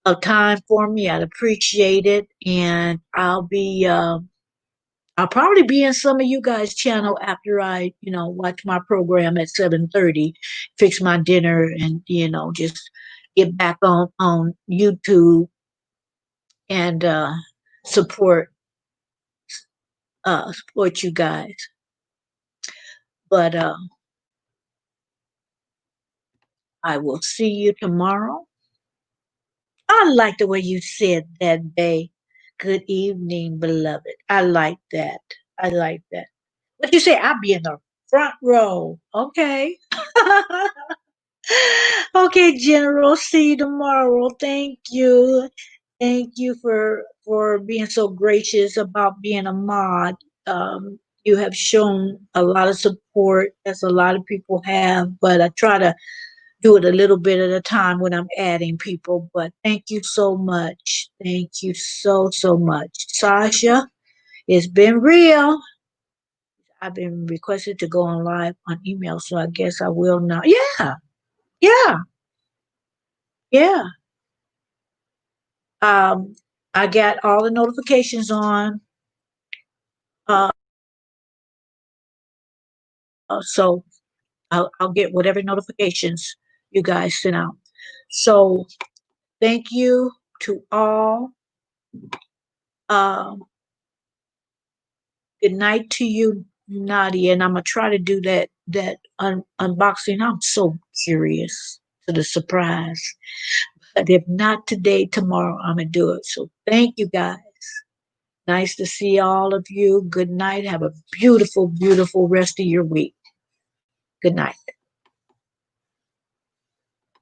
of time for me, I'd appreciate it. And I'll probably be in some of you guys' channel after I, watch my program at 7:30, fix my dinner, and just get back on YouTube and support support you guys. But I will see you tomorrow. I like the way you said that, Bay. Good evening, beloved. I like that. I like that. What you say? I'll be in the front row. Okay. Okay, General. See you tomorrow. Thank you. Thank you for being so gracious about being a mod. You have shown a lot of support, as a lot of people have, but I try to do it a little bit at a time when I'm adding people. But thank you so much. Thank you so much. Sasha, it's been real. I've been requested to go on live on email, so I guess I will now. Yeah, yeah, yeah. Um, I got all the notifications on, uh, so I'll get whatever notifications you guys send out. So thank you to all. Um, Good night to you, Nadia, and I'm gonna try to do that unboxing. I'm so curious to the surprise, but if not today, tomorrow I'm gonna do it. So thank you guys. Nice to see all of you. Good night. Have a beautiful, beautiful rest of your week. Good night.